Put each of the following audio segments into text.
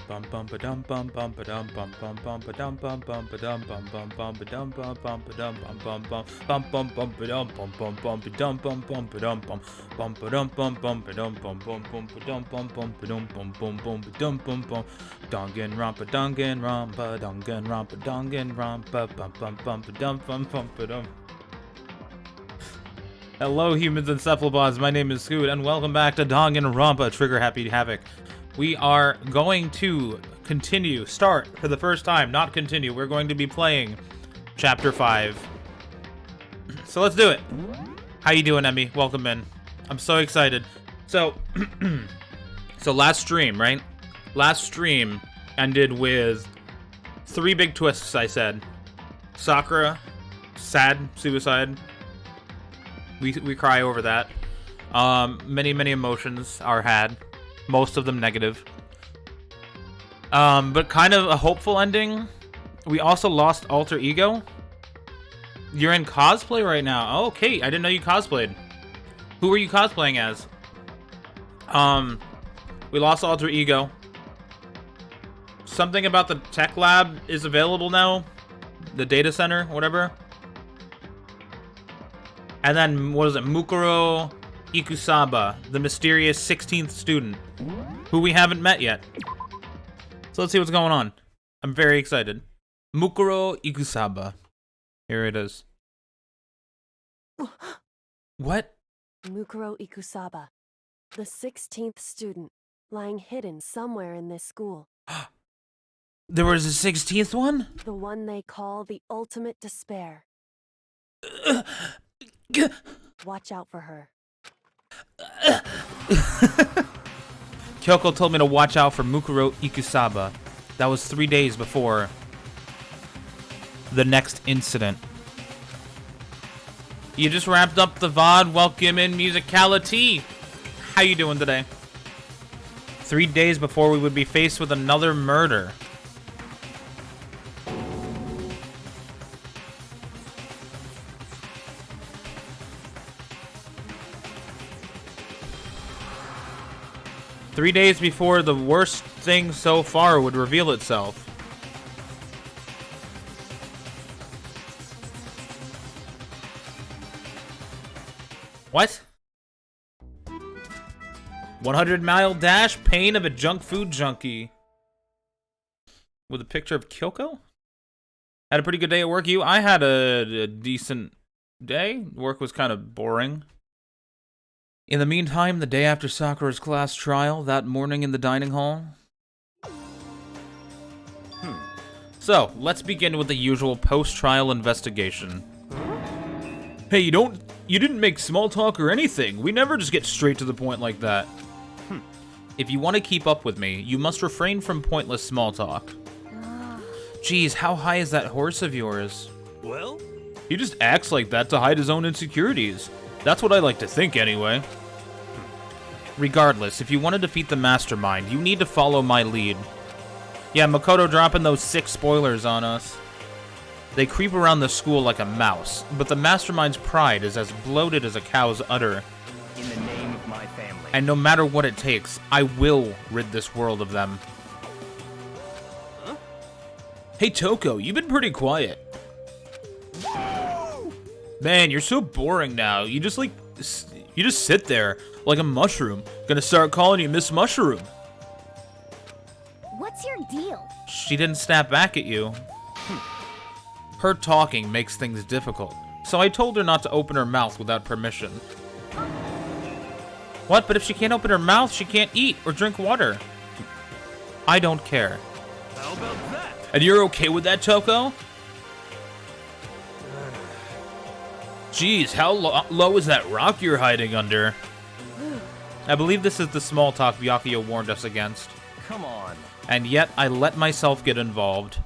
Bum bum ba dum bum bum ba dum bum bum bum ba dum bum bum ba dum bum bum bum ba dum bum bum ba dum bum bum bum bum bum ba dum bum bum bum ba dum bum bum ba dum bum ba dum bum bum ba dum bum bum bum ba dum bum bum ba dum bum bum bum ba dum bum bum Danganronpa Danganronpa Danganronpa bum bum bum ba dum bum bum ba dum. Hello humans and cephalopods, my name is Scoot and welcome back to Danganronpa Trigger Happy Havoc. We are going to start for the first time, not continue. We're going to be playing Chapter 5. So let's do it. How you doing, Emmy? Welcome in. I'm so excited. So last stream, right? Last stream ended with 3 big twists, I said. Sakura, sad, suicide. We cry over that. Many emotions are had. Most of them negative. But kind of a hopeful ending. We also lost Alter Ego. You're in cosplay right now. Oh, Kate, I didn't know you cosplayed. Who were you cosplaying as? We lost Alter Ego. Something about the tech lab is available now. The data center, whatever. And then, what is it? Mukuro Ikusaba, the mysterious 16th student, who we haven't met yet. So let's see what's going on. I'm very excited. Mukuro Ikusaba. Here it is. What? Mukuro Ikusaba, the 16th student, lying hidden somewhere in this school. There was a 16th one? The one they call the ultimate despair. Watch out for her. Kyoko told me to watch out for Mukuro Ikusaba. That was 3 days before the next incident. You just wrapped up the VOD. Welcome in musicality. How you doing today? 3 days before we would be faced with another murder. Three days before the worst thing so far would reveal itself. What? 100-mile dash, pain of a junk food junkie. With a picture of Kyoko? Had a pretty good day at work. I had a decent day. Work was kind of boring. In the meantime, the day after Sakura's class trial, that morning in the dining hall. So, let's begin with the usual post-trial investigation. Hey, you didn't make small talk or anything. We never just get straight to the point like that. If you want to keep up with me, you must refrain from pointless small talk. Geez, how high is that horse of yours? Well? He just acts like that to hide his own insecurities. That's what I like to think, anyway. Regardless, if you want to defeat the mastermind, you need to follow my lead. Yeah, Makoto dropping those 6 spoilers on us. They creep around the school like a mouse, but the mastermind's pride is as bloated as a cow's udder. In the name of my family. And no matter what it takes, I will rid this world of them. Huh? Hey, Toko, you've been pretty quiet. Man, you're so boring now. You just sit there like a mushroom. Gonna start calling you Miss Mushroom. What's your deal? She didn't snap back at you. Her talking makes things difficult, so I told her not to open her mouth without permission. What? But if she can't open her mouth, she can't eat or drink water. I don't care. How about that? And you're okay with that, Toko? Jeez, how low is that rock you're hiding under? I believe this is the small talk Byakuya warned us against. Come on. And yet, I let myself get involved.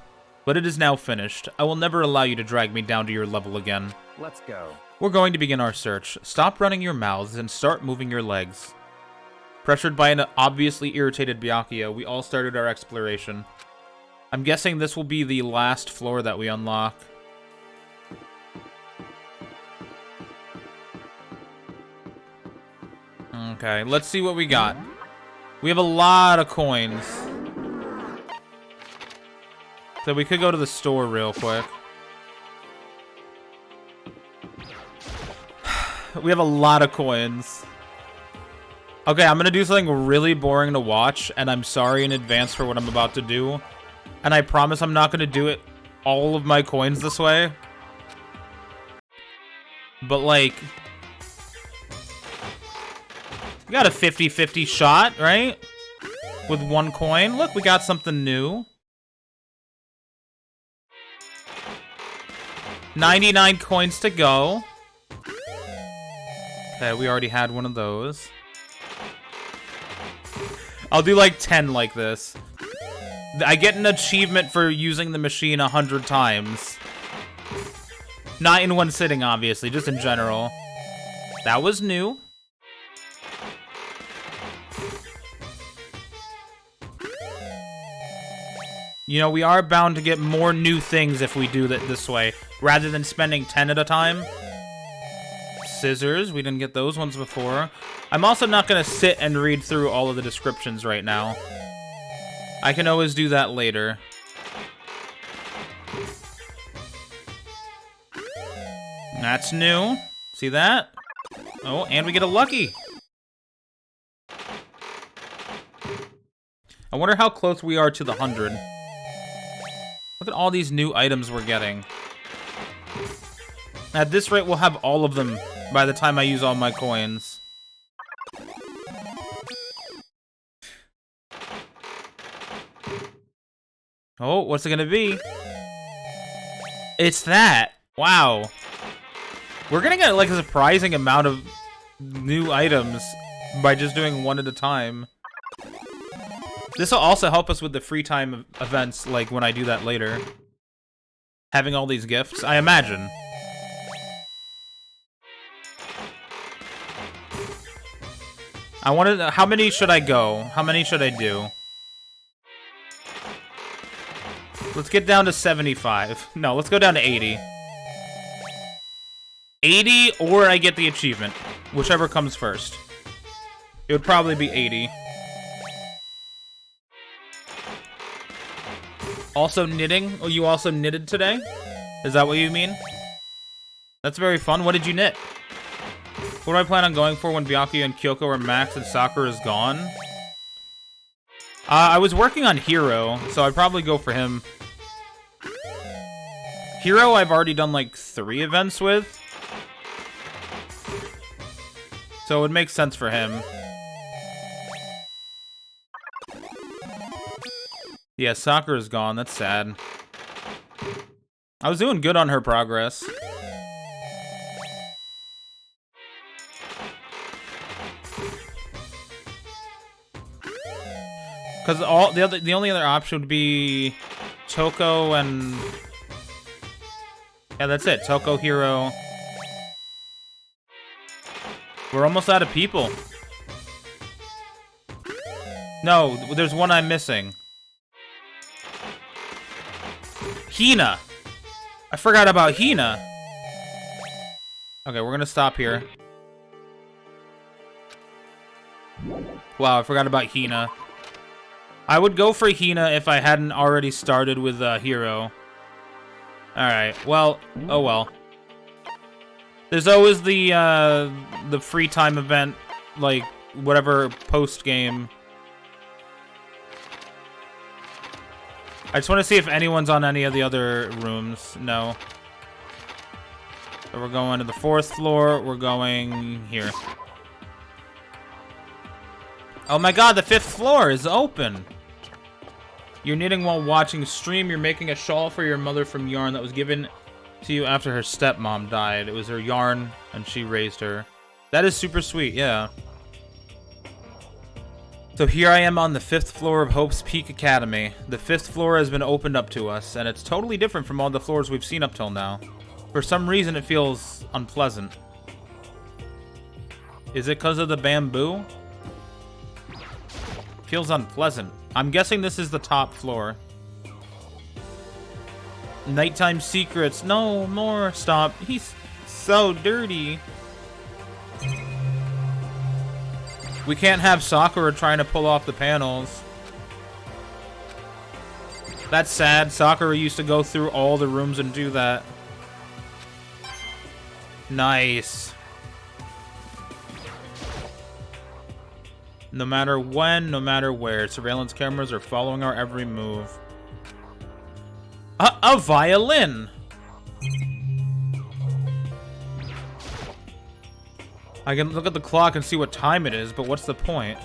But it is now finished. I will never allow you to drag me down to your level again. Let's go. We're going to begin our search. Stop running your mouths and start moving your legs. Pressured by an obviously irritated Byakuya, we all started our exploration. I'm guessing this will be the last floor that we unlock. Okay, let's see what we got. We have a lot of coins. So we could go to the store real quick. We have a lot of coins. Okay, I'm gonna do something really boring to watch, and I'm sorry in advance for what I'm about to do. And I promise I'm not gonna do it all of my coins this way. But like, we got a 50-50 shot, right? With one coin. Look, we got something new. 99 coins to go. Okay, we already had one of those. I'll do like 10 like this. I get an achievement for using the machine 100 times. Not in one sitting, obviously, just in general. That was new. You know, we are bound to get more new things if we do that this way, rather than spending 10 at a time. Scissors, we didn't get those ones before. I'm also not going to sit and read through all of the descriptions right now. I can always do that later. That's new. See that? Oh, and we get a lucky. I wonder how close we are to the 100. Look at all these new items we're getting. At this rate, we'll have all of them by the time I use all my coins. Oh, what's it gonna be? It's that! Wow. We're gonna get like a surprising amount of new items by just doing one at a time. This will also help us with the free time events, like when I do that later. Having all these gifts, I imagine. I wanted. How many should I go? How many should I do? Let's get down to 75. No, let's go down to 80. 80, or I get the achievement. Whichever comes first. It would probably be 80. Also knitting? Oh, you also knitted today? Is that what you mean? That's very fun. What did you knit? What do I plan on going for when Byakuya and Kyoko are maxed and Sakura is gone? I was working on Hero, so I'd probably go for him. Hero I've already done like 3 events with. So it would make sense for him. Yeah, Sakura's gone. That's sad. I was doing good on her progress. Because all the only other option would be Toko and yeah, that's it. Toko, Hero. We're almost out of people. No, there's one I'm missing. Hina. I forgot about Hina. Okay, we're gonna stop here. Wow, I forgot about Hina. I would go for Hina if I hadn't already started with Hero. Alright, well, oh well. There's always the free time event, like, whatever post-game. I just want to see if anyone's on any of the other rooms. No. So we're going to the 4th floor. We're going here. Oh my god, the 5th floor is open. You're knitting while watching stream. You're making a shawl for your mother from yarn that was given to you after her stepmom died. It was her yarn, and she raised her. That is super sweet, yeah. So here I am on the 5th floor of Hope's Peak Academy. The 5th floor has been opened up to us, and it's totally different from all the floors we've seen up till now. For some reason, it feels unpleasant. Is it because of the bamboo? Feels unpleasant. I'm guessing this is the top floor. Nighttime secrets. No more. Stop. He's so dirty. We can't have Sakura trying to pull off the panels. That's sad. Sakura used to go through all the rooms and do that. Nice. No matter when, no matter where, surveillance cameras are following our every move. A violin! I can look at the clock and see what time it is, but what's the point?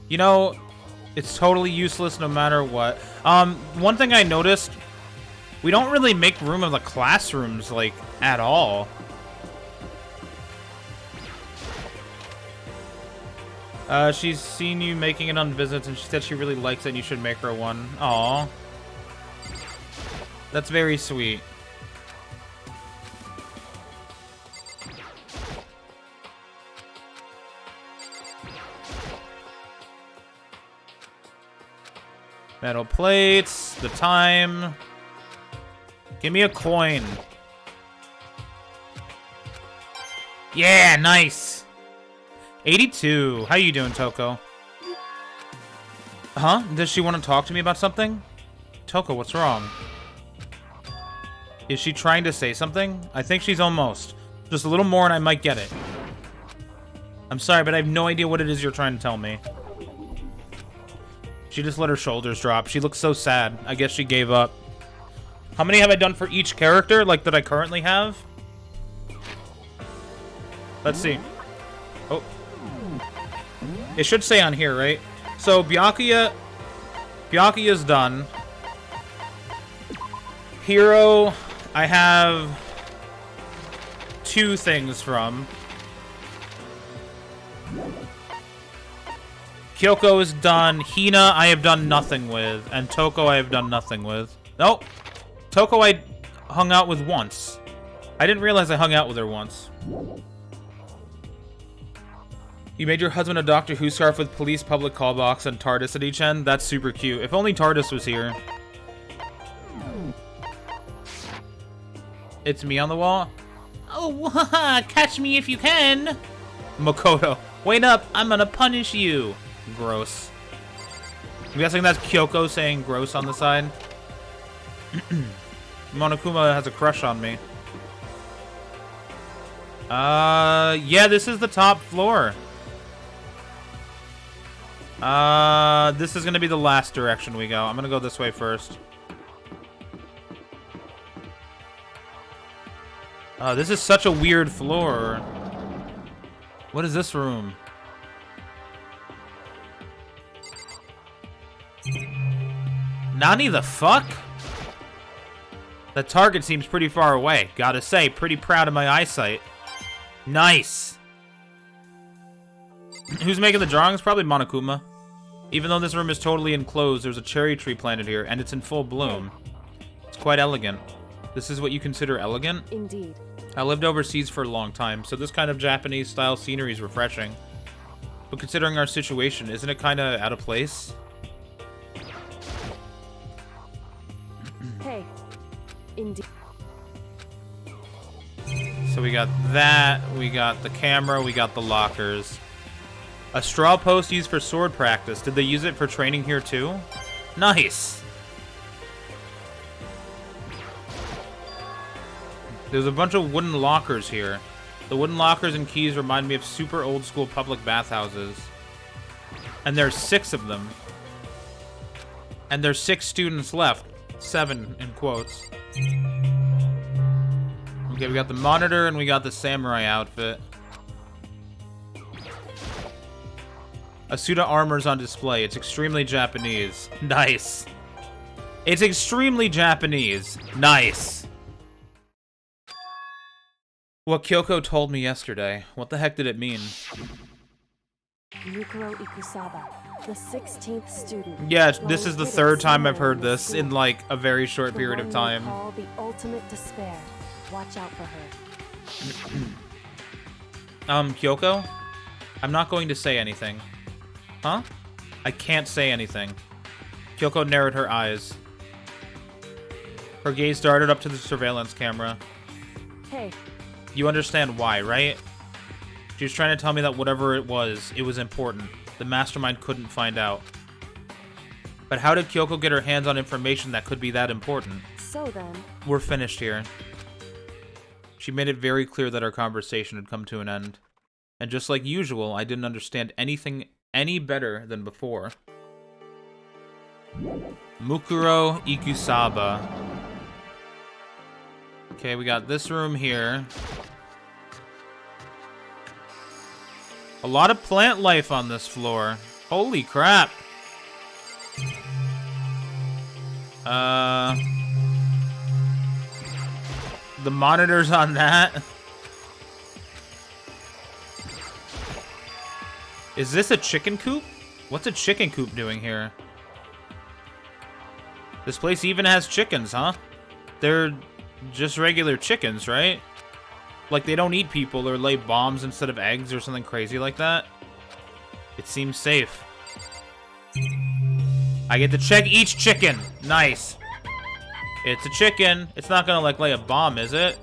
You know, it's totally useless no matter what. One thing I noticed, we don't really make room in the classrooms, like, at all. She's seen you making it on visits, and she said she really likes it and you should make her one. Aww. That's very sweet. Metal plates, the time. Give me a coin. Yeah, nice. 82. How you doing, Toko? Huh? Does she want to talk to me about something? Toko, what's wrong? Is she trying to say something? I think she's almost. Just a little more and I might get it. I'm sorry, but I have no idea what it is you're trying to tell me. She just let her shoulders drop. She looks so sad. I guess she gave up. How many have I done for each character, like, that I currently have? Let's see. Oh. It should say on here, right? So, Byakuya is done. Hero, I have 2 things from. Kyoko is done. Hina, I have done nothing with. And Toko, I have done nothing with. Nope. Toko, I hung out with once. I didn't realize I hung out with her once. You made your husband a Doctor Who scarf with police public call box and TARDIS at each end? That's super cute. If only TARDIS was here. It's me on the wall? Oh, catch me if you can. Makoto, wait up. I'm gonna punish you. Gross. I'm guessing that's Kyoko saying gross on the side. Monokuma has a crush on me. Yeah, this is the top floor. This is gonna be the last direction we go. I'm gonna go this way first. This is such a weird floor. What is this room? Nani the fuck? The target seems pretty far away. Gotta say, pretty proud of my eyesight. Nice. Who's making the drawings? Probably Monokuma. Even though this room is totally enclosed, there's a cherry tree planted here, and it's in full bloom. It's quite elegant. This is what you consider elegant? Indeed. I lived overseas for a long time, so this kind of Japanese-style scenery is refreshing. But considering our situation, isn't it kind of out of place? Hey. Indeed. So we got that, we got the camera, we got the lockers. A straw post used for sword practice. Did they use it for training here too? Nice! There's a bunch of wooden lockers here. The wooden lockers and keys remind me of super old school public bathhouses. And there's 6 of them. And there's 6 students left. 7 in quotes. Okay, we got the monitor and we got the samurai outfit. A suit of armor's on display. It's extremely Japanese. Nice. It's extremely Japanese. Nice. What Kyoko told me yesterday. What the heck did it mean? Yukiro Ikusaba, the 16th student. Yeah, this is the 3rd time I've heard this in like a very short period of time. Call the ultimate despair. Watch out for her. Kyoko? I'm not going to say anything. Huh? I can't say anything. Kyoko narrowed her eyes. Her gaze darted up to the surveillance camera. Hey. You understand why, right? She was trying to tell me that whatever it was important. The mastermind couldn't find out. But how did Kyoko get her hands on information that could be that important? So then, We're finished here. She made it very clear that our conversation had come to an end. And just like usual, I didn't understand anything any better than before. Mukuro Ikusaba. Okay, we got this room here. A lot of plant life on this floor. Holy crap. The monitors on that. Is this a chicken coop? What's a chicken coop doing here? This place even has chickens, huh? They're just regular chickens, right? Like they don't eat people or lay bombs instead of eggs or something crazy like that. It seems safe. I get to check each chicken. Nice. It's a chicken. It's not gonna like lay a bomb, is it?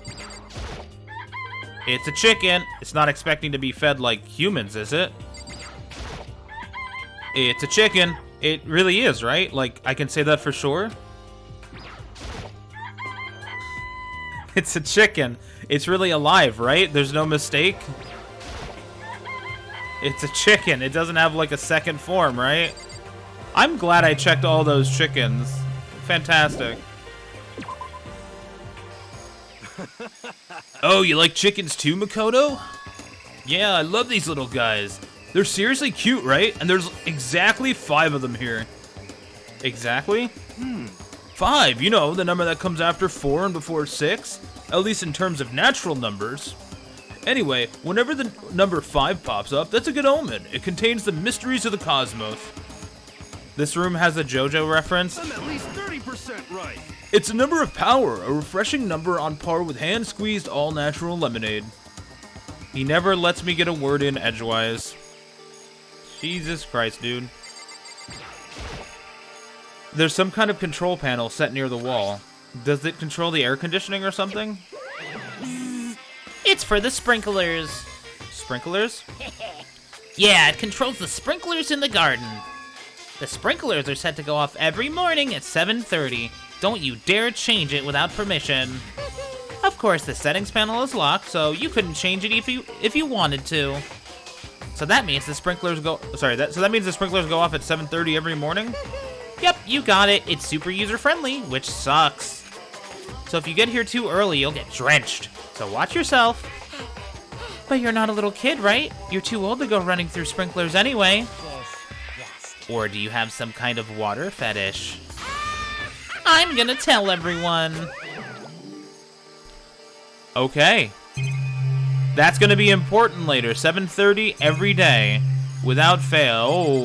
It's a chicken. It's not expecting to be fed like humans, is it? It's a chicken. It really is, right? Like, I can say that for sure. It's a chicken. It's really alive, right? There's no mistake. It's a chicken. It doesn't have like a second form, right? I'm glad I checked all those chickens. Fantastic. Oh, you like chickens too, Makoto? Yeah, I love these little guys. They're seriously cute, right? And there's exactly 5 of them here. Exactly? 5, you know, the number that comes after 4 and before 6. At least in terms of natural numbers. Anyway, whenever the number 5 pops up, that's a good omen. It contains the mysteries of the cosmos. This room has a JoJo reference. I'm at least 30% right. It's a number of power, a refreshing number on par with hand-squeezed all-natural lemonade. He never lets me get a word in edgewise. Jesus Christ, dude. There's some kind of control panel set near the wall. Does it control the air conditioning or something? It's for the sprinklers. Sprinklers? Yeah, it controls the sprinklers in the garden. The sprinklers are set to go off every morning at 7:30. Don't you dare change it without permission. Of course, the settings panel is locked, so you couldn't change it if you wanted to. So that means the sprinklers go. Sorry, so that means the sprinklers go off at 7:30 every morning. Yep, you got it. It's super user-friendly, which sucks. So if you get here too early, you'll get drenched. So watch yourself. But you're not a little kid, right? You're too old to go running through sprinklers anyway. Or do you have some kind of water fetish? I'm gonna tell everyone. Okay. That's gonna be important later. 7:30 every day. Without fail. Oh.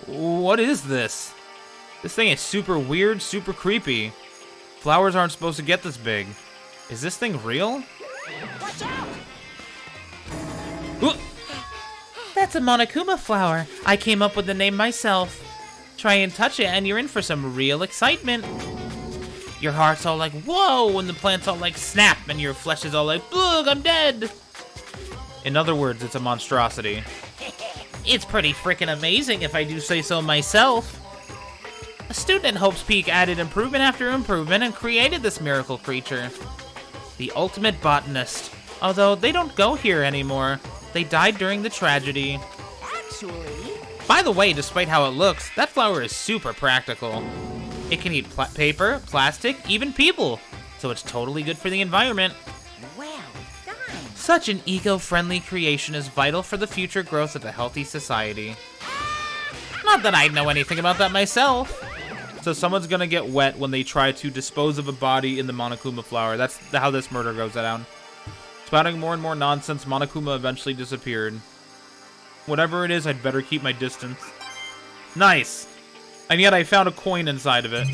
What is this? This thing is super weird, super creepy. Flowers aren't supposed to get this big. Is this thing real? Watch out! Ooh. That's a Monokuma flower. I came up with the name myself. Try and touch it and you're in for some real excitement. Your heart's all like, whoa, and the plant's all like, snap, and your flesh is all like, look, I'm dead. In other words, it's a monstrosity. It's pretty freaking amazing if I do say so myself. A student at Hope's Peak added improvement after improvement and created this miracle creature. The ultimate botanist. Although they don't go here anymore. They died during the tragedy. Actually... By the way, despite how it looks, that flower is super practical. It can eat paper, plastic, even people. So it's totally good for the environment. Well done. Such an eco-friendly creation is vital for the future growth of a healthy society. Not that I know anything about that myself. So someone's gonna get wet when they try to dispose of a body in the Monokuma flower. That's how this murder goes down. Spouting more and more nonsense, Monokuma eventually disappeared. Whatever it is, I'd better keep my distance. Nice! And yet I found a coin inside of it.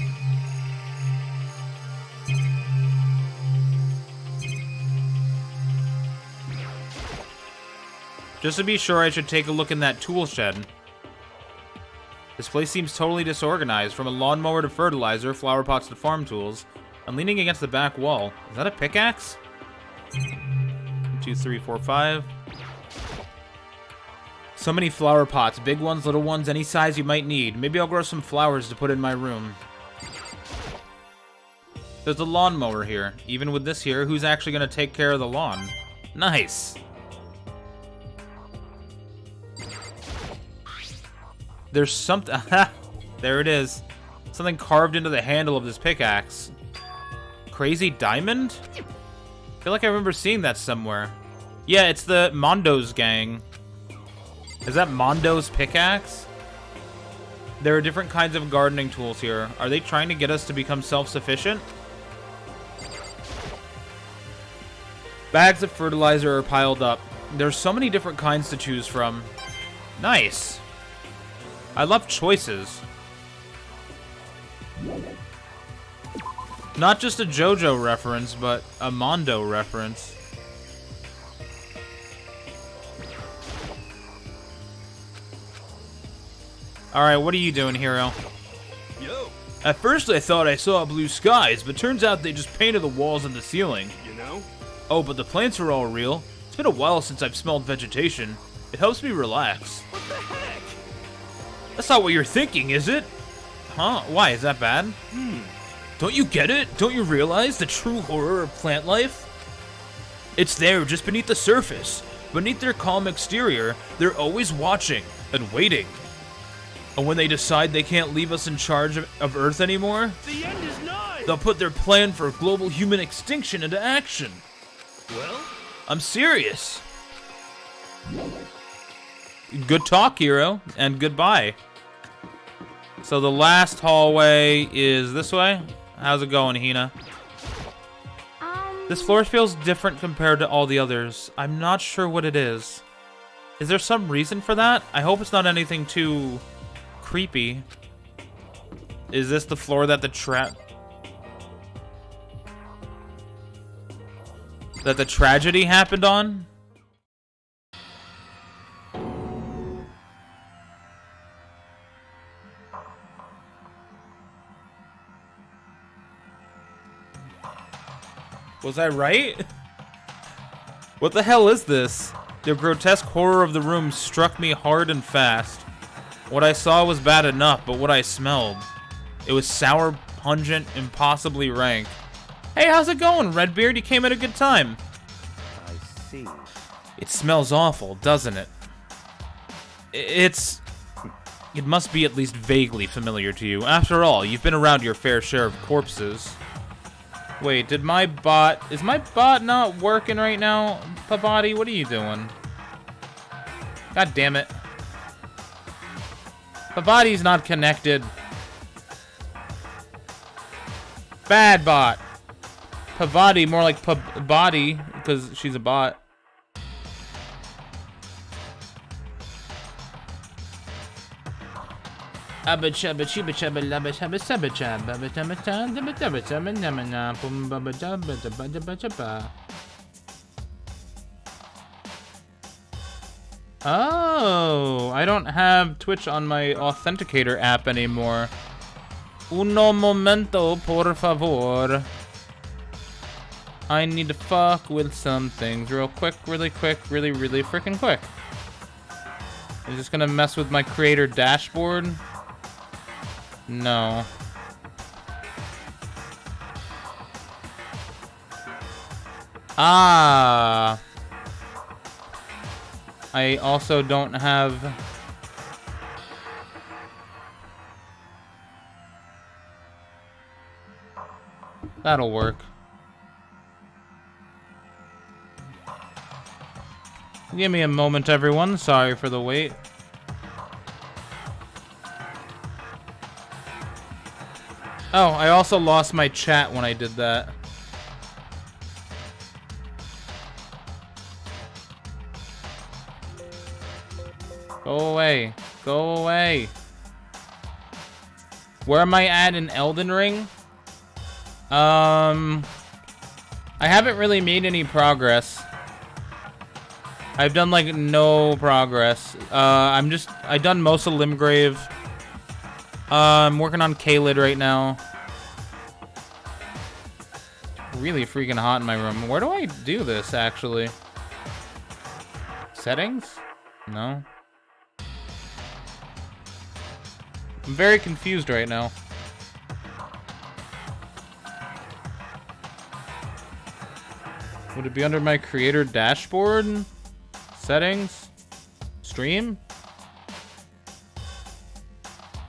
Just to be sure, I should take a look in that tool shed. This place seems totally disorganized, from a lawnmower to fertilizer, flower pots to farm tools. I'm leaning against the back wall. Is that a pickaxe? 1, 2, 3, 4, 5. So many flower pots. Big ones, little ones, any size you might need. Maybe I'll grow some flowers to put in my room. There's a lawnmower here. Even with this here, who's actually going to take care of the lawn? Nice. There's something... There it is. Something carved into the handle of this pickaxe. Crazy diamond? I feel like I remember seeing that somewhere. Yeah, it's the Mondo's gang. Is that Mondo's pickaxe? There are different kinds of gardening tools here. Are they trying to get us to become self-sufficient? Bags of fertilizer are piled up. There's so many different kinds to choose from. Nice. I love choices. Not just a JoJo reference, but a Mondo reference. Alright, what are you doing, hero? Yo, At first I thought I saw blue skies, but turns out they just painted the walls and the ceiling. you know? Oh, but the plants are all real. It's been a while since I've smelled vegetation. It helps me relax. What the heck? That's not what you're thinking, is it? Huh? Why? Is that bad? Don't you get it? Don't you realize the true horror of plant life? It's there, just beneath the surface. Beneath their calm exterior, they're always watching and waiting. And when they decide they can't leave us in charge of Earth anymore, The end is nigh! they'll put their plan for global human extinction into action. Well, I'm serious. Good talk, hero, and goodbye. So the last hallway is this way. How's it going, Hina? This floor feels different compared to all the others. I'm not sure what it is. Is there some reason for that? I hope it's not anything too creepy. Is this the floor that the tragedy happened on? Was I right? What the hell is this? The grotesque horror of the room struck me hard and fast. What I saw was bad enough, but what I smelled... It was sour, pungent, impossibly rank. Hey, how's it going, Redbeard? You came at a good time. I see. It smells awful, doesn't it? It must be at least vaguely familiar to you. After all, you've been around your fair share of corpses. Wait, is my bot not working right now? Pavati, what are you doing? God damn it. Pavati's not connected. Bad bot. Pavati, more like body, because she's a bot. Oh, I don't have Twitch on my authenticator app anymore. Uno momento, por favor. I need to fuck with some things real quick, really freaking quick. I'm just gonna mess with my creator dashboard. No. Ah. I also don't have... That'll work. Give me a moment, everyone. Sorry for the wait. Oh, I also lost my chat when I did that. Go away. Go away. Where am I at in Elden Ring? I haven't really made any progress. I've done like no progress. I done most of Limgrave. I'm working on Caelid right now. really freaking hot in my room. Where do I do this, actually? Settings? No. I'm very confused right now. Would it be under my creator dashboard? Settings? Stream?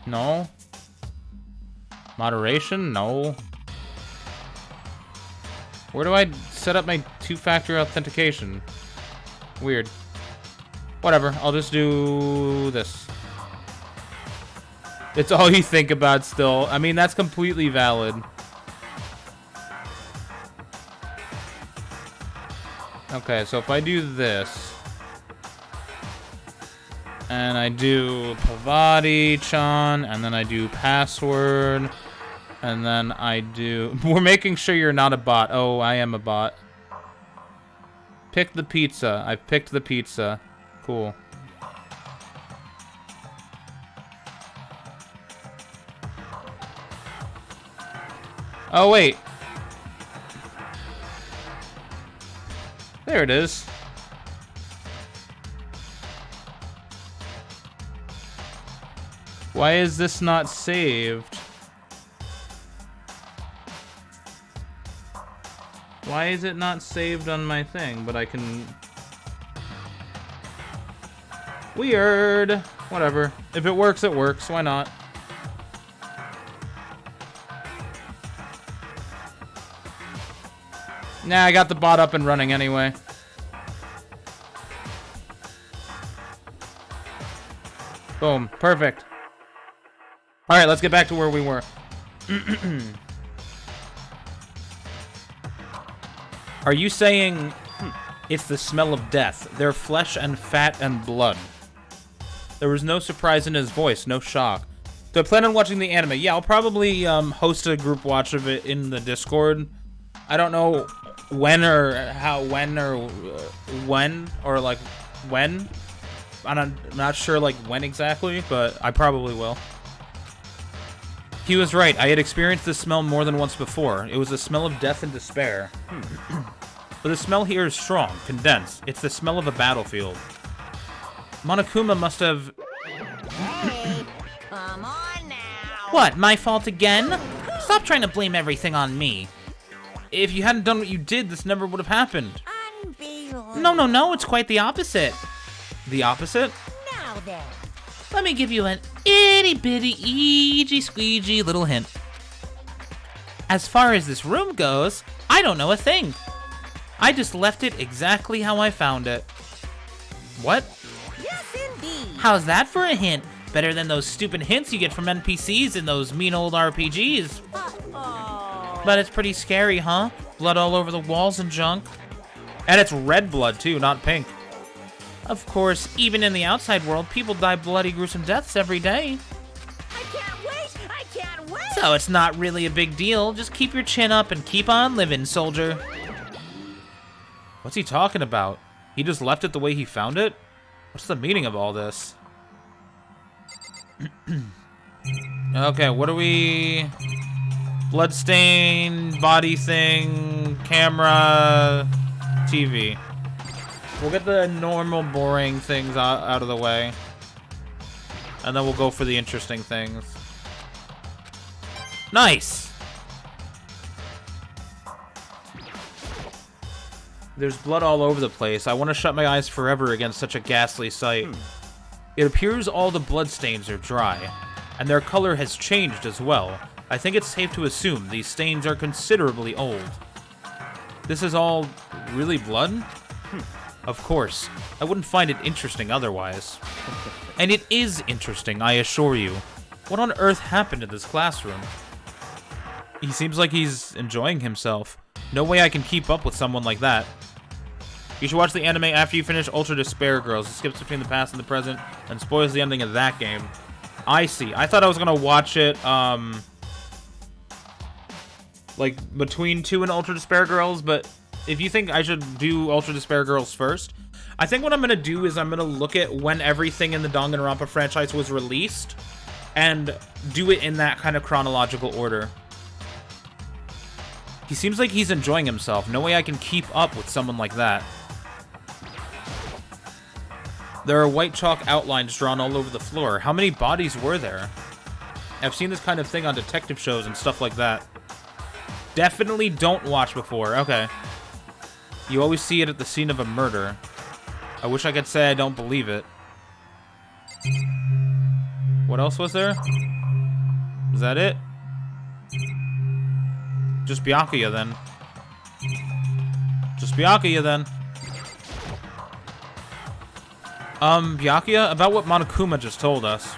No. Moderation? No. Where do I set up my two-factor authentication? Weird. Whatever, I'll just do this. It's all you think about still. I mean, that's completely valid. Okay, so if I do this, and I do Pavati-chan, and then I do password, and then I do... We're making sure you're not a bot. Oh, I am a bot. Pick the pizza. I've picked the pizza. Cool. Oh, wait. There it is. Why is this not saved? Why is it not saved on my thing, but I can... Weird. Whatever. If it works, it works. Why not? Nah, I got the bot up and running anyway. Boom. Perfect. Alright, let's get back to where we were. Are you saying it's the smell of death? Their flesh and fat and blood. There was no surprise in his voice, no shock. Do I plan on watching the anime? Yeah, I'll probably host a group watch of it in the Discord. I don't know when or how, when or like when. I'm not sure like when exactly, but I probably will. He was right. I had experienced this smell more than once before. It was the smell of death and despair. But the smell here is strong, condensed. It's the smell of a battlefield. Monokuma must have... Hey, come on now. What, my fault again? Stop trying to blame everything on me. If you hadn't done what you did, this never would have happened. Unbelievable. No, it's quite the opposite. The opposite? Now then. Let me give you an itty-bitty, eegee-squeegee little hint. As far as this room goes, I don't know a thing. I just left it exactly how I found it. What? Yes, indeed. How's that for a hint? Better than those stupid hints you get from NPCs in those mean old RPGs. Uh-oh. But it's pretty scary, huh? Blood all over the walls and junk. And it's red blood too, not pink. Of course, even in the outside world, people die bloody, gruesome deaths every day. I can't wait. I can't wait. So it's not really a big deal. Just keep your chin up and keep on living, soldier. What's he talking about? He just left it the way he found it? What's the meaning of all this? Okay, what are we... Bloodstain, body thing, camera, TV. We'll get the normal, boring things out of the way. And then we'll go for the interesting things. Nice! There's blood all over the place. I want to shut my eyes forever against such a ghastly sight. It appears all the bloodstains are dry, and their color has changed as well. I think it's safe to assume these stains are considerably old. This is all really blood? Of course. I wouldn't find it interesting otherwise. And it is interesting, I assure you. What on earth happened in this classroom? He seems like he's enjoying himself. No way I can keep up with someone like that. You should watch the anime after you finish Ultra Despair Girls. It skips between the past and the present and spoils the ending of that game. I see. I thought I was gonna watch it, like, between 2 and Ultra Despair Girls, but if you think I should do Ultra Despair Girls first, I think what I'm gonna do is I'm gonna look at when everything in the Danganronpa franchise was released and do it in that kind of chronological order. He seems like he's enjoying himself. No way I can keep up with someone like that. There are white chalk outlines drawn all over the floor. How many bodies were there? I've seen this kind of thing on detective shows and stuff like that. Definitely don't watch before. Okay. You always see it at the scene of a murder. I wish I could say I don't believe it. What else was there? Is that it? Just Byakuya then. Just Byakuya then. Byakuya, about what Monokuma just told us.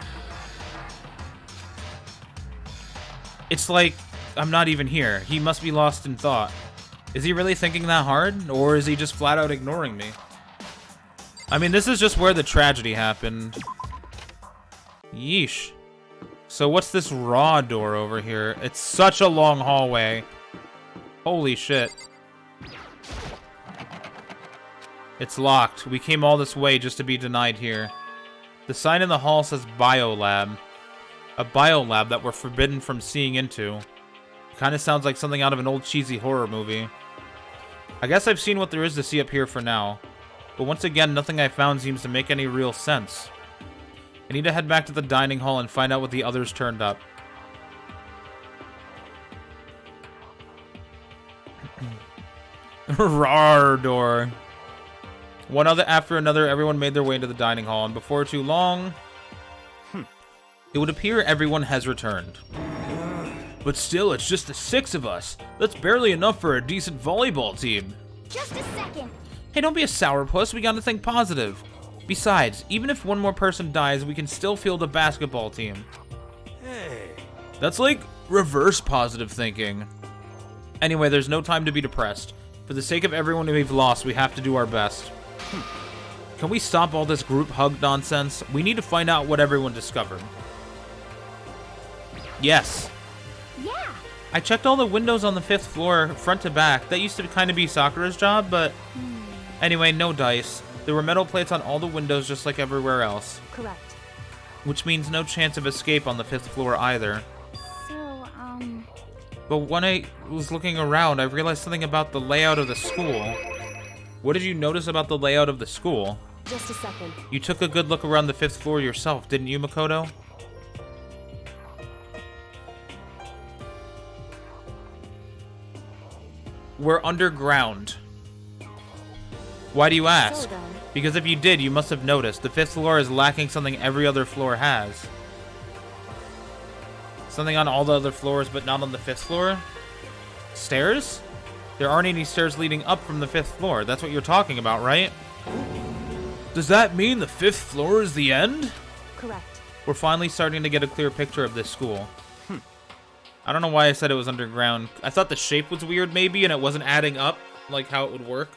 It's like, I'm not even here. He must be lost in thought. Is he really thinking that hard? Or is he just flat out ignoring me? I mean, this is just where the tragedy happened. Yeesh. So what's this raw door over here? It's such a long hallway. Holy shit. It's locked. We came all this way just to be denied here. The sign in the hall says Biolab. A biolab that we're forbidden from seeing into. Kind of sounds like something out of an old cheesy horror movie. I guess I've seen what there is to see up here for now. But once again, nothing I found seems to make any real sense. I need to head back to the dining hall and find out what the others turned up. Rawr door. One after another, everyone made their way into the dining hall, and before too long, it would appear everyone has returned. But still, it's just the 6 of us. That's barely enough for a decent volleyball team. Just a second. Hey, don't be a sourpuss. We gotta think positive. Besides, even if one more person dies, we can still field a basketball team. Hey. That's like reverse positive thinking. Anyway, there's no time to be depressed. For the sake of everyone we've lost, we have to do our best. Can we stop all this group hug nonsense? We need to find out what everyone discovered. Yes. Yeah. I checked all the windows on the 5th floor, front to back. That used to kind of be Sakura's job, but... Anyway, no dice. There were metal plates on all the windows just like everywhere else. Correct. Which means no chance of escape on the 5th floor either. So, But when I was looking around, I realized something about the layout of the school. What did you notice about the layout of the school? Just a second. You took a good look around the 5th floor yourself, didn't you, Makoto? We're underground. Why do you ask? So then, Because if you did, you must have noticed. The 5th floor is lacking something every other floor has. Something on all the other floors, but not on the 5th floor? Stairs? There aren't any stairs leading up from the 5th floor. That's what you're talking about, right? Does that mean the 5th floor is the end? correct. We're finally starting to get a clear picture of this school. I don't know why I said it was underground. I thought the shape was weird, maybe, and it wasn't adding up, like how it would work.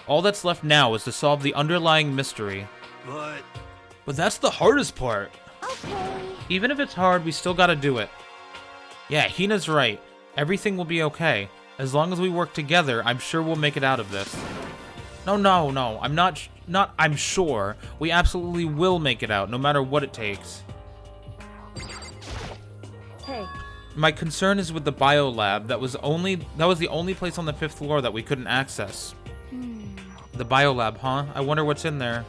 All that's left now is to solve the underlying mystery. But that's the hardest part. okay. Even if it's hard, we still gotta do it. Yeah, Hina's right. Everything will be okay. As long as we work together, I'm sure we'll make it out of this. No. I'm sure. We absolutely will make it out, no matter what it takes. Hey, My concern is with the biolab. That was the only place on the 5th floor that we couldn't access. The biolab, huh? I wonder what's in there.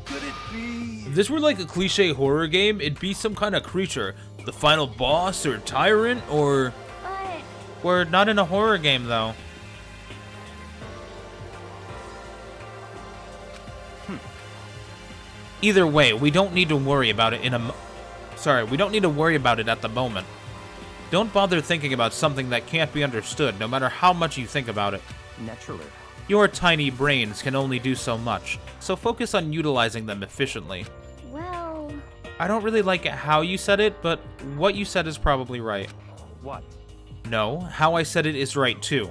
Could it be? If this were like a cliche horror game, it'd be some kind of creature. The final boss or tyrant or... But We're not in a horror game, though. Either way, we don't need to worry about it we don't need to worry about it at the moment. Don't bother thinking about something that can't be understood, no matter how much you think about it. Naturally. Your tiny brains can only do so much, so focus on utilizing them efficiently. well, I don't really like how you said it, but what you said is probably right. What? No, how I said it is right too.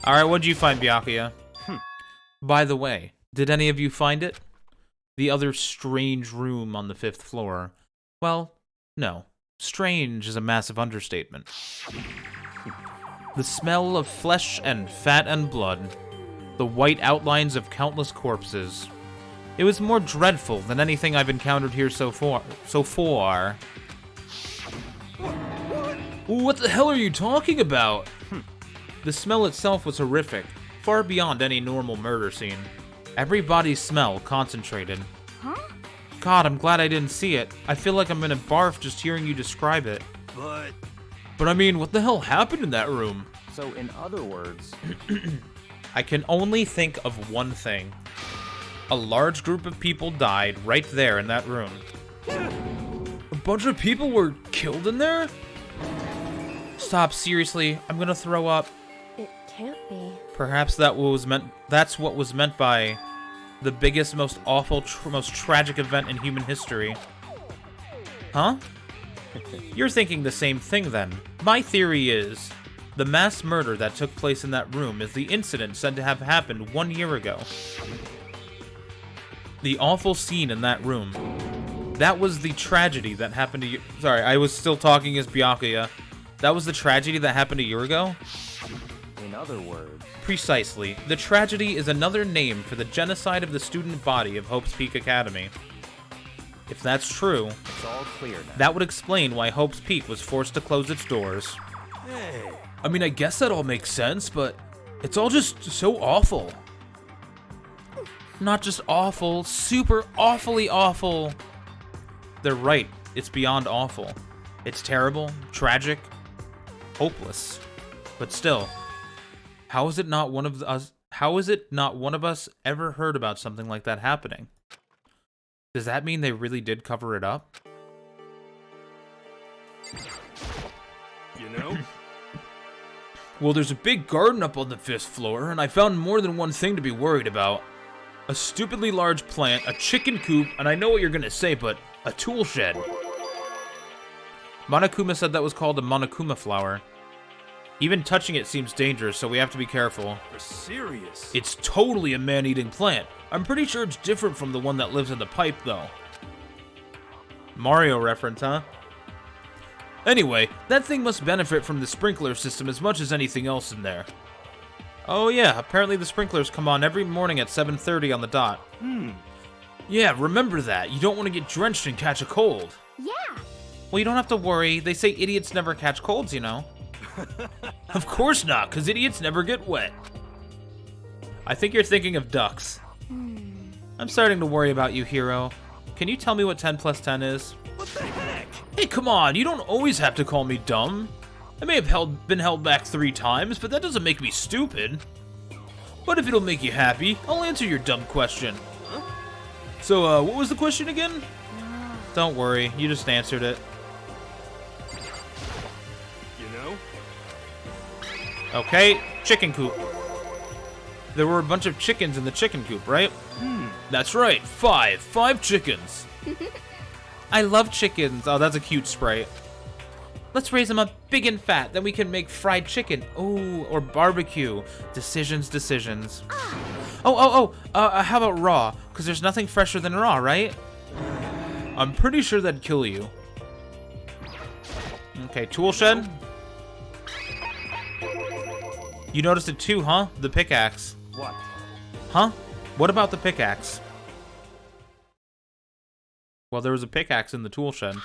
Alright, what'd you find, Byakuya? By the way, did any of you find it? The other strange room on the 5th floor. Well, no. Strange is a massive understatement. The smell of flesh and fat and blood. The white outlines of countless corpses. It was more dreadful than anything I've encountered here so far. What the hell are you talking about? The smell itself was horrific, far beyond any normal murder scene. Every body's smell concentrated. Huh? God, I'm glad I didn't see it. I feel like I'm gonna barf just hearing you describe it. But I mean, what the hell happened in that room? So, in other words, I can only think of one thing. A large group of people died right there in that room. A bunch of people were killed in there? Stop, seriously. I'm gonna throw up. It can't be. Perhaps that's what was meant by the biggest, most awful, most tragic event in human history. Huh? You're thinking the same thing then. My theory is, the mass murder that took place in that room is the incident said to have happened 1 year ago. The awful scene in that room. That was the tragedy that happened to you. Sorry, I was still talking as Byakuya. That was the tragedy that happened a year ago? in other words, Precisely. The tragedy is another name for the genocide of the student body of Hope's Peak Academy. If that's true, it's all clear now. that would explain why Hope's Peak was forced to close its doors. Hey, I mean, I guess that all makes sense, but it's all just so awful. Not just awful, super awfully awful. They're right. It's beyond awful. It's terrible, tragic, hopeless. But still, how is it not one of us? How is it not one of us ever heard about something like that happening? Does that mean they really did cover it up? you know? Well, there's a big garden up on the 5th floor, and I found more than one thing to be worried about. A stupidly large plant, a chicken coop, and I know what you're gonna say, but a tool shed. Monokuma said that was called a Monokuma flower. Even touching it seems dangerous, so we have to be careful. For serious. It's totally a man-eating plant. I'm pretty sure it's different from the one that lives in the pipe, though. Mario reference, huh? Anyway, that thing must benefit from the sprinkler system as much as anything else in there. Oh yeah, apparently the sprinklers come on every morning at 7:30 on the dot. Yeah, remember that. You don't want to get drenched and catch a cold. Yeah. Well, you don't have to worry. They say idiots never catch colds, you know. Of course not, because idiots never get wet. I think you're thinking of ducks. I'm starting to worry about you, Hero. Can you tell me what 10 plus 10 is? What the heck? Hey, come on, you don't always have to call me dumb. I may have been held back 3 times, but that doesn't make me stupid. But if it'll make you happy, I'll answer your dumb question. So, what was the question again? Don't worry, you just answered it. You know? Okay, chicken coop. There were a bunch of chickens in the chicken coop, right? That's right, 5 chickens. I love chickens. Oh, that's a cute sprite. Let's raise them up big and fat, then we can make fried chicken. Ooh, or barbecue. Decisions. How about raw? Because there's nothing fresher than raw, right? I'm pretty sure that'd kill you. Okay, tool shed. You noticed it too, huh? The pickaxe. what? Huh? What about the pickaxe? Well, there was a pickaxe in the tool shed.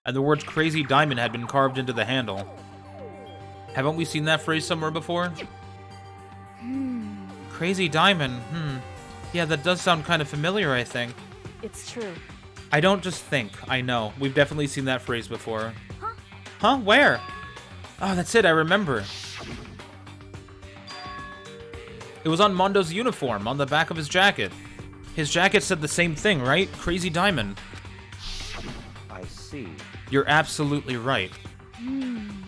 And the words Crazy Diamond had been carved into the handle. Haven't we seen that phrase somewhere before? Crazy Diamond, Yeah, that does sound kind of familiar, I think. It's true. I don't just think, I know. We've definitely seen that phrase before. Huh? Where? Oh, that's it, I remember. It was on Mondo's uniform, on the back of his jacket. His jacket said the same thing, right? Crazy Diamond. I see. You're absolutely right.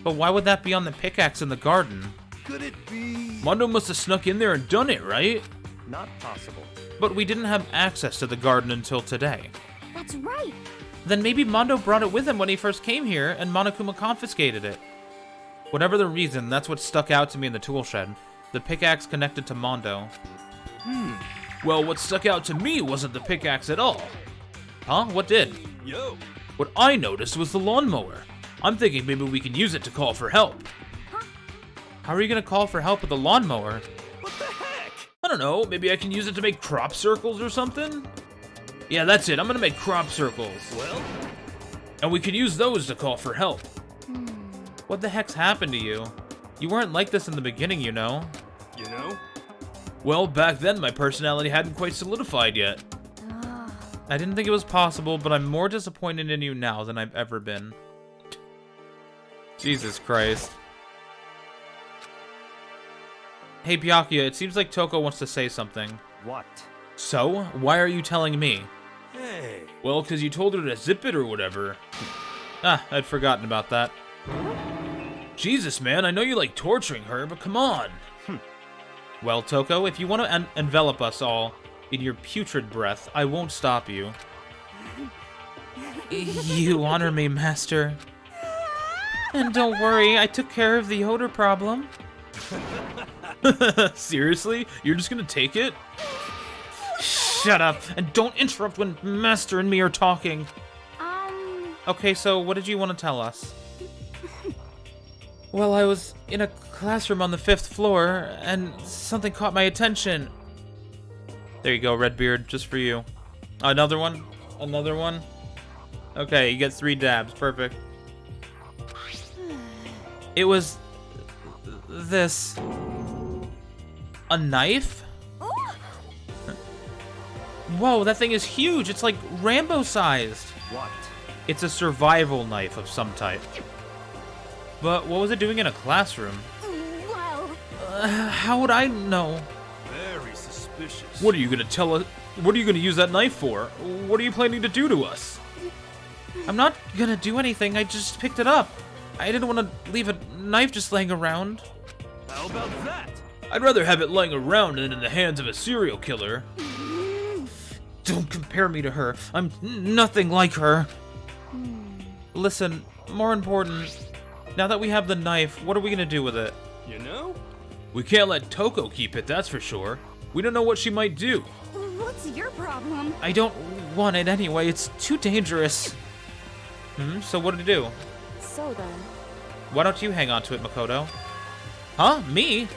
But why would that be on the pickaxe in the garden? Could it be? Mondo must have snuck in there and done it, right? Not possible. But we didn't have access to the garden until today. That's right. Then maybe Mondo brought it with him when he first came here, and Monokuma confiscated it. Whatever the reason, that's what stuck out to me in the tool shed. The pickaxe connected to Mondo. Well, what stuck out to me wasn't the pickaxe at all. Huh? What did? Yo. What I noticed was the lawnmower. I'm thinking maybe we can use it to call for help. How are you gonna call for help with a lawnmower? What the heck? I don't know, maybe I can use it to make crop circles or something? Yeah, that's it, I'm gonna make crop circles. Well, And we can use those to call for help. What the heck's happened to you? You weren't like this in the beginning, you know. You know? Well, back then my personality hadn't quite solidified yet. Ah. I didn't think it was possible, but I'm more disappointed in you now than I've ever been. Jesus Christ. Hey, Byakuya, it seems like Toko wants to say something. What? So? Why are you telling me? Hey. Well, 'cause you told her to zip it or whatever. Ah, I'd forgotten about that. Jesus, man, I know you like torturing her, but come on. Well, Toko, if you want to envelop us all in your putrid breath, I won't stop you. You honor me, Master. And don't worry, I took care of the odor problem. Seriously? You're just gonna take it? Shut up, and don't interrupt when Master and me are talking. Okay, so what did you want to tell us? Well, I was in a classroom on the 5th floor, and something caught my attention. There you go, Redbeard, just for you. Another one? Another one? Okay, you get 3 dabs, perfect. It was... this... a knife? Whoa, that thing is huge! It's like Rambo-sized! What? It's a survival knife of some type. But what was it doing in a classroom? Well, How would I know? Very suspicious. What are you gonna tell us? What are you gonna use that knife for? What are you planning to do to us? I'm not gonna do anything, I just picked it up. I didn't want to leave a knife just laying around. How about that? I'd rather have it lying around than in the hands of a serial killer. Don't compare me to her. I'm nothing like her. Listen, more important, now that we have the knife, what are we gonna do with it? You know? We can't let Toko keep it, that's for sure. We don't know what she might do. what's your problem? I don't want it anyway, it's too dangerous. So what did it do? So then, Why don't you hang on to it, Makoto? Huh? Me?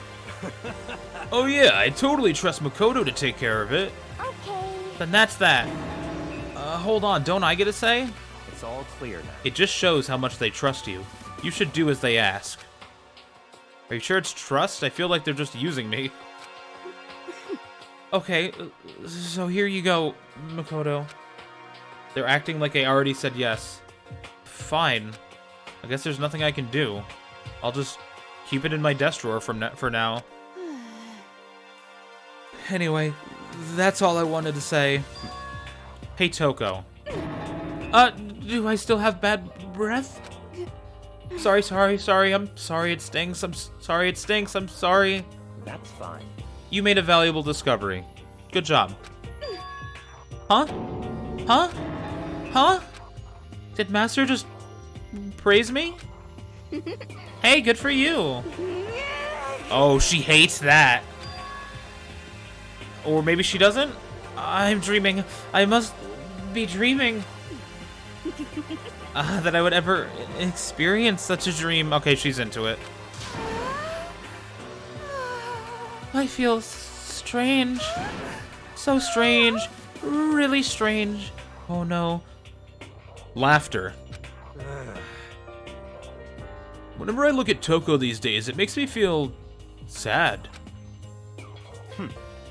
Oh yeah, I totally trust Makoto to take care of it. Okay. Then that's that. Hold on, don't I get a say? It's all clear now. It just shows how much they trust you. You should do as they ask. Are you sure it's trust? I feel like they're just using me. Okay, so here you go, Makoto. They're acting like I already said yes. Fine. I guess there's nothing I can do. I'll just keep it in my desk drawer for now. Anyway, that's all I wanted to say. Hey, Toko. Do I still have bad breath? Sorry, I'm sorry it stinks, I'm sorry. That's fine. You made a valuable discovery. Good job. Huh? Huh? Huh? Did Master just praise me? Hey, good for you. Oh, she hates that. Or maybe she doesn't? I'm dreaming. I must be dreaming. That I would ever experience such a dream. Okay, she's into it. I feel strange. So strange. Really strange. Oh no. Laughter. Whenever I look at Toko these days, it makes me feel sad.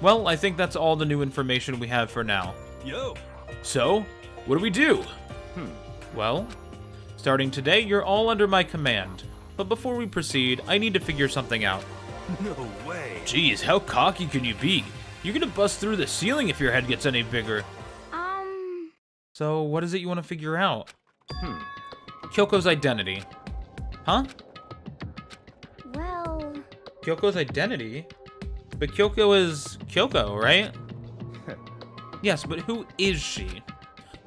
Well, I think that's all the new information we have for now. Yo. So, what do we do? Well, starting today, you're all under my command. But before we proceed, I need to figure something out. No way. Geez, how cocky can you be? You're gonna bust through the ceiling if your head gets any bigger. So, what is it you want to figure out? Kyoko's identity. Huh? Well, Kyoko's identity? But Kyoko is Kyoko, right? Yes, but who is she?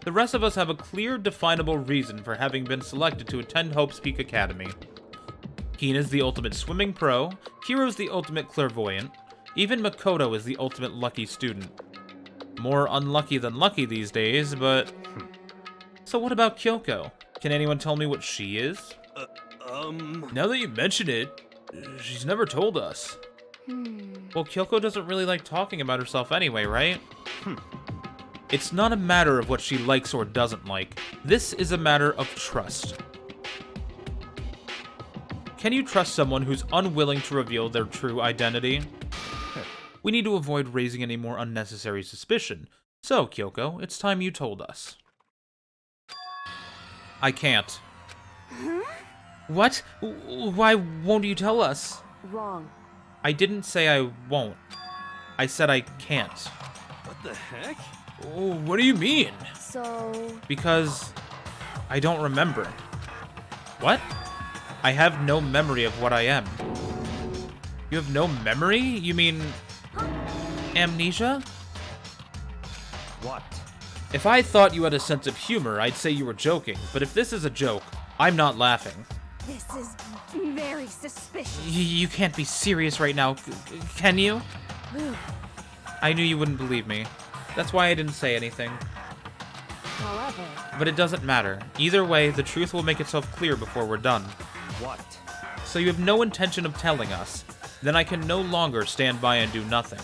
The rest of us have a clear, definable reason for having been selected to attend Hope's Peak Academy. Hina's the ultimate swimming pro, Hiro's the ultimate clairvoyant, even Makoto is the ultimate lucky student. More unlucky than lucky these days, but... So what about Kyoko? Can anyone tell me what she is? Now that you mention it, she's never told us. Well, Kyoko doesn't really like talking about herself anyway, right? It's not a matter of what she likes or doesn't like. This is a matter of trust. Can you trust someone who's unwilling to reveal their true identity? We need to avoid raising any more unnecessary suspicion. So, Kyoko, it's time you told us. I can't. Huh? What? Why won't you tell us? Wrong. I didn't say I won't. I said I can't. What the heck? Oh, what do you mean? So, Because I don't remember. What? I have no memory of what I am. You have no memory? You mean amnesia? What? If I thought you had a sense of humor, I'd say you were joking. But if this is a joke, I'm not laughing. This is very suspicious. You can't be serious right now, can you? I knew you wouldn't believe me. That's why I didn't say anything. however, But it doesn't matter. Either way, the truth will make itself clear before we're done. What? So you have no intention of telling us. Then I can no longer stand by and do nothing.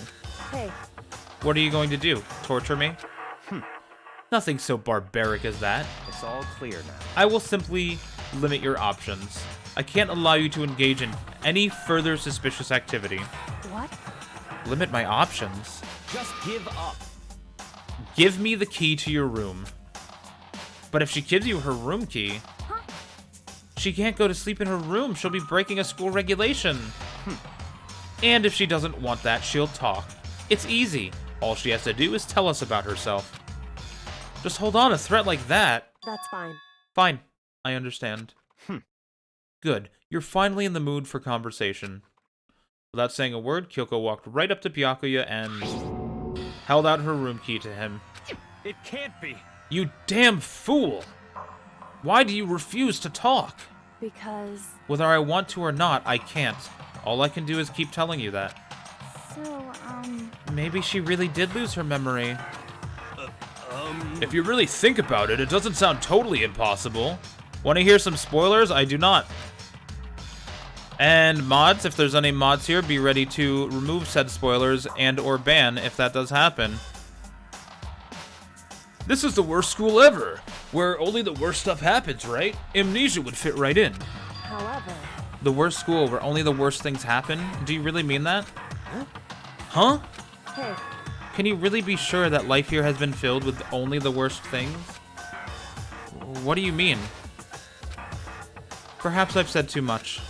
hey, What are you going to do? Torture me? Nothing so barbaric as that. It's all clear now. I will simply limit your options. I can't allow you to engage in any further suspicious activity. what? Limit my options? Just give up. Give me the key to your room. But if she gives you her room key, she can't go to sleep in her room. She'll be breaking a school regulation. And if she doesn't want that, she'll talk. It's easy. All she has to do is tell us about herself. Just hold on, a threat like that. That's fine. Fine. I understand. Good. You're finally in the mood for conversation. Without saying a word, Kyoko walked right up to Byakuya and held out her room key to him. It can't be. You damn fool! Why do you refuse to talk? Because, Whether I want to or not, I can't. All I can do is keep telling you that. So, Maybe she really did lose her memory. If you really think about it, it doesn't sound totally impossible. Want to hear some spoilers? I do not. And mods, if there's any mods here, be ready to remove said spoilers and or ban if that does happen. This is the worst school ever, where only the worst stuff happens, right? Amnesia would fit right in. however, The worst school where only the worst things happen? Do you really mean that? Huh? hey, Can you really be sure that life here has been filled with only the worst things? What do you mean? Perhaps I've said too much.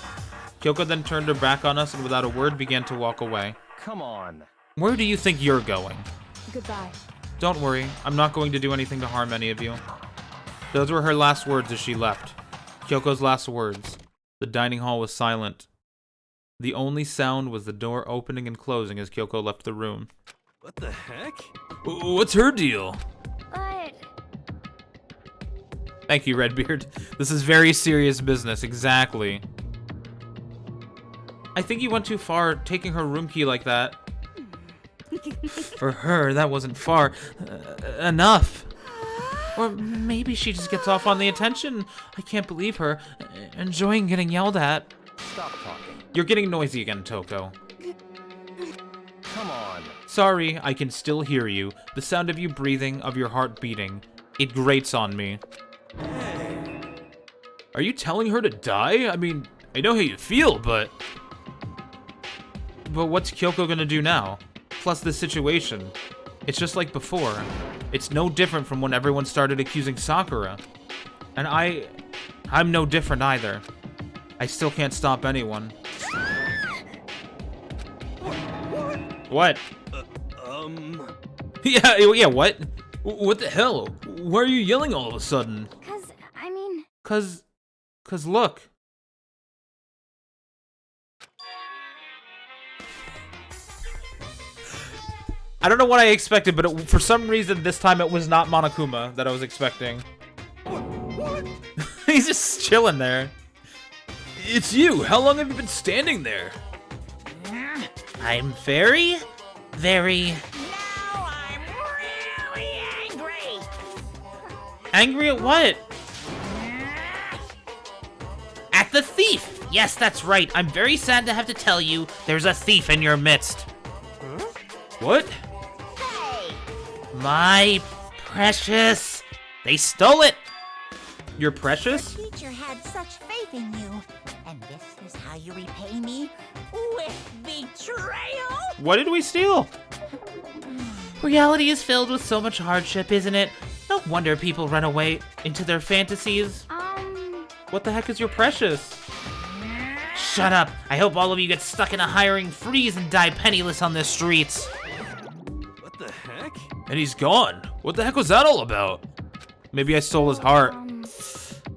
Kyoko then turned her back on us and without a word began to walk away. Come on. Where do you think you're going? goodbye. Don't worry, I'm not going to do anything to harm any of you. Those were her last words as she left. Kyoko's last words. The dining hall was silent. The only sound was the door opening and closing as Kyoko left the room. What the heck? What's her deal? but Thank you, Redbeard. This is very serious business, exactly. I think you went too far taking her room key like that. For her, that wasn't far enough. Or maybe she just gets off on the attention. I can't believe her. Enjoying getting yelled at. Stop talking. You're getting noisy again, Toko. Come on. Sorry, I can still hear you. The sound of you breathing, of your heart beating. It grates on me. Are you telling her to die? I mean, I know how you feel, but what's Kyoko gonna do now? Plus this situation. It's just like before. It's no different from when everyone started accusing Sakura. And I'm no different either. I still can't stop anyone. What? Yeah, what? What the hell? Why are you yelling all of a sudden? Cause look. I don't know what I expected, but for some reason this time it was not Monokuma that I was expecting. What? He's just chilling there. It's you. How long have you been standing there? I'm very. now I'm really angry. Angry at what? At the thief! Yes, that's right. I'm very sad to have to tell you there's a thief in your midst. What? Hey, My precious. They stole it! You're precious? teacher had such faith in you, and this is how you repay me? With betrayal? What did we steal? Reality is filled with so much hardship, isn't it? No wonder people run away into their fantasies. What the heck is your precious? Shut up. I hope all of you get stuck in a hiring freeze and die penniless on the streets. What the heck? And he's gone. What the heck was that all about? Maybe I stole his heart.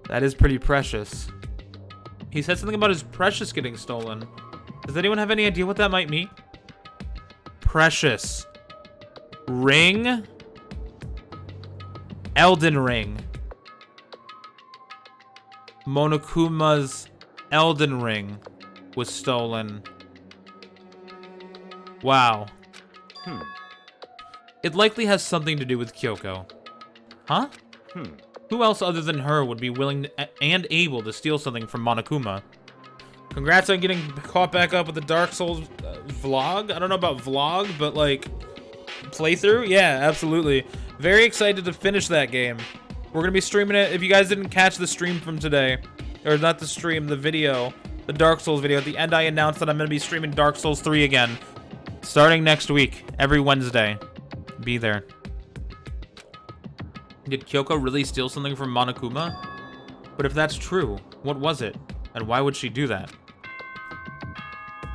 That is pretty precious. He said something about his precious getting stolen. Does anyone have any idea what that might mean? Precious. Ring? Elden Ring. Monokuma's Elden Ring was stolen. Wow. It likely has something to do with Kyoko. Huh? Who else other than her would be willing and able to steal something from Monokuma? Congrats on getting caught back up with the Dark Souls vlog. I don't know about vlog, but like playthrough? Yeah, absolutely. Very excited to finish that game. We're gonna be streaming it. If you guys didn't catch the stream from today, or not the stream, the video, the Dark Souls video, at the end I announced that I'm gonna be streaming Dark Souls 3 again. Starting next week, every Wednesday. Be there. Did Kyoko really steal something from Monokuma? But if that's true, what was it? And why would she do that?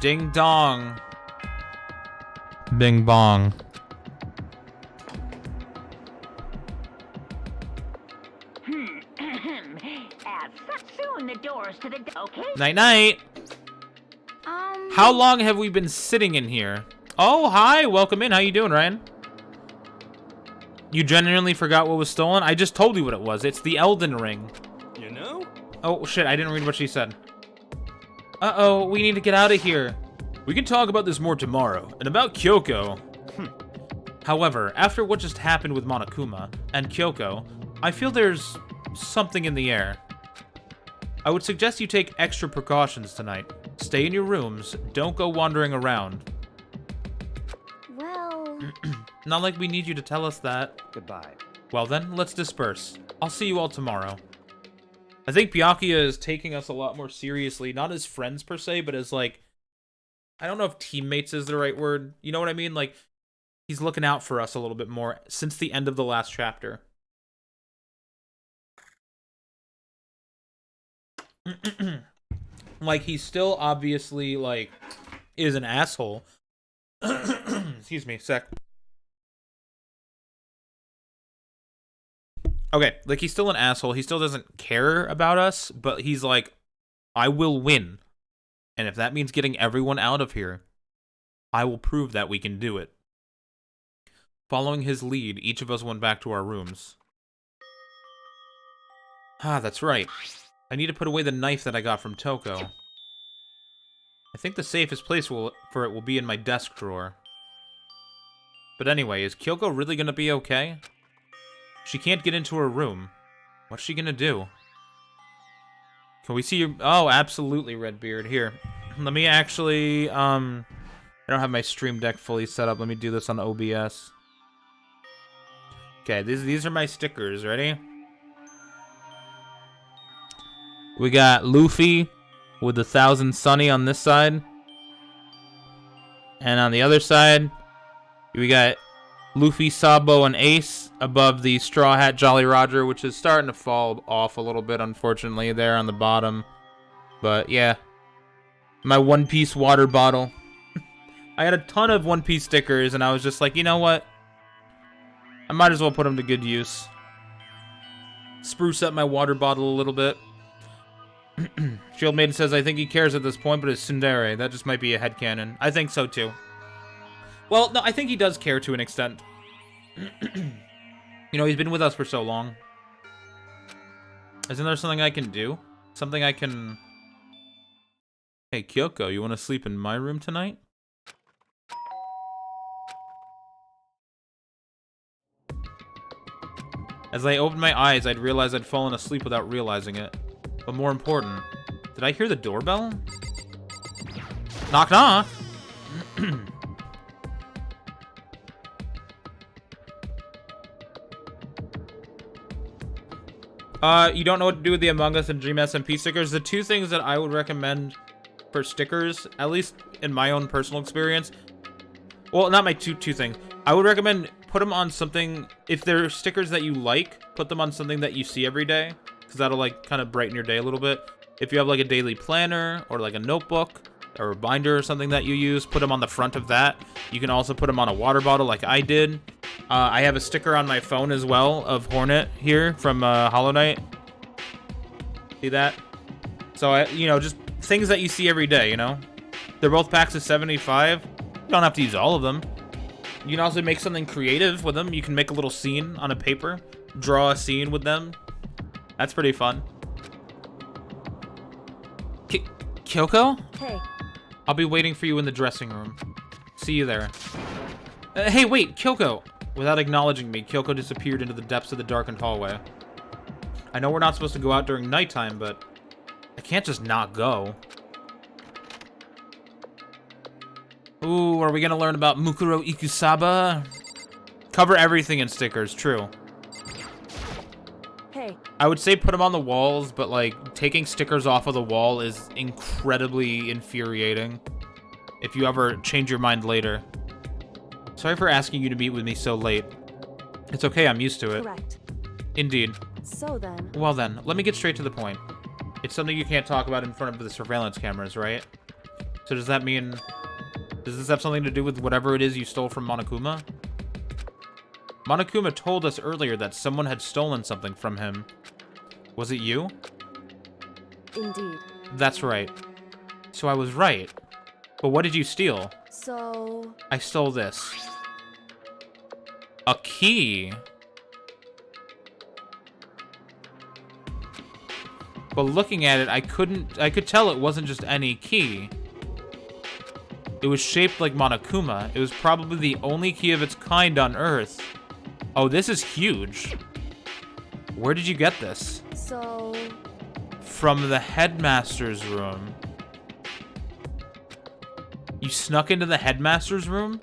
Ding dong. Bing bong. Soon the doors to the okay. Night night. How long have we been sitting in here? Oh, hi. Welcome in. How you doing, Ryan? You genuinely forgot what was stolen? I just told you what it was. It's the Elden Ring. You know? Oh, shit. I didn't read what she said. Uh-oh. We need to get out of here. We can talk about this more tomorrow. And about Kyoko. However, after what just happened with Monokuma and Kyoko, I feel there's something in the air. I would suggest you take extra precautions tonight. Stay in your rooms. Don't go wandering around. Well, Not like we need you to tell us that. Goodbye. Well then, let's disperse. I'll see you all tomorrow. I think Byakuya is taking us a lot more seriously, not as friends per se, but as like, I don't know if teammates is the right word. You know what I mean? Like, he's looking out for us a little bit more since the end of the last chapter. Like, he still obviously, like, is an asshole. Excuse me, sec. Okay, like, he's still an asshole. He still doesn't care about us, but he's like, I will win. And if that means getting everyone out of here, I will prove that we can do it. Following his lead, each of us went back to our rooms. Ah, that's right. I need to put away the knife that I got from Toko. I think the safest place for it will be in my desk drawer. But anyway, is Kyoko really gonna be okay? She can't get into her room. What's she gonna do? Can we see your... Oh, absolutely, Redbeard. Here. Let me actually... I don't have my stream deck fully set up. Let me do this on OBS. Okay, these are my stickers. Ready? We got Luffy with 1,000 Sunny on this side. And on the other side, we got Luffy, Sabo, and Ace above the Straw Hat Jolly Roger, which is starting to fall off a little bit, unfortunately, there on the bottom. But, yeah. My One Piece water bottle. I had a ton of One Piece stickers, and I was just like, you know what? I might as well put them to good use. Spruce up my water bottle a little bit. Shield Maiden says, I think he cares at this point, but it's tsundere. That just might be a headcanon. I think so, too. Well, no, I think he does care to an extent. You know, he's been with us for so long. Isn't there something I can do? Something I can... Hey, Kyoko, you want to sleep in my room tonight? As I opened my eyes, I'd realized I'd fallen asleep without realizing it. But more important, did I hear the doorbell? Knock, knock! You don't know what to do with the Among Us and Dream SMP stickers? The two things that I would recommend for stickers, at least in my own personal experience. Well, not my two things. I would recommend put them on something, if they're stickers that you like, put them on something that you see every day, because that'll like kind of brighten your day a little bit. If you have like a daily planner or like a notebook or a binder or something that you use, put them on the front of that. You can also put them on a water bottle like I did. I have a sticker on my phone as well of Hornet here from Hollow Knight. See that? So, you know, just things that you see every day, you know? They're both packs of 75. You don't have to use all of them. You can also make something creative with them. You can make a little scene on a paper. Draw a scene with them. That's pretty fun. Kyoko? Hey, I'll be waiting for you in the dressing room. See you there. Hey, wait, Kyoko! Without acknowledging me, Kyoko disappeared into the depths of the darkened hallway. I know we're not supposed to go out during nighttime, but I can't just not go. Ooh, are we gonna learn about Mukuro Ikusaba? Cover everything in stickers, true. hey, I would say put them on the walls, but like taking stickers off of the wall is incredibly infuriating if you ever change your mind later. Sorry for asking you to meet with me so late. It's okay, I'm used to it. correct. Indeed. So then, Well then, let me get straight to the point. It's something you can't talk about in front of the surveillance cameras, right? So does that mean... Does this have something to do with whatever it is you stole from Monokuma? Monokuma told us earlier that someone had stolen something from him. Was it you? indeed. That's right. So I was right. But what did you steal? So, I stole this. A key. But looking at it, I could tell it wasn't just any key. It was shaped like Monokuma. It was probably the only key of its kind on Earth. Oh, this is huge. Where did you get this? so, From the headmaster's room. You snuck into the headmaster's room?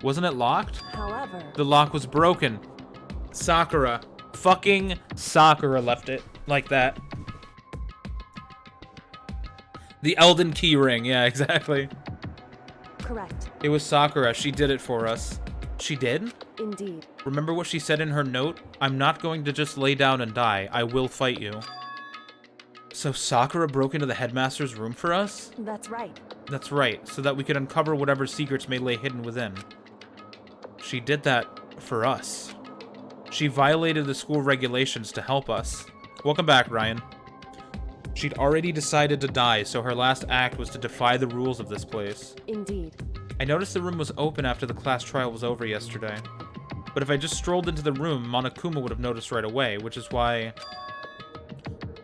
Wasn't it locked? however, The lock was broken. Sakura. Fucking Sakura left it like that. The Elden Key Ring. Yeah, exactly. correct. It was Sakura. She did it for us. She did? Indeed. Remember what she said in her note? I'm not going to just lay down and die. I will fight you. So Sakura broke into the headmaster's room for us? That's right. That's right, so that we could uncover whatever secrets may lay hidden within. She did that for us. She violated the school regulations to help us. Welcome back, Ryan. She'd already decided to die, so her last act was to defy the rules of this place. Indeed. I noticed the room was open after the class trial was over yesterday. But if I just strolled into the room, Monokuma would have noticed right away, which is why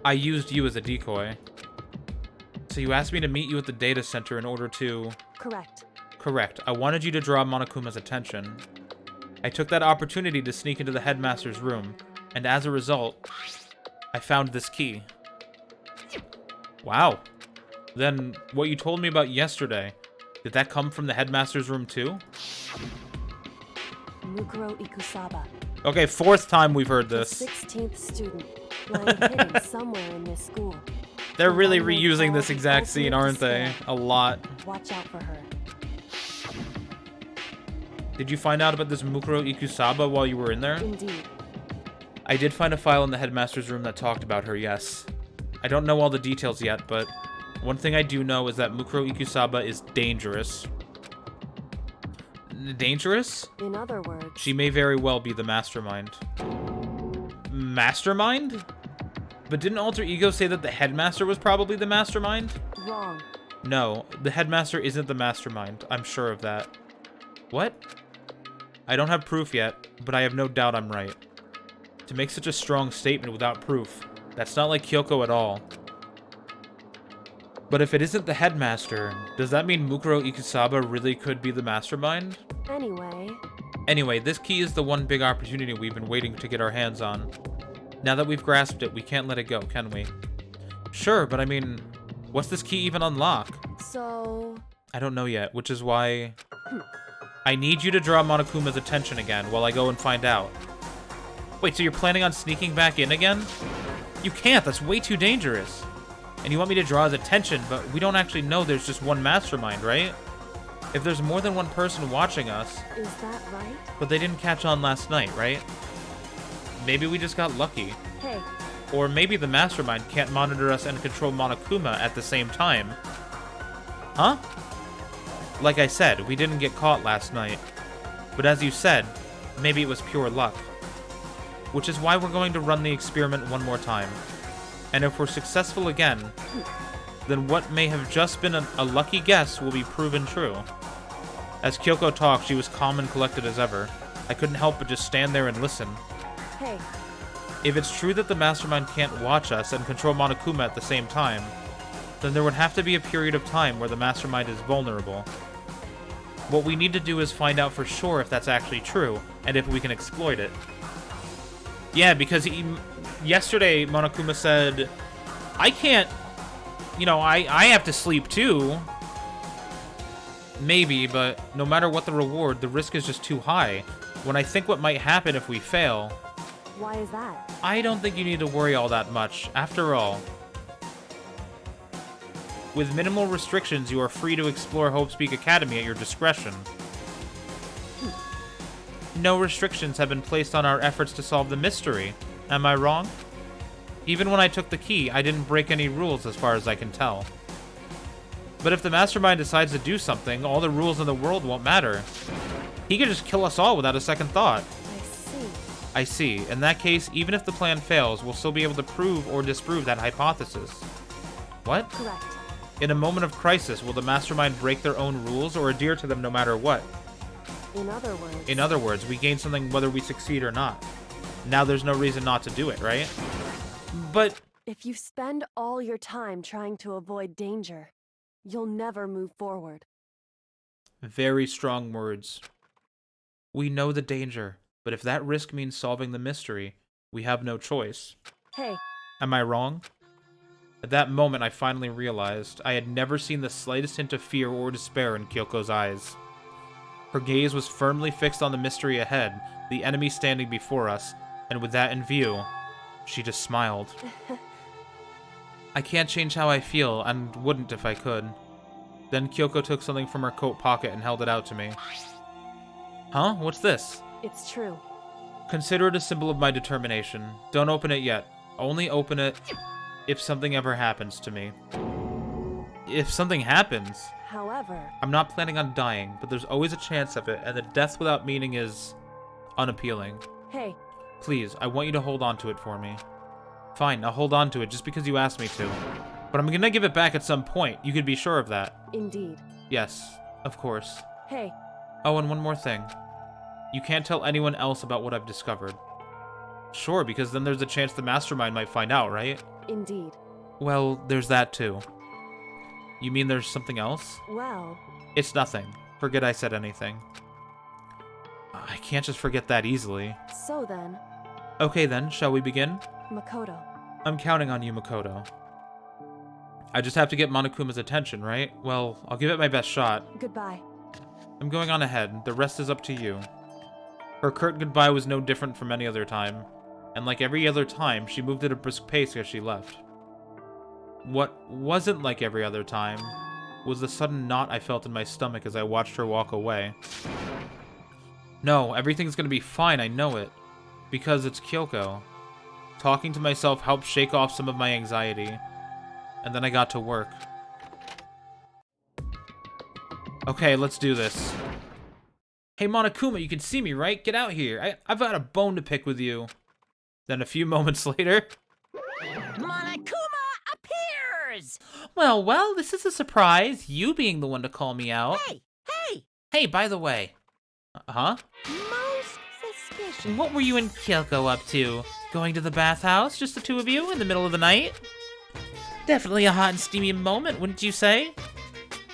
I used you as a decoy. So you asked me to meet you at the data center in order to... Correct. Correct. I wanted you to draw Monokuma's attention. I took that opportunity to sneak into the headmaster's room, and as a result, I found this key. Wow. Then, what you told me about yesterday, did that come from the headmaster's room too? Mukuro Ikusaba. Okay, fourth time we've heard The this. 16th student, lying hidden somewhere in this school. They're The really one with reusing all this the exact scene, ultimate aren't they? despair. A lot. Watch out for her. Did you find out about this Mukuro Ikusaba while you were in there? Indeed. I did find a file in the headmaster's room that talked about her, yes. I don't know all the details yet, but one thing I do know is that Mukuro Ikusaba is dangerous. Dangerous? In other words, She may very well be the mastermind. Mastermind? But didn't Alter Ego say that the headmaster was probably the mastermind? wrong. No, the headmaster isn't the mastermind. I'm sure of that. What? I don't have proof yet, but I have no doubt I'm right. To make such a strong statement without proof, that's not like Kyoko at all. But if it isn't the headmaster, does that mean Mukuro Ikusaba really could be the mastermind? Anyway, This key is the one big opportunity we've been waiting to get our hands on. Now that we've grasped it, we can't let it go, can we? Sure, but I mean, what's this key even unlock? so I don't know yet, which is why... I need you to draw Monokuma's attention again while I go and find out. Wait, so you're planning on sneaking back in again? You can't, that's way too dangerous. And you want me to draw his attention, but we don't actually know there's just one mastermind, right? If there's more than one person watching us... Is that right? But they didn't catch on last night, right? Maybe we just got lucky. Hey, Or maybe the mastermind can't monitor us and control Monokuma at the same time. Huh? Like I said, we didn't get caught last night. But as you said, maybe it was pure luck. Which is why we're going to run the experiment one more time. And if we're successful again, then what may have just been a lucky guess will be proven true. As Kyoko talked, she was calm and collected as ever. I couldn't help but just stand there and listen. hey, If it's true that the mastermind can't watch us and control Monokuma at the same time, then there would have to be a period of time where the mastermind is vulnerable. What we need to do is find out for sure if that's actually true, and if we can exploit it. Yeah, because yesterday Monokuma said, I can't, I have to sleep too. Maybe, but no matter what the reward, the risk is just too high. When I think what might happen if we fail, why is that? I don't think you need to worry all that much. After all, with minimal restrictions, you are free to explore Hope's Peak Academy at your discretion. No restrictions have been placed on our efforts to solve the mystery. Am I wrong? Even when I took the key, I didn't break any rules as far as I can tell. But if the mastermind decides to do something, all the rules in the world won't matter. He could just kill us all without a second thought. I see. I see. In that case, even if the plan fails, we'll still be able to prove or disprove that hypothesis. What? Correct. In a moment of crisis, will the mastermind break their own rules or adhere to them no matter what? In other words, we gain something whether we succeed or not. Now there's no reason not to do it, right? But if you spend all your time trying to avoid danger, you'll never move forward. very strong words. We know the danger, but if that risk means solving the mystery, we have no choice. Hey, Am I wrong? At that moment, I finally realized I had never seen the slightest hint of fear or despair in Kyoko's eyes. Her gaze was firmly fixed on the mystery ahead, the enemy standing before us, and with that in view, she just smiled. I can't change how I feel, and wouldn't if I could. Then Kyoko took something from her coat pocket and held it out to me. Huh? What's this? it's true. Consider it a symbol of my determination. Don't open it yet. Only open it if something ever happens to me. If something happens? However, I'm not planning on dying, but there's always a chance of it, and the death without meaning is unappealing. hey, Please, I want you to hold on to it for me. Fine, I'll hold on to it just because you asked me to. But I'm gonna give it back at some point. You can be sure of that. indeed. Yes, of course. Hey, Oh, and one more thing. You can't tell anyone else about what I've discovered. Sure, because then there's a chance the mastermind might find out, right? indeed. Well, there's that too. You mean there's something else? Well, It's nothing. Forget I said anything. I can't just forget that easily. so then, Okay then, shall we begin? Makoto. I'm counting on you, Makoto. I just have to get Monokuma's attention, right? Well, I'll give it my best shot. Goodbye. I'm going on ahead. The rest is up to you. Her curt goodbye was no different from any other time. And like every other time, she moved at a brisk pace as she left. What wasn't like every other time was the sudden knot I felt in my stomach as I watched her walk away. No, everything's gonna be fine, I know it. Because it's Kyoko. Talking to myself helped shake off some of my anxiety. And then I got to work. Okay, let's do this. Hey Monokuma, you can see me, right? Get out here. I've got a bone to pick with you. Then a few moments later... Monokuma appears! Well, this is a surprise, you being the one to call me out. Hey! Hey, by the way. Huh? Most suspicious. What were you and Kyoko up to? Going to the bathhouse, just the two of you, in the middle of the night? Definitely a hot and steamy moment, wouldn't you say?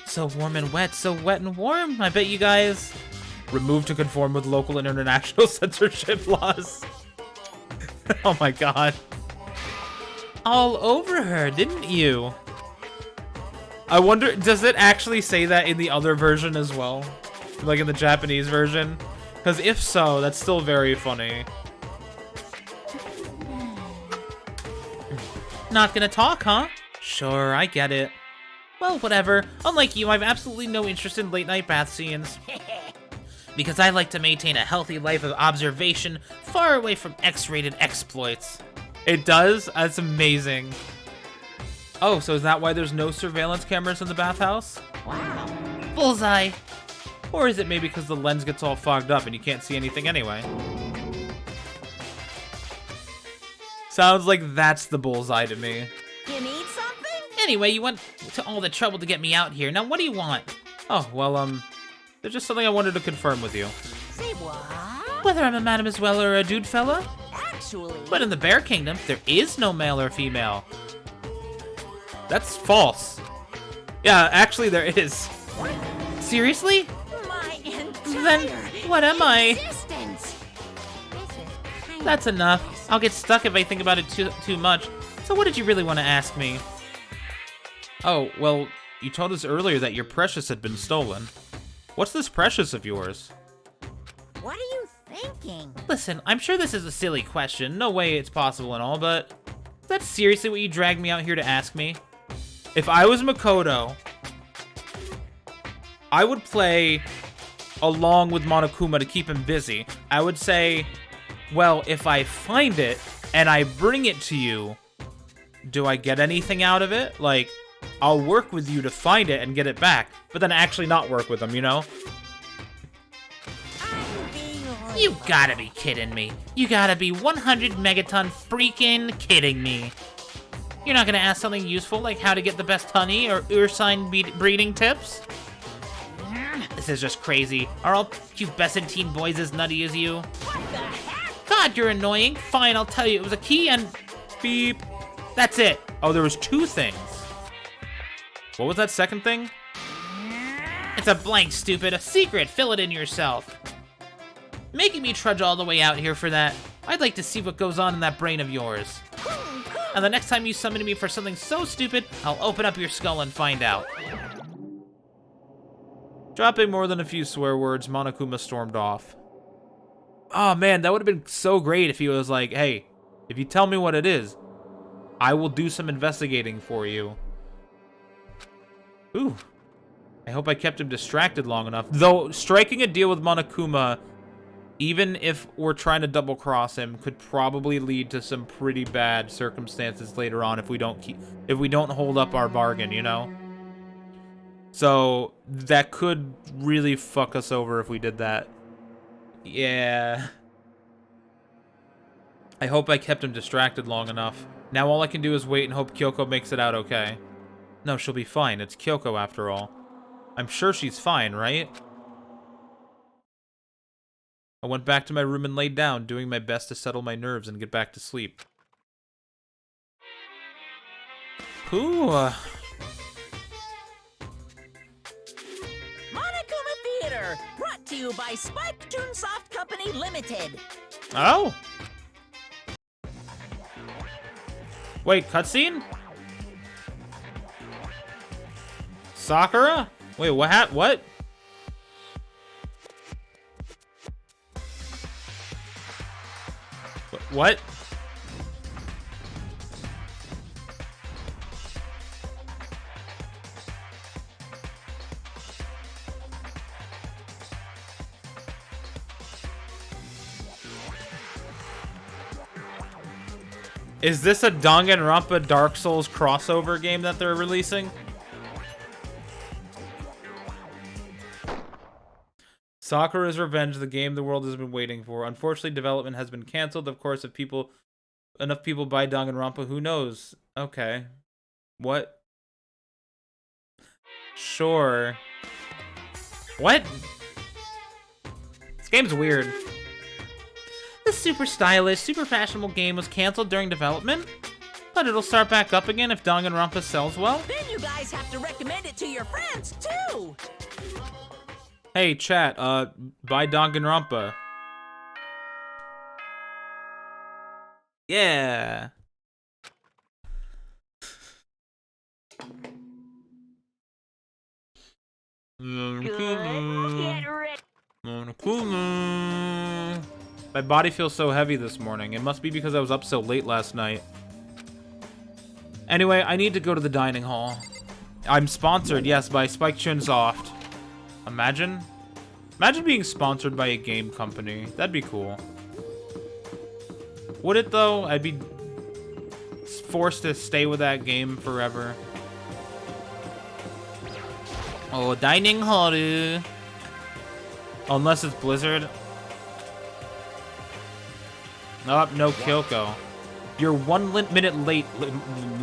So warm and wet, so wet and warm. I bet you guys... Removed to conform with local and international censorship laws. Oh my god. All over her, didn't you? I wonder, does it actually say that in the other version as well? Like in the Japanese version? Because if so, that's still very funny. Not gonna talk, huh? Sure, I get it. Well, whatever. Unlike you, I have absolutely no interest in late-night bath scenes. Because I like to maintain a healthy life of observation, far away from X-rated exploits. It does? That's amazing. Oh, so is that why there's no surveillance cameras in the bathhouse? Wow. Bullseye. Or is it maybe because the lens gets all fogged up and you can't see anything anyway? Sounds like that's the bullseye to me. You need something? Anyway, you went to all the trouble to get me out here. Now, what do you want? Oh, well, there's just something I wanted to confirm with you. Say what? Whether I'm a mademoiselle or a dude fella? Actually, But in the Bear Kingdom, there is no male or female. That's false. Yeah, actually there is. Seriously? my Then entire what am I? existence. This is kind That's enough. I'll get stuck if I think about it too much. So what did you really want to ask me? Oh, well, you told us earlier that your precious had been stolen. What's this precious of yours? What are you thinking? Listen, I'm sure this is a silly question. No way it's possible and all, but is that seriously what you dragged me out here to ask me? If I was Makoto, I would play along with Monokuma to keep him busy. I would say, well, if I find it and I bring it to you, do I get anything out of it? Like, I'll work with you to find it and get it back, but then actually not work with him, you know? You gotta be kidding me. You gotta be 100 megaton freaking kidding me. You're not gonna ask something useful like how to get the best honey or ursine breeding tips? This is just crazy. Are all pubescent teen boys as nutty as you? What the heck? God, you're annoying. Fine, I'll tell you. It was a key and beep. That's it. Oh, there was two things. What was that second thing? It's a blank, stupid. A secret. Fill it in yourself. Making me trudge all the way out here for that. I'd like to see what goes on in that brain of yours. And the next time you summon me for something so stupid, I'll open up your skull and find out. Dropping more than a few swear words, Monokuma stormed off. Oh man, that would have been so great if he was like, hey, if you tell me what it is, I will do some investigating for you. Ooh. I hope I kept him distracted long enough. Though, striking a deal with Monokuma, even if we're trying to double-cross him, could probably lead to some pretty bad circumstances later on if we don't hold up our bargain, you know? So, that could really fuck us over if we did that. Yeah. I hope I kept him distracted long enough. Now all I can do is wait and hope Kyoko makes it out okay. No, she'll be fine. It's Kyoko after all. I'm sure she's fine, right? I went back to my room and laid down, doing my best to settle my nerves and get back to sleep. Ooh. Monokuma Theater, brought to you by Spike Toonsoft Company Limited. Oh. Wait, cutscene? Sakura? Wait, what? What? What? Is this a Danganronpa Dark Souls crossover game that they're releasing? Sakura's Revenge, the game the world has been waiting for. Unfortunately, development has been canceled. Of course, if enough people buy Danganronpa, who knows? Okay. What? Sure. What? This game's weird. This super stylish, super fashionable game was canceled during development, but it'll start back up again if Danganronpa sells well. Then you guys have to recommend it to your friends, too. Hey, chat, buy Danganronpa. Yeah. Monokuma. My body feels so heavy this morning. It must be because I was up so late last night. Anyway, I need to go to the dining hall. I'm sponsored, yes, by Spike Chunsoft. Imagine being sponsored by a game company. That'd be cool. Would it though? I'd be forced to stay with that game forever. Oh, dining hall. Unless it's Blizzard. Nope, no Kyoko. You're 1 minute late. Blah,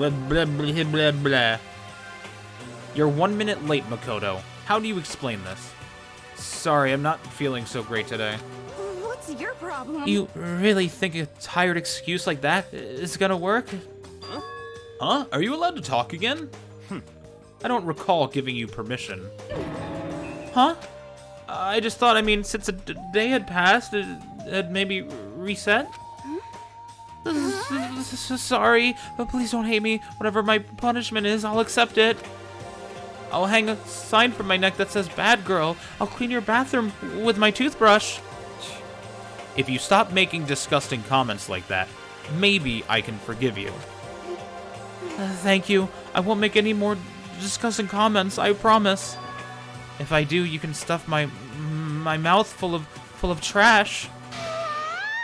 blah, blah, blah, blah. You're 1 minute late, Makoto. How do you explain this? Sorry, I'm not feeling so great today. What's your problem? You really think a tired excuse like that is gonna work? Huh? Are you allowed to talk again? I don't recall giving you permission. Huh? I just thought, I mean, since a day had passed, it had maybe reset? Sorry, but please don't hate me. Whatever my punishment is, I'll accept it. I'll hang a sign from my neck that says, "Bad girl." I'll clean your bathroom with my toothbrush. If you stop making disgusting comments like that, maybe I can forgive you. Thank you. I won't make any more disgusting comments, I promise. If I do, you can stuff my mouth full of trash.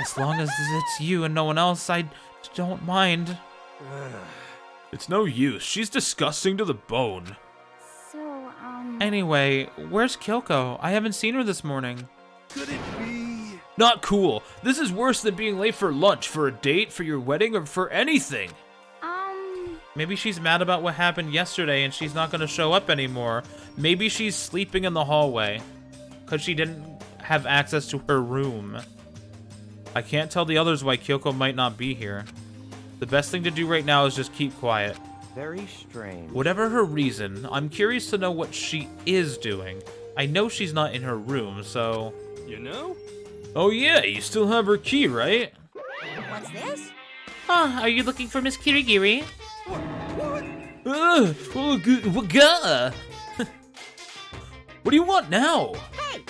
As long as it's you and no one else, I don't mind. It's no use. She's disgusting to the bone. So, Anyway, where's Kyoko? I haven't seen her this morning. Could it be? Not cool. This is worse than being late for lunch, for a date, for your wedding, or for anything. Maybe she's mad about what happened yesterday and she's not gonna show up anymore. Maybe she's sleeping in the hallway because she didn't have access to her room. I can't tell the others why Kyoko might not be here. The best thing to do right now is just keep quiet. Very strange. Whatever her reason, I'm curious to know what she is doing. I know she's not in her room, so... You know? Oh yeah, you still have her key, right? What's this? Huh, are you looking for Miss Kirigiri? What do you want now? Hey!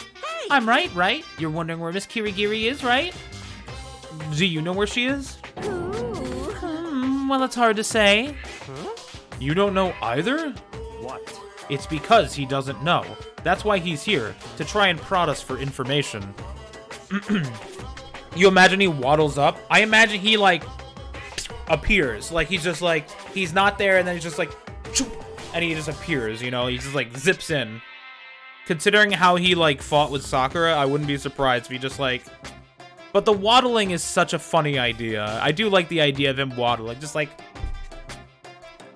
I'm right? You're wondering where Miss Kirigiri is, right? Do you know where she is? Well, it's hard to say. You don't know either? What? It's because he doesn't know. That's why he's here, to try and prod us for information. You imagine he waddles up? I imagine he, like, appears. Like, he's just, like, he's not there, and then he's just, like, and he just appears, you know? He just, like, zips in. Considering how he, like, fought with Sakura, I wouldn't be surprised if he just, like... But the waddling is such a funny idea. I do like the idea of him waddling. Just, like...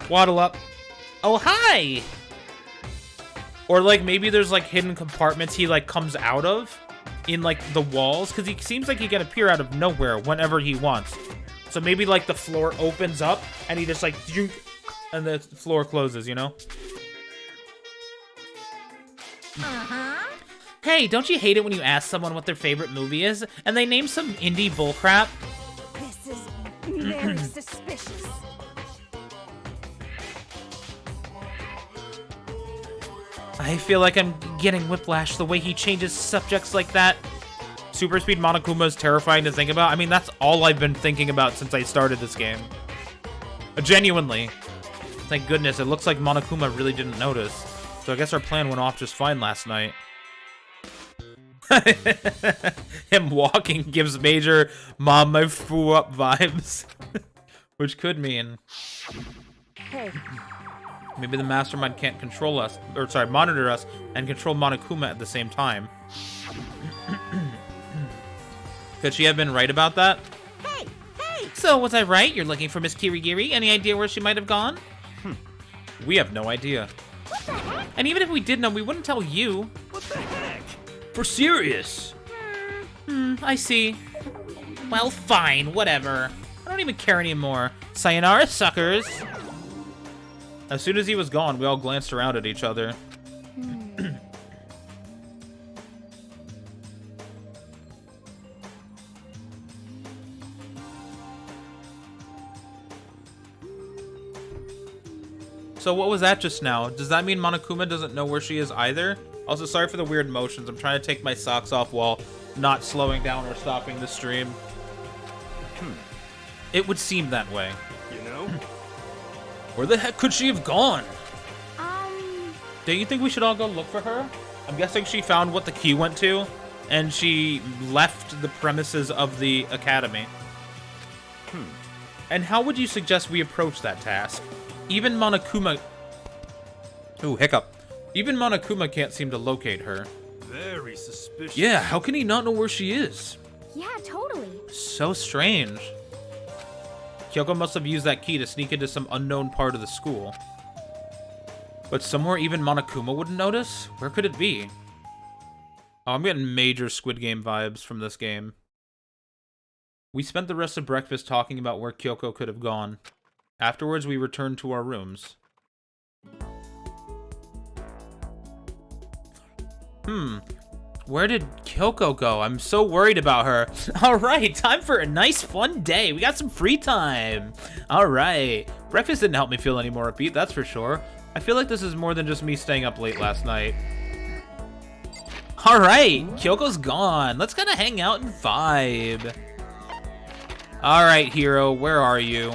Waddle up. Oh, hi! Or, like, maybe there's, like, hidden compartments he, like, comes out of in, like, the walls. Because he seems like he can appear out of nowhere whenever he wants. So maybe, like, the floor opens up and he just, like... And the floor closes, you know? Hey, don't you hate it when you ask someone what their favorite movie is, and they name some indie bullcrap? This is very suspicious. I feel like I'm getting whiplash the way he changes subjects like that. Super Speed Monokuma is terrifying to think about. I mean, that's all I've been thinking about since I started this game. Genuinely. Thank goodness, it looks like Monokuma really didn't notice. So I guess our plan went off just fine last night. Him walking gives major "mom, my foo up" vibes. Which could mean... Hey, Maybe the mastermind can't control us, or sorry, monitor us, and control Monokuma at the same time. Could she have been right about that? Hey! So, was I right? You're looking for Miss Kirigiri? Any idea where she might have gone? We have no idea. And even if we did know, we wouldn't tell you. What the heck? For serious. I see. Well, fine, whatever. I don't even care anymore. Sayonara, suckers. As soon as he was gone, we all glanced around at each other. So what was that just now? Does that mean Monokuma doesn't know where she is either? Also, sorry for the weird motions. I'm trying to take my socks off while not slowing down or stopping the stream. It would seem that way. You know? Where the heck could she have gone? Do you think we should all go look for her? I'm guessing she found what the key went to, and she left the premises of the academy. And how would you suggest we approach that task? Even Monokuma... Ooh, hiccup. Even Monokuma can't seem to locate her. Very suspicious. Yeah, how can he not know where she is? Yeah, totally. So strange. Kyoko must have used that key to sneak into some unknown part of the school. But somewhere even Monokuma wouldn't notice? Where could it be? Oh, I'm getting major Squid Game vibes from this game. We spent the rest of breakfast talking about where Kyoko could have gone. Afterwards, we returned to our rooms. Where did Kyoko go? I'm so worried about her. Alright, time for a nice fun day. We got some free time. Alright. Breakfast didn't help me feel any more upbeat, that's for sure. I feel like this is more than just me staying up late last night. Alright, Kyoko's gone. Let's kinda hang out and vibe. Alright, hero, where are you?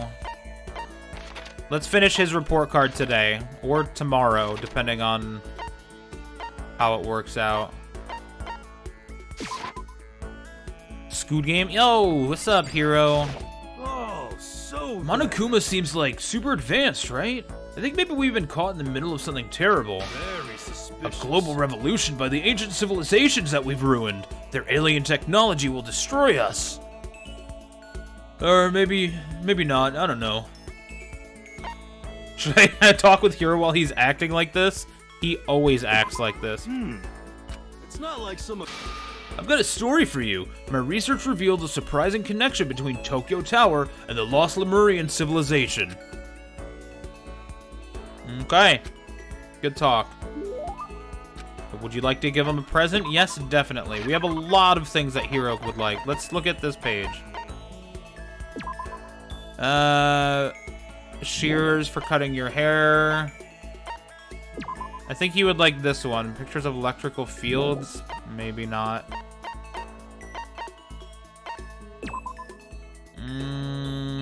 Let's finish his report card today. Or tomorrow, depending on how it works out. Scoot game? Yo, what's up, hero? Oh, so Monokuma seems like super advanced, right? I think maybe we've been caught in the middle of something terrible. very A suspicious. global revolution by the ancient civilizations that we've ruined. Their alien technology will destroy us. Or maybe not, I don't know. Should I talk with Hiro while he's acting like this? He always acts like this. It's not like some. I've got a story for you. My research revealed a surprising connection between Tokyo Tower and the lost Lemurian civilization. Okay. Good talk. Would you like to give him a present? Yes, definitely. We have a lot of things that Hiro would like. Let's look at this page. Shears for cutting your hair. I think he would like this one. Pictures of electrical fields. Maybe not.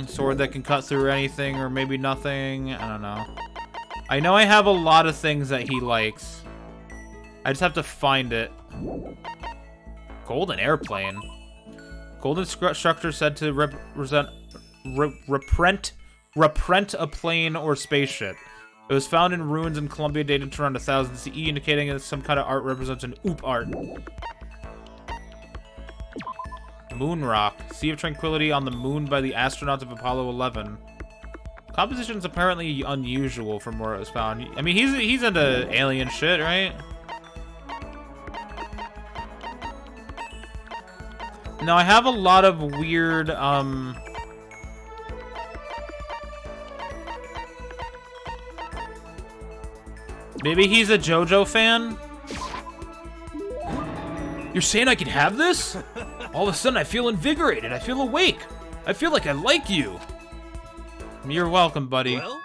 Sword that can cut through anything or maybe nothing. I don't know. I know I have a lot of things that he likes. I just have to find it. Golden airplane. Golden structure said to represent a plane or spaceship. It was found in ruins in Colombia dated to around 1000 CE, indicating that some kind of art represents an oop art. Moon rock. Sea of Tranquility on the moon by the astronauts of Apollo 11. Composition is apparently unusual from where it was found. I mean, he's into alien shit, right? Now, I have a lot of weird, maybe he's a JoJo fan? You're saying I can have this? All of a sudden I feel invigorated. I feel awake. I feel like I like you. You're welcome, buddy. Well,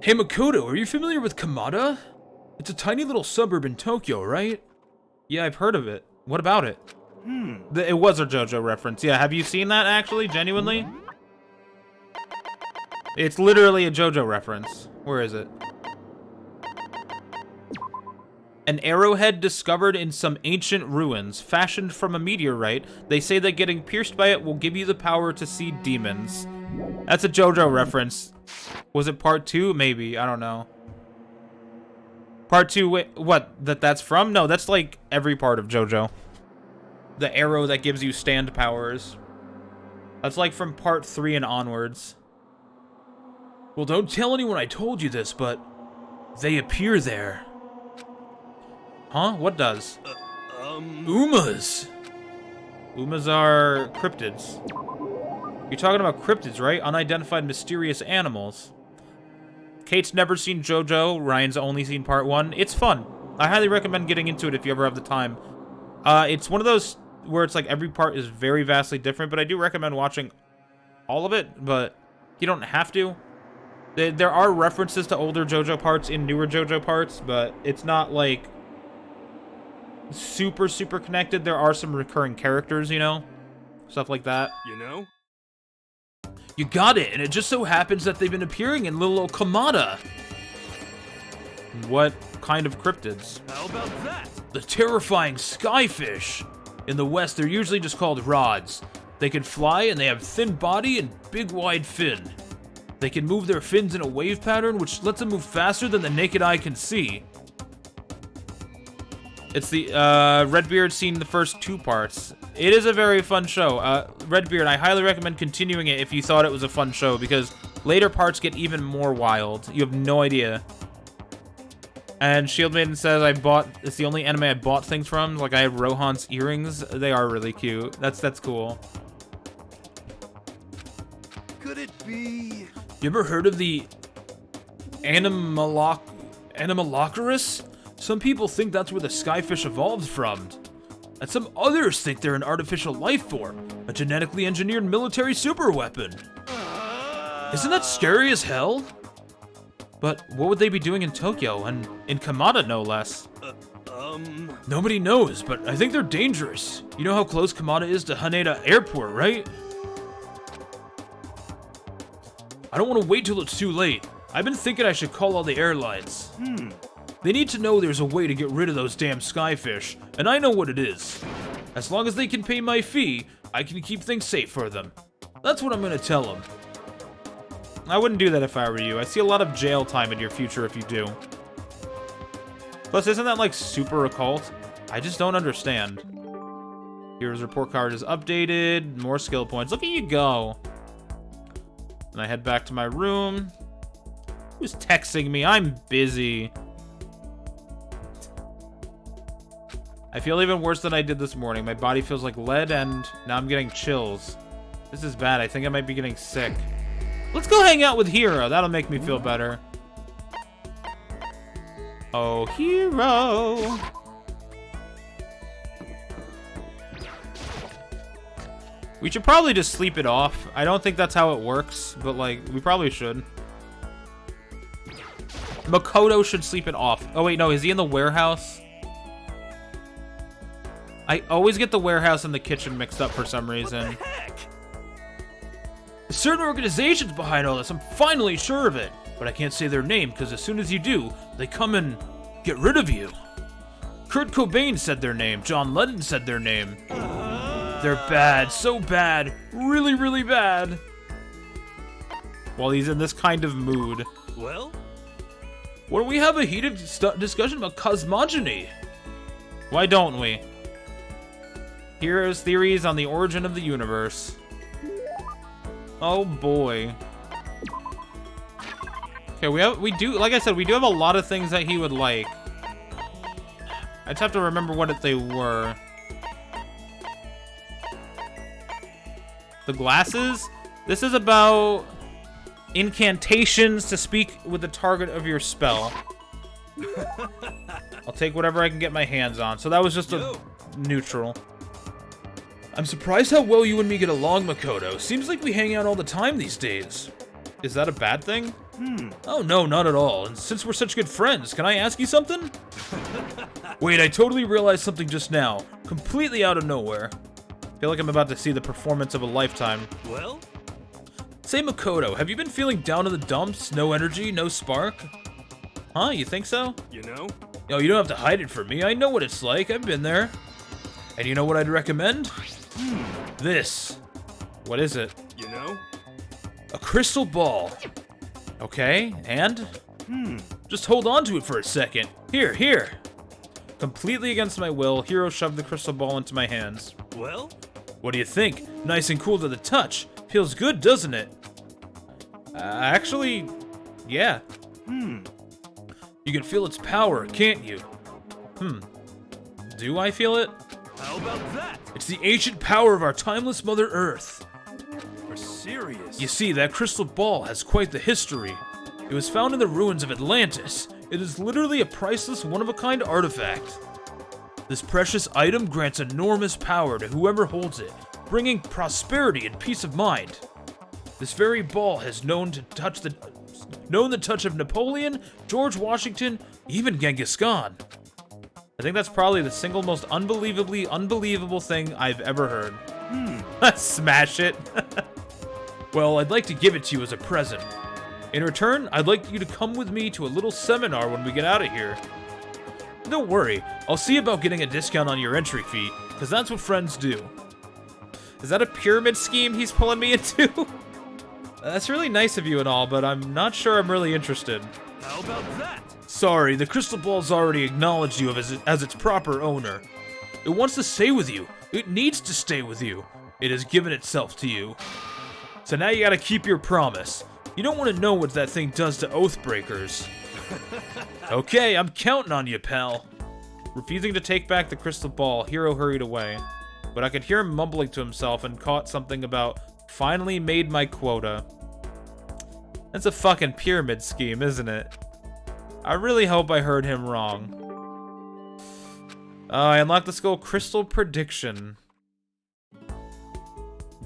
Hey, Makoto, are you familiar with Kamada? It's a tiny little suburb in Tokyo, right? Yeah, I've heard of it. What about it? It was a JoJo reference. Yeah, have you seen that, actually? Genuinely? It's literally a JoJo reference. Where is it? An arrowhead discovered in some ancient ruins, fashioned from a meteorite. They say that getting pierced by it will give you the power to see demons. That's a JoJo reference. Was it part 2? Maybe. I don't know. Part 2, wait, what? That's from? No, that's like every part of JoJo. The arrow that gives you stand powers. That's like from part 3 and onwards. Well, don't tell anyone I told you this, but they appear there. Huh? What does? Umas! Umas are cryptids. You're talking about cryptids, right? Unidentified mysterious animals. Kate's never seen JoJo. Ryan's only seen part 1. It's fun. I highly recommend getting into it if you ever have the time. It's one of those where it's like every part is very vastly different, but I do recommend watching all of it, but you don't have to. There are references to older JoJo parts in newer JoJo parts, but it's not like super connected. There are some recurring characters, you know? Stuff like that. you know? You got it, and it just so happens that they've been appearing in little Kamada. What kind of cryptids? How about that? The terrifying skyfish. In the West, they're usually just called rods. They can fly, and they have thin body and big wide fin. They can move their fins in a wave pattern, which lets them move faster than the naked eye can see. It's the, Redbeard's seen the first 2 parts. It is a very fun show. Redbeard, I highly recommend continuing it if you thought it was a fun show, because later parts get even more wild. You have no idea. And Shield Maiden says it's the only anime I bought things from. Like, I have Rohan's earrings. They are really cute. That's cool. Could it be? You ever heard of the Animalocaris? Some people think that's where the skyfish evolved from. And some others think they're an artificial life form, a genetically engineered military superweapon. Isn't that scary as hell? But what would they be doing in Tokyo, and in Kamada no less? Nobody knows, but I think they're dangerous. You know how close Kamada is to Haneda Airport, right? I don't want to wait till it's too late. I've been thinking I should call all the airlines. They need to know there's a way to get rid of those damn skyfish, and I know what it is. As long as they can pay my fee, I can keep things safe for them. That's what I'm gonna tell them. I wouldn't do that if I were you. I see a lot of jail time in your future if you do. Plus, isn't that like super occult? I just don't understand. Here's report card is updated. More skill points. Look at you go. And I head back to my room. Who's texting me? I'm busy. I feel even worse than I did this morning. My body feels like lead, and now I'm getting chills. This is bad. I think I might be getting sick. Let's go hang out with Hero. That'll make me feel better. Oh, Hero. We should probably just sleep it off. I don't think that's how it works, but, like, we probably should. Makoto should sleep it off. Oh, wait, no. Is he in the warehouse? I always get the warehouse and the kitchen mixed up for some reason. What the heck? Certain organizations behind all this, I'm finally sure of it. But I can't say their name, because as soon as you do, they come and get rid of you. Kurt Cobain said their name. John Lennon said their name. They're bad, so bad, really, really bad. While he's in this kind of mood. Well? Why don't we have a heated discussion about cosmogony? Why don't we? Heroes' theories on the origin of the universe. Oh boy. Okay, we do, like I said, we do have a lot of things that he would like. I just have to remember what they were. The glasses? This is about incantations to speak with the target of your spell. I'll take whatever I can get my hands on. So that was just a neutral. I'm surprised how well you and me get along, Makoto. Seems like we hang out all the time these days. Is that a bad thing? Oh no, not at all. And since we're such good friends, can I ask you something? Wait, I totally realized something just now. Completely out of nowhere. Feel like I'm about to see the performance of a lifetime. Well? Say, Makoto, have you been feeling down in the dumps? No energy, no spark? Huh, you think so? You know? No, you don't have to hide it from me. I know what it's like. I've been there. And you know what I'd recommend? This. What is it? You know? A crystal ball. Okay, and? Just hold on to it for a second. Here, here. Completely against my will, Hero shoved the crystal ball into my hands. Well? What do you think? Nice and cool to the touch. Feels good, doesn't it? Actually, yeah. You can feel its power, can't you? Do I feel it? How about that? It's the ancient power of our timeless Mother Earth. You're serious? You see, that crystal ball has quite the history. It was found in the ruins of Atlantis. It is literally a priceless, one-of-a-kind artifact. This precious item grants enormous power to whoever holds it, bringing prosperity and peace of mind. This very ball has known the touch of Napoleon, George Washington, even Genghis Khan. I think that's probably the single most unbelievable thing I've ever heard. Smash it. Well, I'd like to give it to you as a present. In return, I'd like you to come with me to a little seminar when we get out of here. Don't worry, I'll see about getting a discount on your entry fee, because that's what friends do. Is that a pyramid scheme he's pulling me into? That's really nice of you and all, but I'm not sure I'm really interested. How about that? Sorry, the crystal ball's already acknowledged you as its proper owner. It wants to stay with you. It needs to stay with you. It has given itself to you. So now you gotta keep your promise. You don't want to know what that thing does to Oathbreakers. Okay, I'm counting on you, pal. Refusing to take back the crystal ball, Hiro hurried away. But I could hear him mumbling to himself and caught something about, finally made my quota. That's a fucking pyramid scheme, isn't it? I really hope I heard him wrong. I unlocked the skull crystal prediction.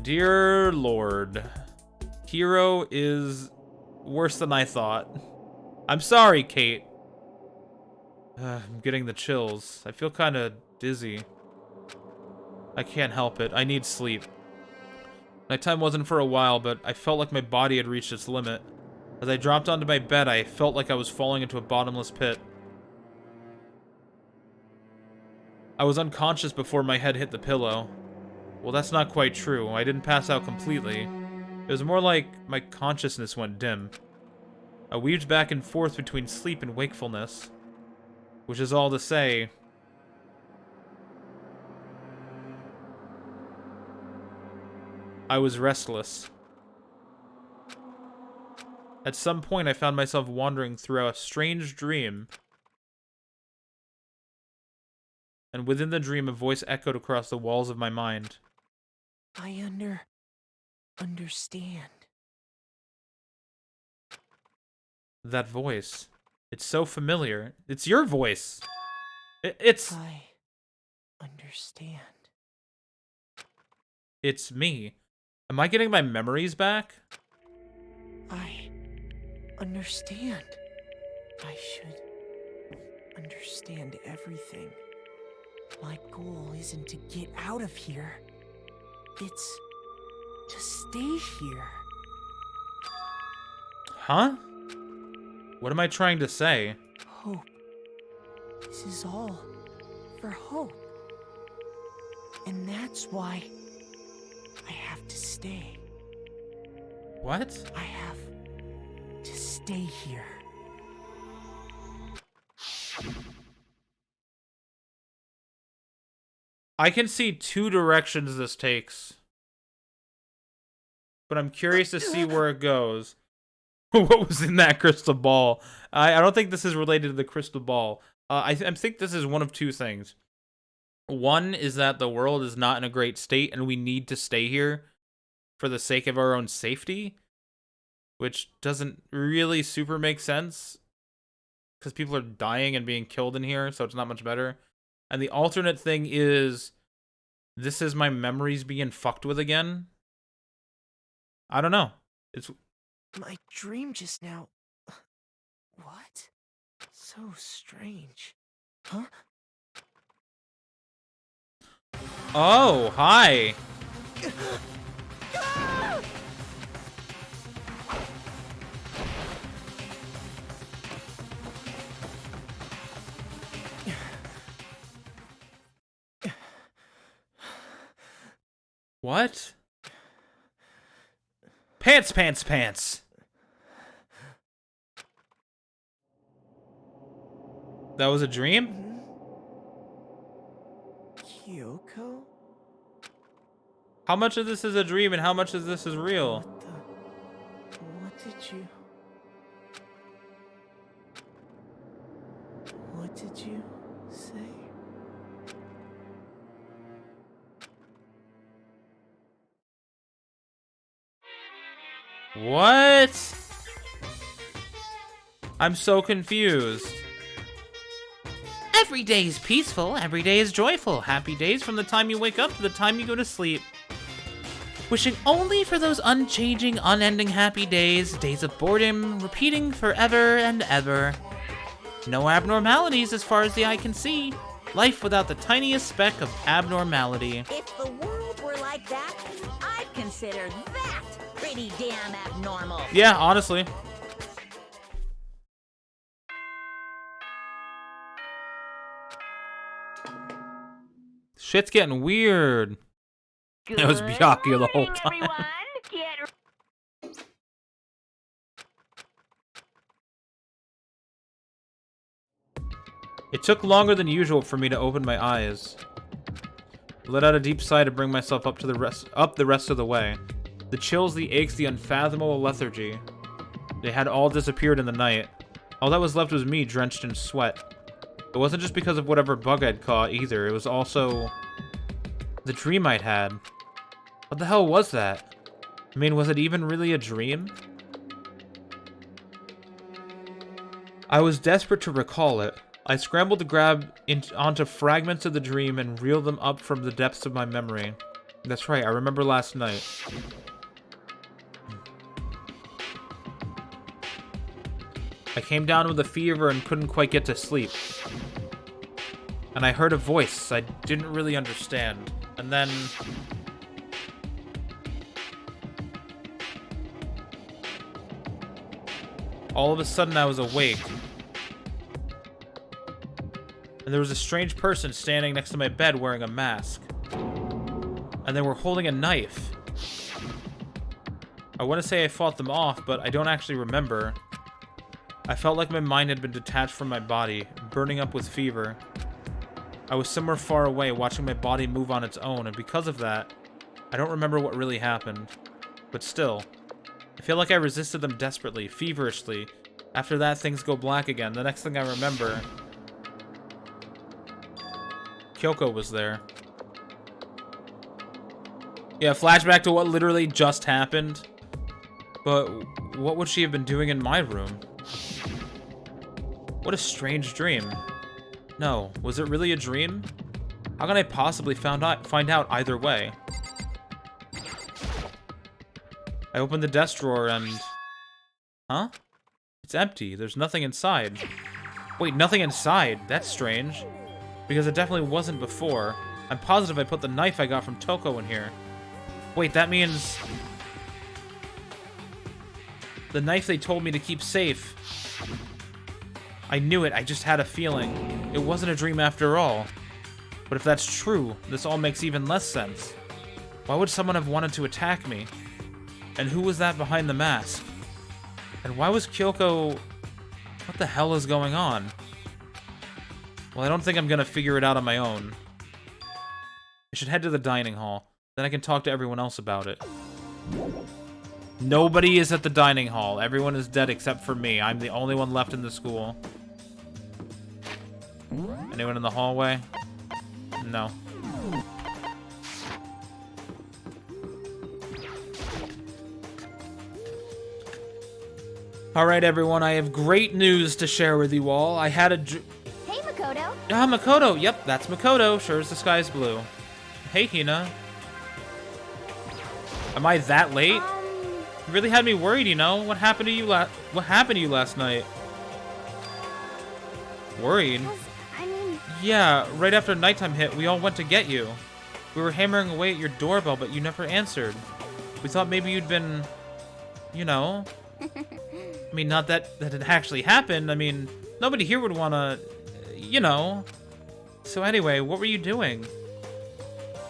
Dear Lord. Hiro is worse than I thought. I'm sorry, Kate. I'm getting the chills. I feel kind of dizzy. I can't help it. I need sleep. Nighttime wasn't for a while, but I felt like my body had reached its limit. As I dropped onto my bed, I felt like I was falling into a bottomless pit. I was unconscious before my head hit the pillow. Well, that's not quite true. I didn't pass out completely. It was more like my consciousness went dim. I weaved back and forth between sleep and wakefulness. Which is all to say, I was restless. At some point, I found myself wandering through a strange dream. And within the dream, a voice echoed across the walls of my mind. I understand. That voice. It's so familiar. It's your voice. It's... I understand. It's me. Am I getting my memories back? I understand. I should understand everything. My goal isn't to get out of here. It's to stay here. Huh? What am I trying to say? Hope. This is all for hope. And that's why I have to stay. What? I have to stay here. I can see two directions this takes. But I'm curious to see where it goes. What was in that crystal ball? I don't think this is related to the crystal ball. I think this is one of two things. One is that the world is not in a great state and we need to stay here for the sake of our own safety, which doesn't really super make sense because people are dying and being killed in here, so it's not much better. And the alternate thing is this is my memories being fucked with again. I don't know. It's My dream just now. What? So strange. Huh? Oh, hi. What? Pants, pants, pants. That was a dream? Kyoko? How much of this is a dream and how much of this is real? What did you say? What? I'm so confused. Every day is peaceful, every day is joyful. Happy days from the time you wake up to the time you go to sleep. Wishing only for those unchanging, unending happy days, days of boredom, repeating forever and ever. No abnormalities as far as the eye can see. Life without the tiniest speck of abnormality. If the world were like that, I'd consider consider that pretty damn abnormal. Yeah, honestly. Shit's getting weird. It was Byakuya the whole time. It took longer than usual for me to open my eyes. I let out a deep sigh to bring myself up the rest of the way. The chills, the aches, the unfathomable lethargy. They had all disappeared in the night. All that was left was me, drenched in sweat. It wasn't just because of whatever bug I'd caught either. It was also the dream I'd had. What the hell was that? I mean, was it even really a dream? I was desperate to recall it. I scrambled to grab onto fragments of the dream and reel them up from the depths of my memory. That's right, I remember last night. I came down with a fever and couldn't quite get to sleep. And I heard a voice I didn't really understand. And then... all of a sudden I was awake. And there was a strange person standing next to my bed wearing a mask. And they were holding a knife. I want to say I fought them off, but I don't actually remember. I felt like my mind had been detached from my body, burning up with fever. I was somewhere far away, watching my body move on its own, and because of that, I don't remember what really happened. But still, I feel like I resisted them desperately, feverishly. After that, things go black again. The next thing I remember... Kyoko was there. Yeah, flashback to what literally just happened. But what would she have been doing in my room? What a strange dream. No, was it really a dream? How can I possibly find out either way? I opened the desk drawer and... Huh? It's empty. There's nothing inside. Wait, nothing inside? That's strange. Because it definitely wasn't before. I'm positive I put the knife I got from Toko in here. Wait, that means... the knife they told me to keep safe. I knew it, I just had a feeling. It wasn't a dream after all. But if that's true, this all makes even less sense. Why would someone have wanted to attack me? And who was that behind the mask? And why was Kyoko... what the hell is going on? Well, I don't think I'm gonna figure it out on my own. I should head to the dining hall. Then I can talk to everyone else about it. Nobody is at the dining hall. Everyone is dead except for me. I'm the only one left in the school. Anyone in the hallway? No. Alright, everyone. I have great news to share with you all. I had a... Hey, Makoto. Ah, Makoto. Yep, that's Makoto. Sure as the sky's blue. Hey, Hina. Am I that late? You really had me worried, you know. What happened to you last night? Worried? I mean... Yeah, right after nighttime hit, we all went to get you. We were hammering away at your doorbell, but you never answered. We thought maybe you'd been... you know... I mean, not that it actually happened. I mean, nobody here would want to... you know... So anyway, what were you doing?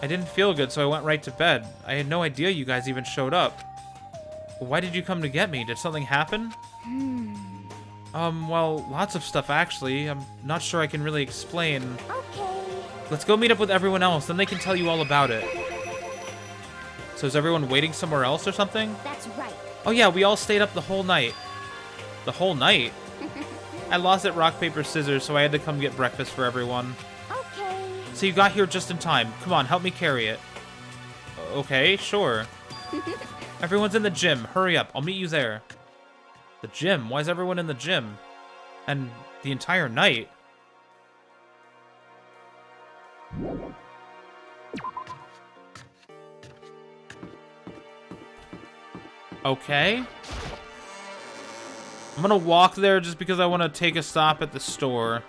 I didn't feel good, so I went right to bed. I had no idea you guys even showed up. Why did you come to get me? Did something happen? Well, lots of stuff, actually. I'm not sure I can really explain. Okay. Let's go meet up with everyone else, then they can tell you all about it. So is everyone waiting somewhere else or something? That's right. Oh yeah, we all stayed up the whole night. The whole night? I lost at rock, paper, scissors, so I had to come get breakfast for everyone. Okay. So you got here just in time. Come on, help me carry it. Okay, sure. Everyone's in the gym. Hurry up. I'll meet you there. The gym? Why is everyone in the gym? And the entire night? Okay. I'm gonna walk there just because I want to take a stop at the store.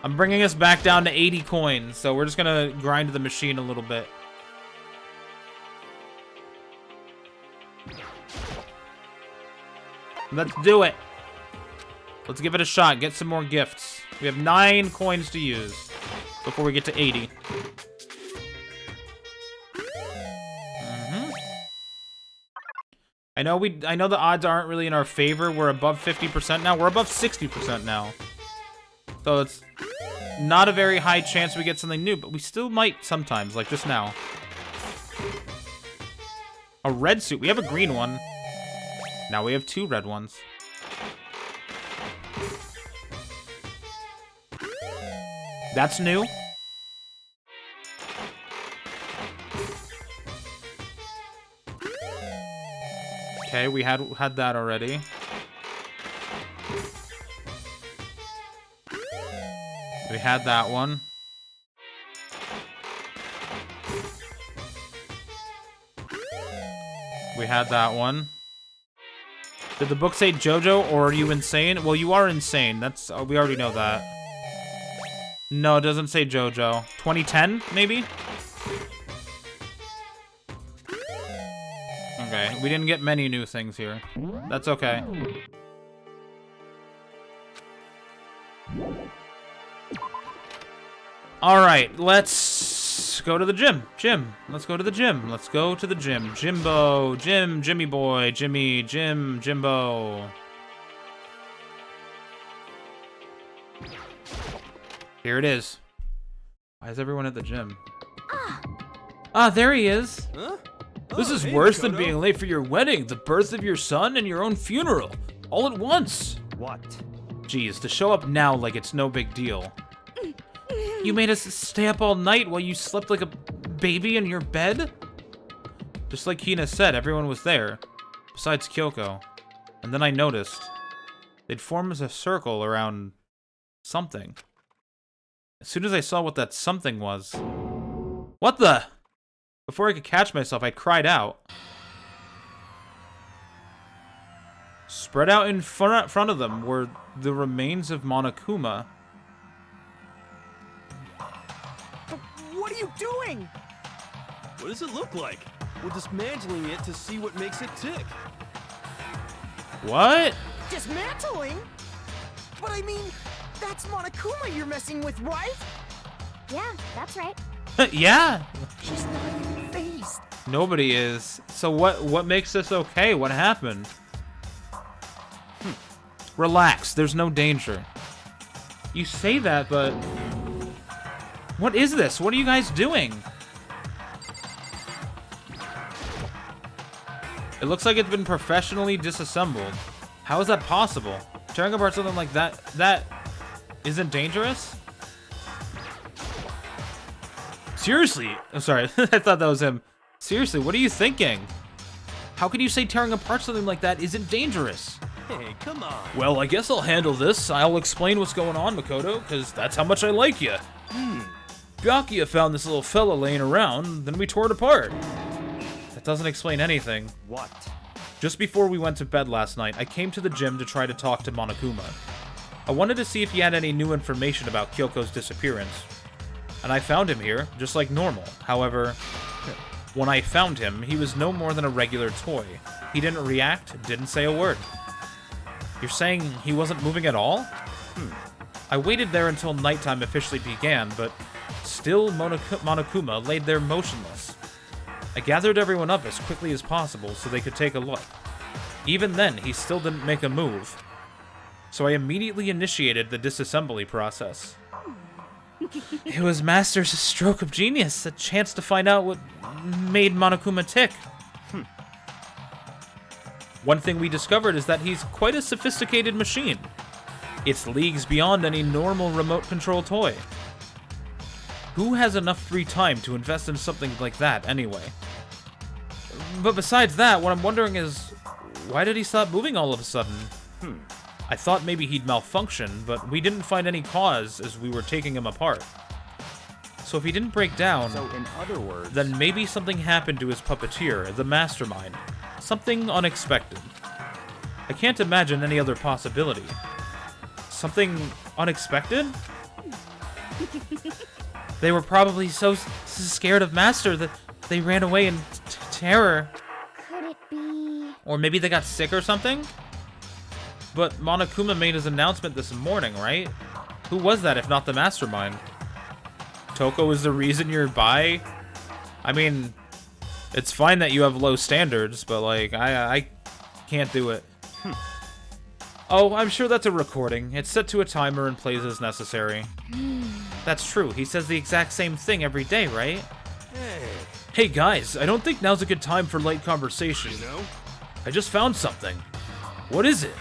I'm bringing us back down to 80 coins, so we're just gonna grind the machine a little bit. Let's do it. Let's give it a shot. Get some more gifts. We have 9 coins to use before we get to 80. I know the odds aren't really in our favor. We're above 50% now. We're above 60% now. So it's not a very high chance we get something new, but we still might sometimes, like just now. A red suit. We have a green one. Now we have 2 red ones. That's new. Okay, we had that already. We had that one. We had that one. Did the book say JoJo, or are you insane? Well, you are insane. That's we already know that. No, it doesn't say JoJo. 2010, maybe? Okay, we didn't get many new things here. That's okay. Alright, let's go to the gym. Let's go to the gym. Let's go to the gym. Jimbo. Jimmy boy. Jimbo. Here it is. Why is everyone at the gym? Ah, there he is. Huh? This Oh, is hey, worse than Makoto. being late for your wedding, the birth of your son, and your own funeral. All at once. What? Jeez, to show up now like it's no big deal. You made us stay up all night while you slept like a baby in your bed? Just like Hina said, everyone was there, besides Kyoko. And then I noticed. They'd form as a circle around something. As soon as I saw what that something was... What the? Before I could catch myself, I cried out. Spread out in front of them were the remains of Monokuma. What are you doing? What does it look like? We're dismantling it to see what makes it tick. What? Dismantling? But I mean, that's Monokuma you're messing with, right? Yeah, that's right. Yeah. She's not even phased. Nobody is. So what makes this okay? What happened? Relax, there's no danger. You say that, but... What is this? What are you guys doing? It looks like it's been professionally disassembled. How is that possible? Tearing apart something like that isn't dangerous? Seriously? I'm sorry, I thought that was him. Seriously, what are you thinking? How can you say tearing apart something like that isn't dangerous? Hey, come on. Well, I guess I'll handle this. I'll explain what's going on, Makoto, because that's how much I like you. Byakuya found this little fella laying around, then we tore it apart. That doesn't explain anything. What? Just before we went to bed last night, I came to the gym to try to talk to Monokuma. I wanted to see if he had any new information about Kyoko's disappearance. And I found him here, just like normal. However, when I found him, he was no more than a regular toy. He didn't react, didn't say a word. You're saying he wasn't moving at all? I waited there until nighttime officially began, but still Monokuma laid there motionless. I gathered everyone up as quickly as possible so they could take a look. Even then, he still didn't make a move. So I immediately initiated the disassembly process. It was Master's stroke of genius, a chance to find out what made Monokuma tick. One thing we discovered is that he's quite a sophisticated machine. It's leagues beyond any normal remote control toy. Who has enough free time to invest in something like that anyway? But besides that, what I'm wondering is, why did he stop moving all of a sudden? I thought maybe he'd malfunction, but we didn't find any cause as we were taking him apart. So if he didn't break down, So, in other words... then maybe something happened to his puppeteer, the mastermind. Something unexpected. I can't imagine any other possibility. Something unexpected? They were probably so scared of Master that they ran away in terror. Could it be... Or maybe they got sick or something? But Monokuma made his announcement this morning, right? Who was that if not the mastermind? Toko is the reason you're bi? I mean, it's fine that you have low standards, but like, I can't do it. Oh, I'm sure that's a recording. It's set to a timer and plays as necessary. That's true. He says the exact same thing every day, right? Hey guys, I don't think now's a good time for light conversation. You know? I just found something. What is it?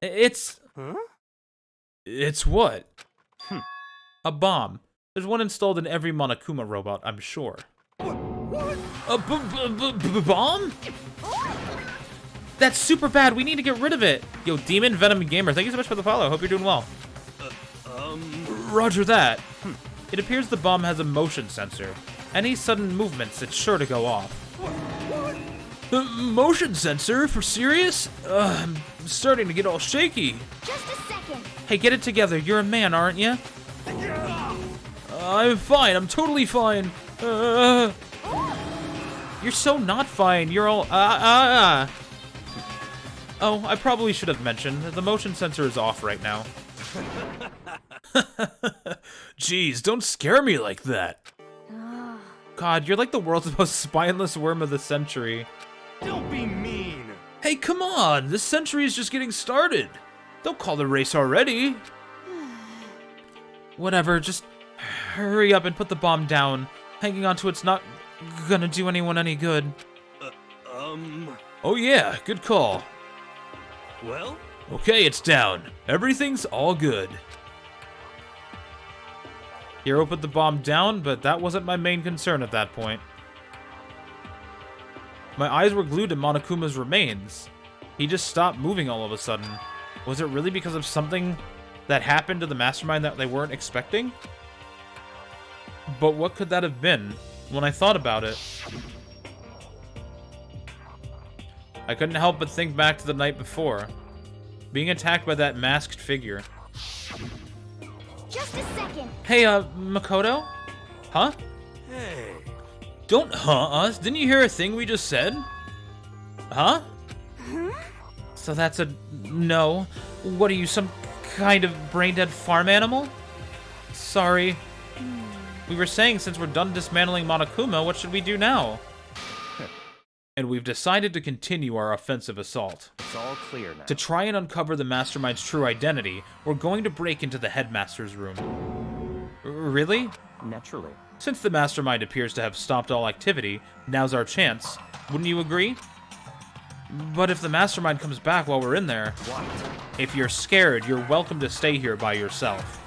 It's... Huh? It's what? A bomb. There's one installed in every Monokuma robot, I'm sure. What? A bomb? That's super bad. We need to get rid of it. Yo, Demon Venom Gamer, thank you so much for the follow. Hope you're doing well. Roger that. It appears the bomb has a motion sensor. Any sudden movements, it's sure to go off. Motion sensor? For serious? I'm starting to get all shaky. Just a second. Hey, get it together. You're a man, aren't you? I'm fine. I'm totally fine. You're so not fine. You're all Oh, I probably should have mentioned. The motion sensor is off right now. Jeez, don't scare me like that. God, you're like the world's most spineless worm of the century. Don't be mean. Hey, come on! This century is just getting started. Don't call the race already. Whatever, just hurry up and put the bomb down. Hanging onto it's not gonna do anyone any good. Oh yeah, good call. Well? Okay, it's down. Everything's all good. Hiro put the bomb down, but that wasn't my main concern at that point. My eyes were glued to Monokuma's remains. He just stopped moving all of a sudden. Was it really because of something that happened to the mastermind that they weren't expecting? But what could that have been? When I thought about it, I couldn't help but think back to the night before. Being attacked by that masked figure. Just a second. Hey, Makoto? Huh? Hey. Don't us. Didn't you hear a thing we just said? Huh? So that's a no. What are you, some kind of brain-dead farm animal? Sorry. We were saying since we're done dismantling Monokuma, what should we do now? And we've decided to continue our offensive assault. It's all clear now. To try and uncover the mastermind's true identity, we're going to break into the headmaster's room. Really? Naturally. Since the mastermind appears to have stopped all activity, now's our chance. Wouldn't you agree? But if the mastermind comes back while we're in there... What? If you're scared, you're welcome to stay here by yourself.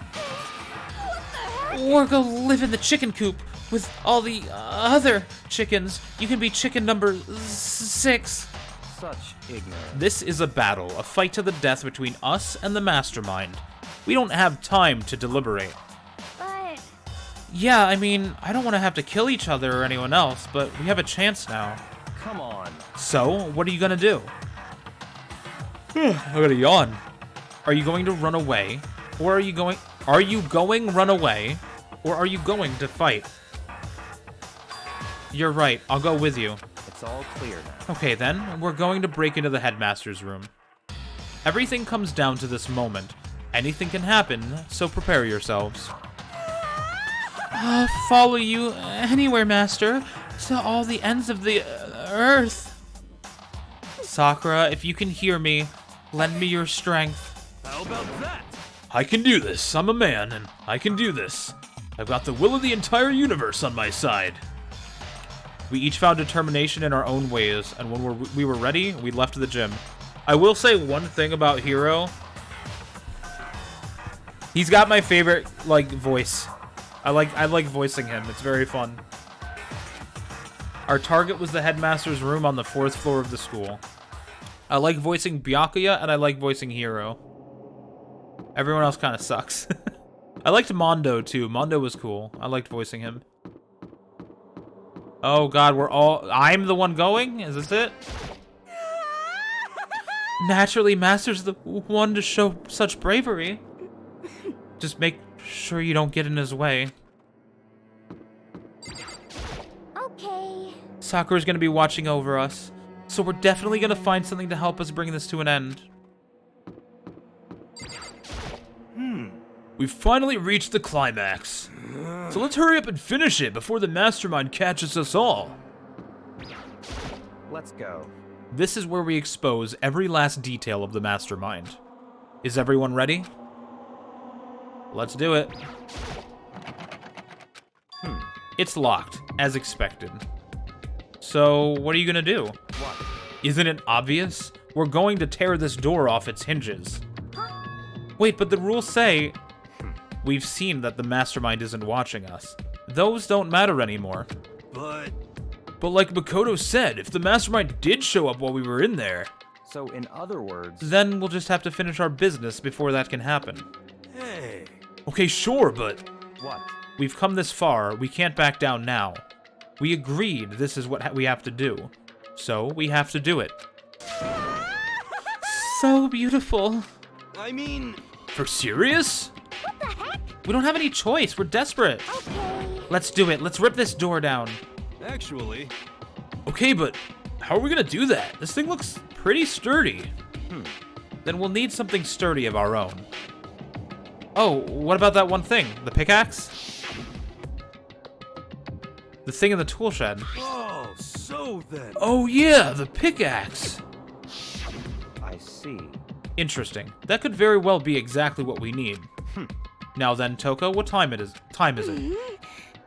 Or go live in the chicken coop with all the other chickens. You can be chicken number 6. Such ignorance. This is a battle, a fight to the death between us and the mastermind. We don't have time to deliberate. But Yeah, I mean, I don't want to have to kill each other or anyone else, but we have a chance now. Come on. So, what are you gonna do? I'm gonna yawn. Are you going to run away? Or are you going run away? Or are you going to fight? You're right, I'll go with you. It's all clear now. Okay then, we're going to break into the headmaster's room. Everything comes down to this moment. Anything can happen, so prepare yourselves. Follow you anywhere, master, to all the ends of the earth. Sakura, if you can hear me, lend me your strength. How about that? I can do this. I'm a man, and I can do this. I've got the will of the entire universe on my side. We each found determination in our own ways, and when we were ready, we left the gym. I will say one thing about Hiro. He's got my favorite, like, voice. I like voicing him. It's very fun. Our target was the headmaster's room on the 4th floor of the school. I like voicing Byakuya, and I like voicing Hiro. Everyone else kind of sucks. I liked Mondo, too. Mondo was cool. I liked voicing him. Oh, God, I'm the one going? Is this it? Naturally, Master's the one to show such bravery. Just make sure you don't get in his way. okay. Sakura's gonna be watching over us, so we're definitely gonna find something to help us bring this to an end. We've finally reached the climax. So let's hurry up and finish it before the mastermind catches us all. Let's go. This is where we expose every last detail of the mastermind. Is everyone ready? Let's do it. It's locked, as expected. So, what are you gonna do? What? Isn't it obvious? We're going to tear this door off its hinges. Wait, but the rules say... We've seen that the mastermind isn't watching us. Those don't matter anymore. But like Makoto said, if the mastermind did show up while we were in there, So, in other words, then we'll just have to finish our business before that can happen. hey, Okay, sure, but what? we've come this far, we can't back down now. We agreed this is what we have to do. So, we have to do it. So beautiful. I mean, For serious? What the heck? We don't have any choice, we're desperate. Okay. Let's do it, let's rip this door down. actually, Okay, but how are we gonna do that? This thing looks pretty sturdy. Then we'll need something sturdy of our own. Oh, what about that one thing? The pickaxe? The thing in the tool shed. oh, so then. Oh yeah, the pickaxe! I see. Interesting. That could very well be exactly what we need. Now then, Toko, what time is it?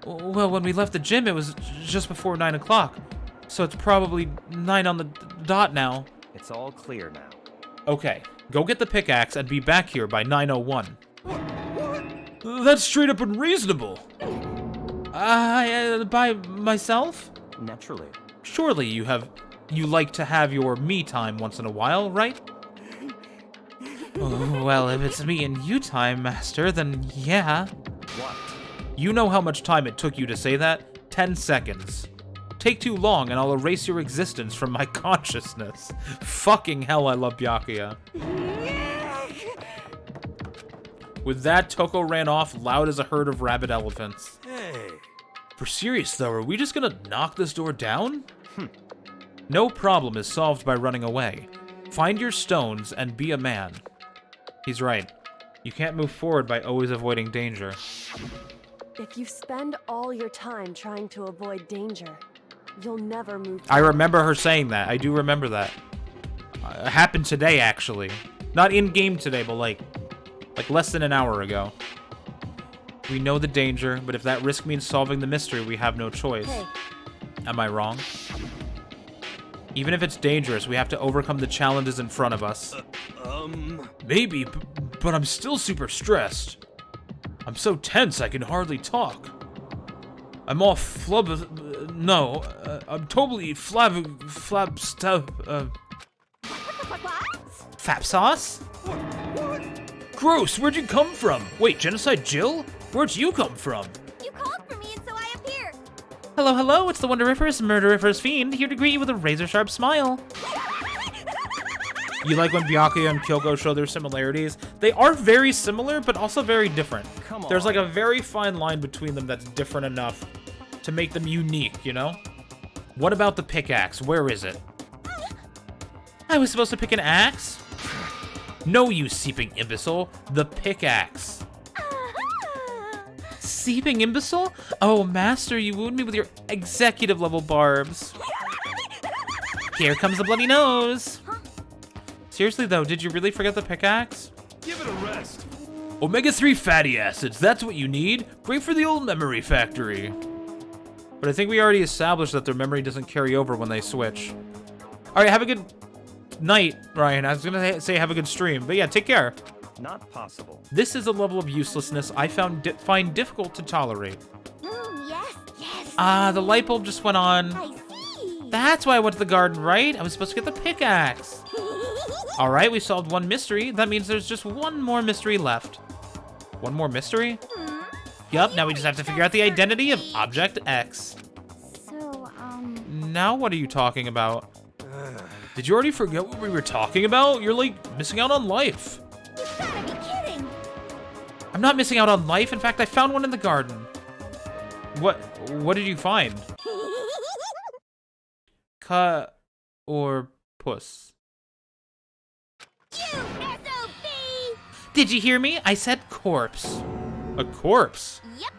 Well, when we left the gym, it was just before 9 o'clock. So it's probably 9 on the dot now. It's all clear now. Okay, go get the pickaxe and be back here by 9:01. That's straight up unreasonable. By myself? Naturally. Surely you like to have your me time once in a while, right? Oh, well, if it's me and you time, Master, then yeah. What? You know how much time it took you to say that? 10 seconds. Take too long and I'll erase your existence from my consciousness. Fucking hell, I love Byakuya. With that, Toko ran off loud as a herd of rabid elephants. Hey, For serious though, are we just gonna knock this door down? No problem is solved by running away. Find your stones and be a man. He's right. You can't move forward by always avoiding danger. If you spend all your time trying to avoid danger, you'll never move I forward. remember her saying that. I do remember that. It happened today, actually. Not in-game today, but like less than an hour ago. We know the danger, but if that risk means solving the mystery, we have no choice. Hey, Am I wrong? Even if it's dangerous, we have to overcome the challenges in front of us. Maybe, but I'm still super stressed. I'm so tense I can hardly talk. I'm all I'm totally flap stuff, Fap sauce? Gross, where'd you come from? Wait, Genocide Jill? Where'd you come from? You called for me and so I appear. Hello, hello, it's the Wonderiferous Murderiferous Fiend, here to greet you with a razor-sharp smile. You like when Byakuya and Kyoko show their similarities? They are very similar, but also very different. Come on. There's like a very fine line between them that's different enough to make them unique, you know? What about the pickaxe? Where is it? I was supposed to pick an axe? No, you seeping imbecile. The pickaxe. Seeping imbecile? Oh, Master, you wound me with your executive level barbs. Here comes the bloody nose. Seriously though, did you really forget the pickaxe? give it a rest. Omega-3 fatty acids, that's what you need. Great for the old memory factory. But I think we already established that their memory doesn't carry over when they switch. Alright, have a good night, Ryan. I was gonna say have a good stream, but yeah, take care. Not possible. This is a level of uselessness I find difficult to tolerate. Yes, yes. Ah, the light bulb just went on. I see. That's why I went to the garden, right? I was supposed to get the pickaxe. Alright, we solved one mystery. That means there's just one more mystery left. One more mystery? Yup, now we just have to figure out the identity of Object X. So, Now what are you talking about? Did you already forget what we were talking about? You're like missing out on life. you gotta be kidding. I'm not missing out on life. In fact, I found one in the garden. What did you find? Cut or puss? You SOB! Did you hear me? I said corpse. A corpse? Yep.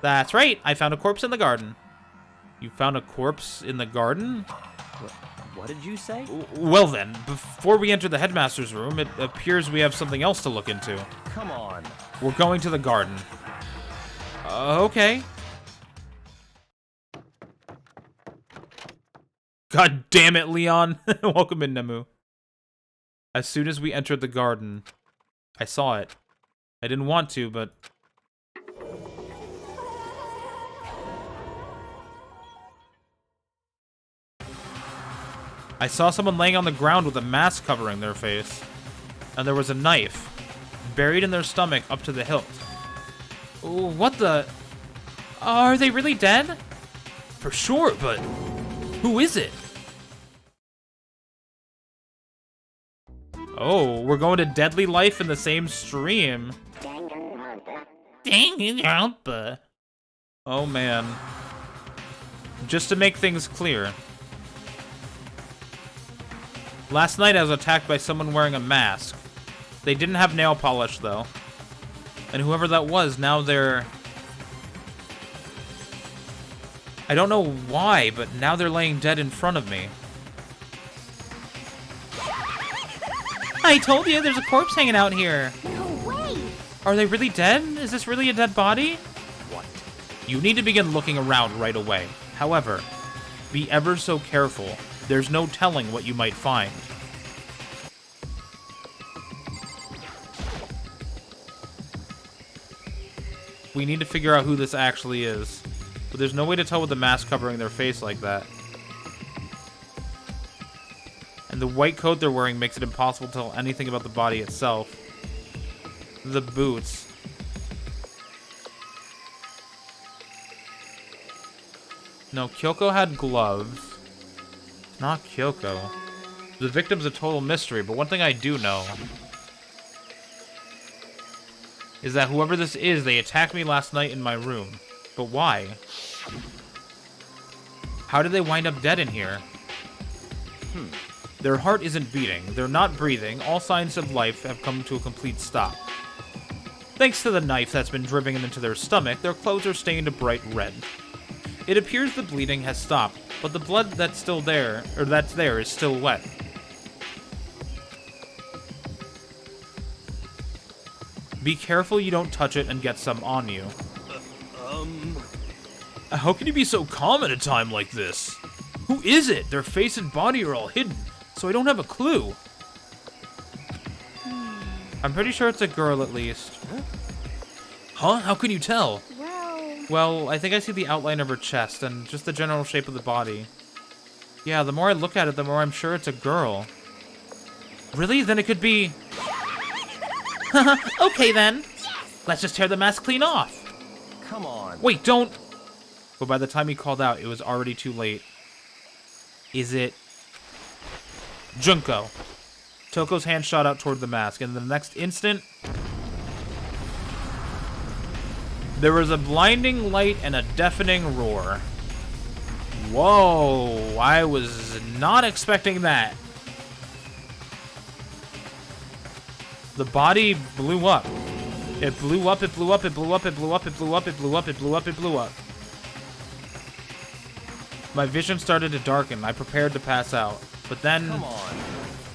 That's right. I found a corpse in the garden. You found a corpse in the garden? What did you say? Well then, before we enter the headmaster's room, it appears we have something else to look into. Come on. We're going to the garden. Okay. God damn it, Leon. Welcome in, Nemu. As soon as we entered the garden, I saw it. I didn't want to, but... I saw someone laying on the ground with a mask covering their face. And there was a knife buried in their stomach up to the hilt. Ooh, what the... Are they really dead? For sure, but who is it? Oh, we're going to Deadly Life in the same stream. Danganronpa. Oh man. Just to make things clear. Last night I was attacked by someone wearing a mask. They didn't have nail polish though. And whoever that was, now they're... I don't know why, but now they're laying dead in front of me. I told you there's a corpse hanging out here. No way. Are they really dead? Is this really a dead body? What? You need to begin looking around right away. However, be ever so careful. There's no telling what you might find. We need to figure out who this actually is. But there's no way to tell with the mask covering their face like that. And the white coat they're wearing makes it impossible to tell anything about the body itself. The boots. No, Kyoko had gloves. Not Kyoko. The victim's a total mystery, but one thing I do know is that whoever this is, they attacked me last night in my room. But why? How did they wind up dead in here? Their heart isn't beating. They're not breathing. All signs of life have come to a complete stop. Thanks to the knife that's been driven into their stomach, their clothes are stained a bright red. It appears the bleeding has stopped, but the blood that's there is still wet. Be careful you don't touch it and get some on you. How can you be so calm at a time like this? Who is it? Their face and body are all hidden, so I don't have a clue. I'm pretty sure it's a girl at least. Huh? How can you tell? Well, I think I see the outline of her chest and just the general shape of the body. Yeah, the more I look at it, the more I'm sure it's a girl. Really? Then it could be... Okay then. Let's just tear the mask clean off. Come on. Wait, don't... But by the time he called out, it was already too late. Is it... Junko. Toko's hand shot out toward the mask, and in the next instant... there was a blinding light and a deafening roar. Whoa, I was not expecting that. The body blew up. It blew up, it blew up, it blew up, it blew up, it blew up, it blew up, it blew up, it blew up. My vision started to darken. I prepared to pass out. But then... Come on.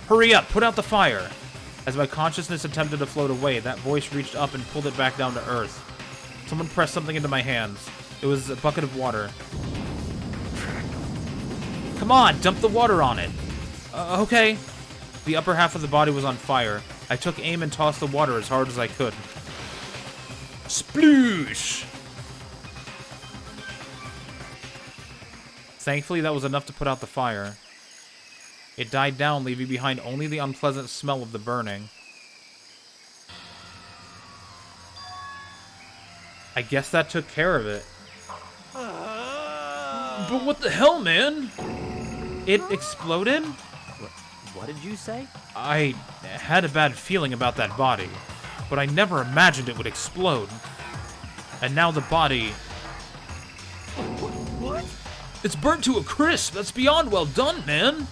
Hurry up, put out the fire. As my consciousness attempted to float away, that voice reached up and pulled it back down to earth. Someone pressed something into my hands. It was a bucket of water. Come on, dump the water on it. Okay. The upper half of the body was on fire. I took aim and tossed the water as hard as I could. Sploosh! Thankfully, that was enough to put out the fire. It died down, leaving behind only the unpleasant smell of the burning. I guess that took care of it. But what the hell, man? It exploded? What did you say? I had a bad feeling about that body, but I never imagined it would explode. And now the body... What? It's burnt to a crisp! That's beyond well done, man!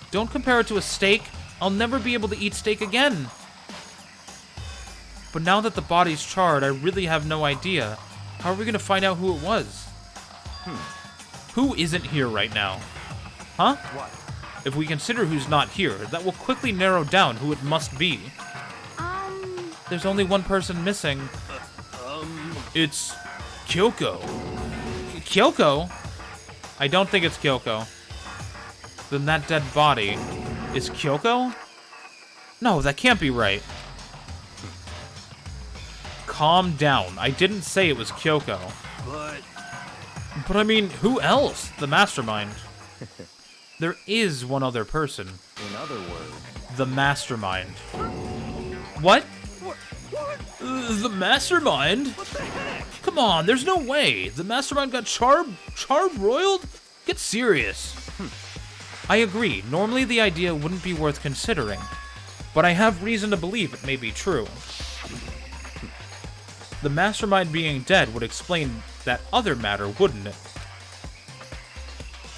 Don't compare it to a steak. I'll never be able to eat steak again. But now that the body's charred, I really have no idea. How are we gonna find out who it was? Who isn't here right now? Huh? What? If we consider who's not here, that will quickly narrow down who it must be. There's only one person missing. It's Kyoko. Kyoko? I don't think it's Kyoko. Then that dead body is Kyoko? No, that can't be right. Calm down. I didn't say it was Kyoko. But I mean, who else? The mastermind. There is one other person. In other words, The mastermind. What? The mastermind? What the heck? Come on, there's no way. The mastermind got charbroiled? Get serious. I agree. Normally the idea wouldn't be worth considering, but I have reason to believe it may be true. The mastermind being dead would explain that other matter, wouldn't it?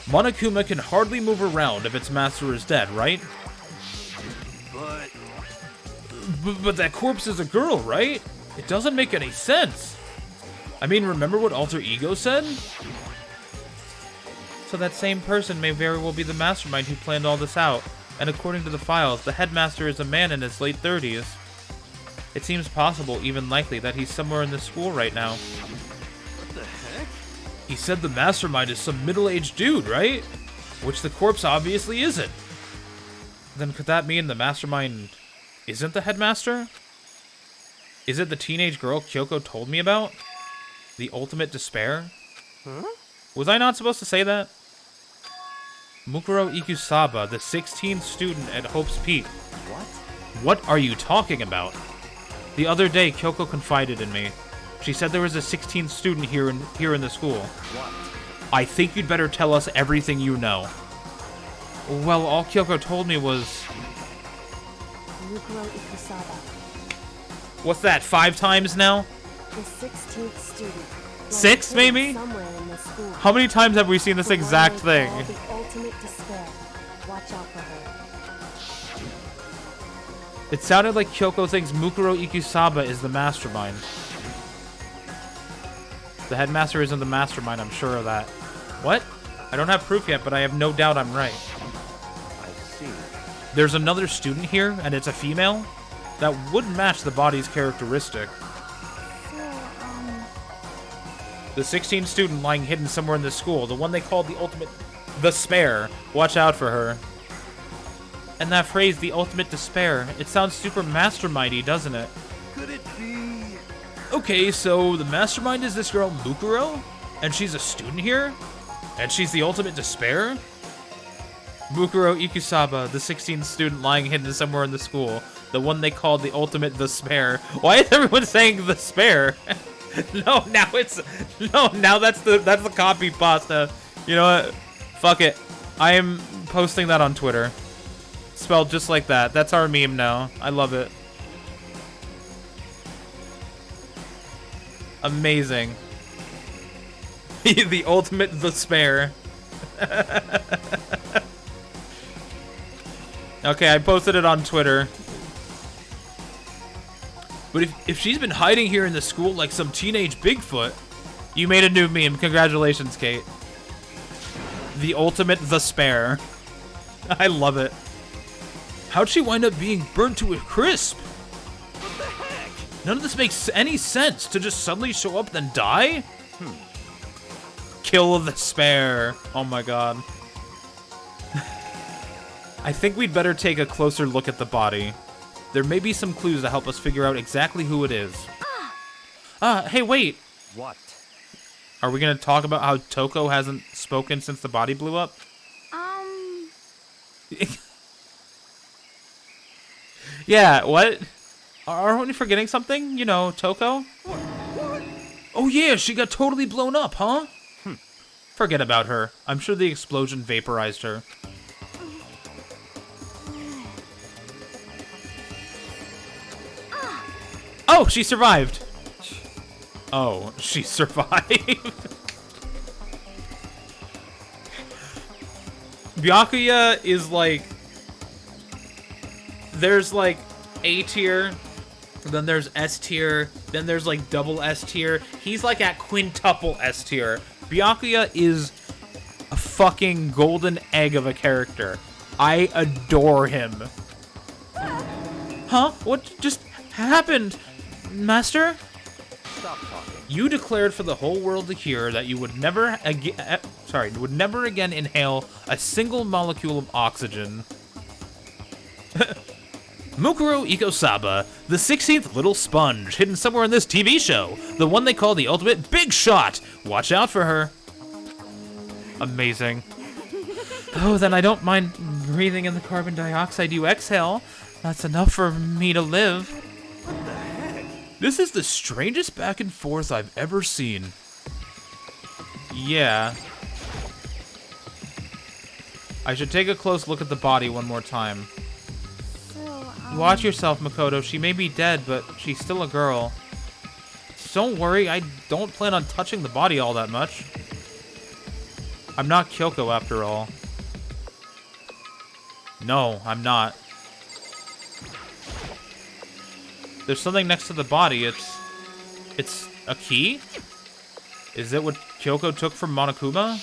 Monokuma can hardly move around if its master is dead, right? But that corpse is a girl, right? It doesn't make any sense. I mean, remember what Alter Ego said? So that same person may very well be the mastermind who planned all this out, and according to the files, the headmaster is a man in his late 30s. It seems possible, even likely, that he's somewhere in the school right now. What the heck? He said the mastermind is some middle-aged dude, right? Which the corpse obviously isn't. Then could that mean the mastermind isn't the headmaster? Is it the teenage girl Kyoko told me about? The ultimate despair? Huh? Was I not supposed to say that? Mukuro Ikusaba, the 16th student at Hope's Peak. what? What are you talking about? The other day, Kyoko confided in me. She said there was a 16th student here in the school. What? I think you'd better tell us everything you know. Well, all Kyoko told me was... Mukuro Ikusaba, What's that, 5 times now? the 16th student. lying 6, hidden maybe? Somewhere in this school. How many times have we seen this The one exact they thing? call The ultimate despair. Watch out for her. It sounded like Kyoko thinks Mukuro Ikusaba is the mastermind. The headmaster isn't the mastermind, I'm sure of that. What? I don't have proof yet, but I have no doubt I'm right. I see. There's another student here, and it's a female? That would match the body's characteristic. The 16th student lying hidden somewhere in the school, the one they called the ultimate... the spare. Watch out for her. And that phrase, the ultimate despair, it sounds super mastermindy, doesn't it? Could it be? Okay, so the mastermind is this girl Mukuro? And she's a student here? And she's the ultimate despair? Mukuro Ikusaba, the 16th student lying hidden somewhere in the school, the one they called the ultimate despair. Why is everyone saying the spare? No, now that's the copy pasta. You know what? Fuck it. I am posting that on Twitter. Spelled just like that. That's our meme now. I love it. Amazing. The ultimate despair. Okay, I posted it on Twitter. But if she's been hiding here in the school like some teenage Bigfoot, you made a new meme. Congratulations, Kate. The ultimate despair. I love it. How'd she wind up being burnt to a crisp? What the heck? None of this makes any sense. To just suddenly show up then die? Kill the spare. Oh my god. I think we'd better take a closer look at the body. There may be some clues to help us figure out exactly who it is. Hey, wait. What? Are we gonna talk about how Toko hasn't spoken since the body blew up? Yeah, what? Aren't we forgetting something? You know, Toko? What? Oh yeah, she got totally blown up, huh? Forget about her. I'm sure the explosion vaporized her. Oh, she survived. Oh, she survived. Byakuya is like... There's like A tier, Then there's S tier. Then there's like double S tier. He's like at quintuple S tier. Byakuya is a fucking golden egg of a character. I adore him. Huh? What just happened, Master? Stop talking. You declared for the whole world to hear that you would never again inhale a single molecule of oxygen. Mukuro Ikosaba, the 16th little sponge, hidden somewhere in this TV show. The one they call the ultimate big shot. Watch out for her. Amazing. Oh, then I don't mind breathing in the carbon dioxide you exhale. That's enough for me to live. What the heck? This is the strangest back and forth I've ever seen. Yeah. I should take a close look at the body one more time. So, Watch yourself, Makoto. She may be dead, but she's still a girl. Don't worry, I don't plan on touching the body all that much. I'm not Kyoko after all. No, I'm not. There's something next to the body. It's a key? Is it what Kyoko took from Monokuma?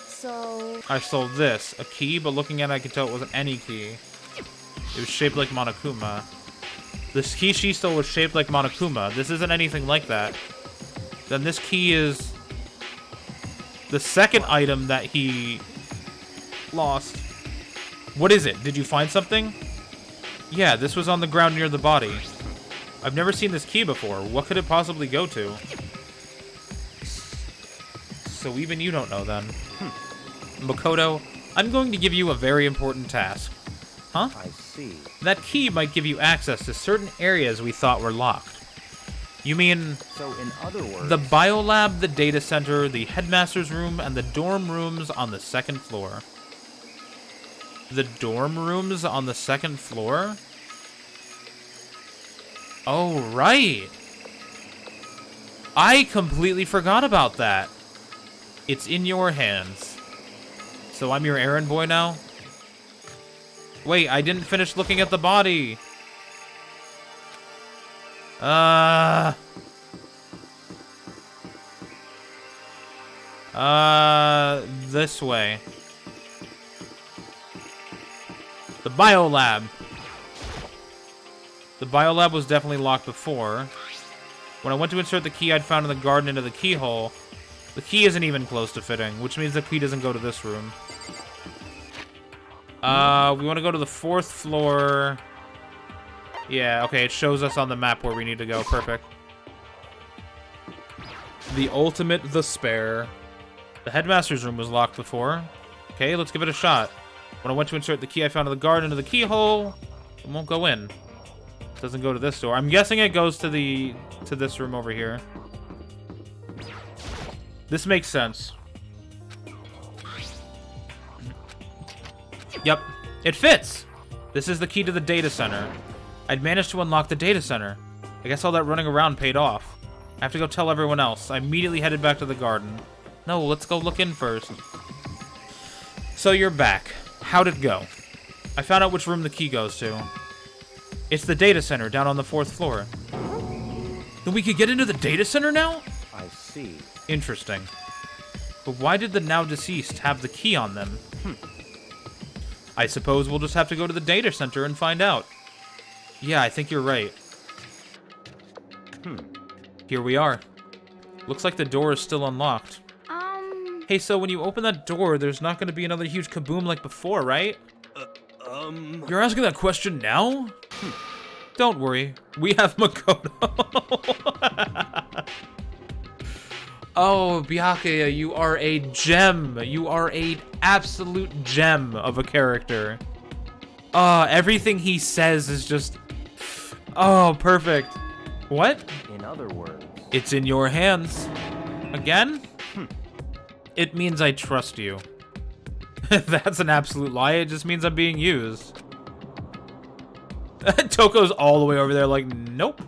So, I saw this. A key, but looking at it, I could tell it wasn't any key. It was shaped like Monokuma. This key she stole was shaped like Monokuma. This isn't anything like that. Then this key is the second item that he lost. What is it? Did you find something? Yeah, this was on the ground near the body. I've never seen this key before. What could it possibly go to? So even you don't know then. Makoto, I'm going to give you a very important task. Huh? I see. That key might give you access to certain areas we thought were locked. You mean So in other words, the biolab, the data center, the headmaster's room, and the dorm rooms on the second floor? The dorm rooms on the second floor? Oh, right. I completely forgot about that. It's in your hands. So I'm your errand boy now? Wait, I didn't finish looking at the body. This way. The biolab. The biolab was definitely locked before. When I went to insert the key I'd found in the garden into the keyhole, the key isn't even close to fitting, which means the key doesn't go to this room. We want to go to the 4th floor. Yeah, okay, it shows us on the map where we need to go. Perfect. The ultimate, the spare. The headmaster's room was locked before. Okay, let's give it a shot. When I went to insert the key I found in the garden into the keyhole, it won't go in. It doesn't go to this door. I'm guessing it goes to this room over here. This makes sense. Yep, it fits! This is the key to the data center. I'd managed to unlock the data center. I guess all that running around paid off. I have to go tell everyone else. I immediately headed back to the garden. No, let's go look in first. So you're back. How'd it go? I found out which room the key goes to. It's the data center down on the 4th floor. Then we could get into the data center now? I see. Interesting. But why did the now deceased have the key on them? I suppose we'll just have to go to the data center and find out. Yeah, I think you're right. Here we are. Looks like the door is still unlocked. Hey, so when you open that door, there's not going to be another huge kaboom like before, right? You're asking that question now? Don't worry. We have Makoto. Oh, Byakuya, you are a gem. You are a absolute gem of a character. Everything he says is just... Oh, perfect. What? In other words, It's in your hands. Again? It means I trust you. That's an absolute lie. It just means I'm being used. Toko's all the way over there like, nope.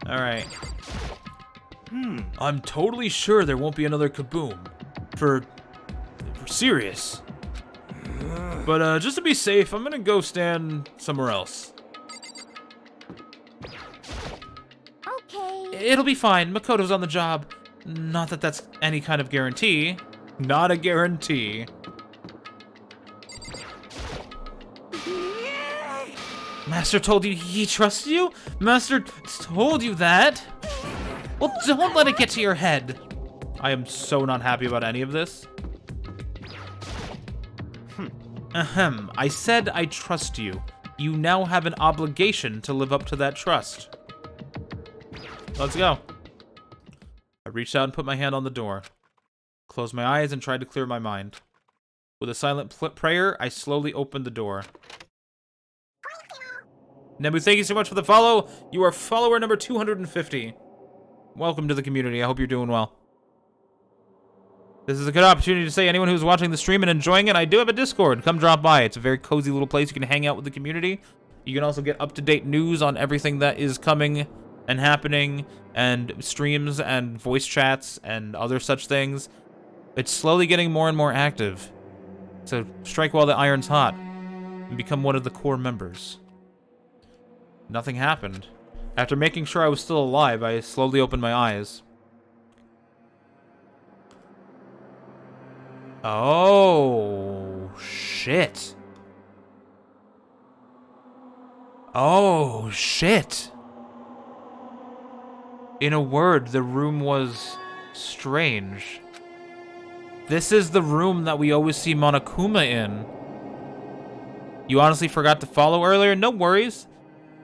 Alright. I'm totally sure there won't be another kaboom. For serious. But just to be safe, I'm gonna go stand somewhere else. Okay. It'll be fine. Makoto's on the job. Not that that's any kind of guarantee. Not a guarantee. Master told you he trusts you? Master told you that? Well, don't let it get to your head. I am so not happy about any of this. Ahem. I said I trust you. You now have an obligation to live up to that trust. Let's go. I reached out and put my hand on the door. Closed my eyes and tried to clear my mind. With a silent prayer, I slowly opened the door. Nebu, thank you so much for the follow. You are follower number 250. Welcome to the community. I hope you're doing well. This is a good opportunity to say anyone who's watching the stream and enjoying it, I do have a Discord. Come drop by. It's a very cozy little place. You can hang out with the community. You can also get up-to-date news on everything that is coming and happening, and streams and voice chats and other such things. It's slowly getting more and more active. So strike while the iron's hot and become one of the core members. Nothing happened. After making sure I was still alive, I slowly opened my eyes. Oh, shit. Oh, shit. In a word, the room was strange. This is the room that we always see Monokuma in. You honestly forgot to follow earlier? No worries.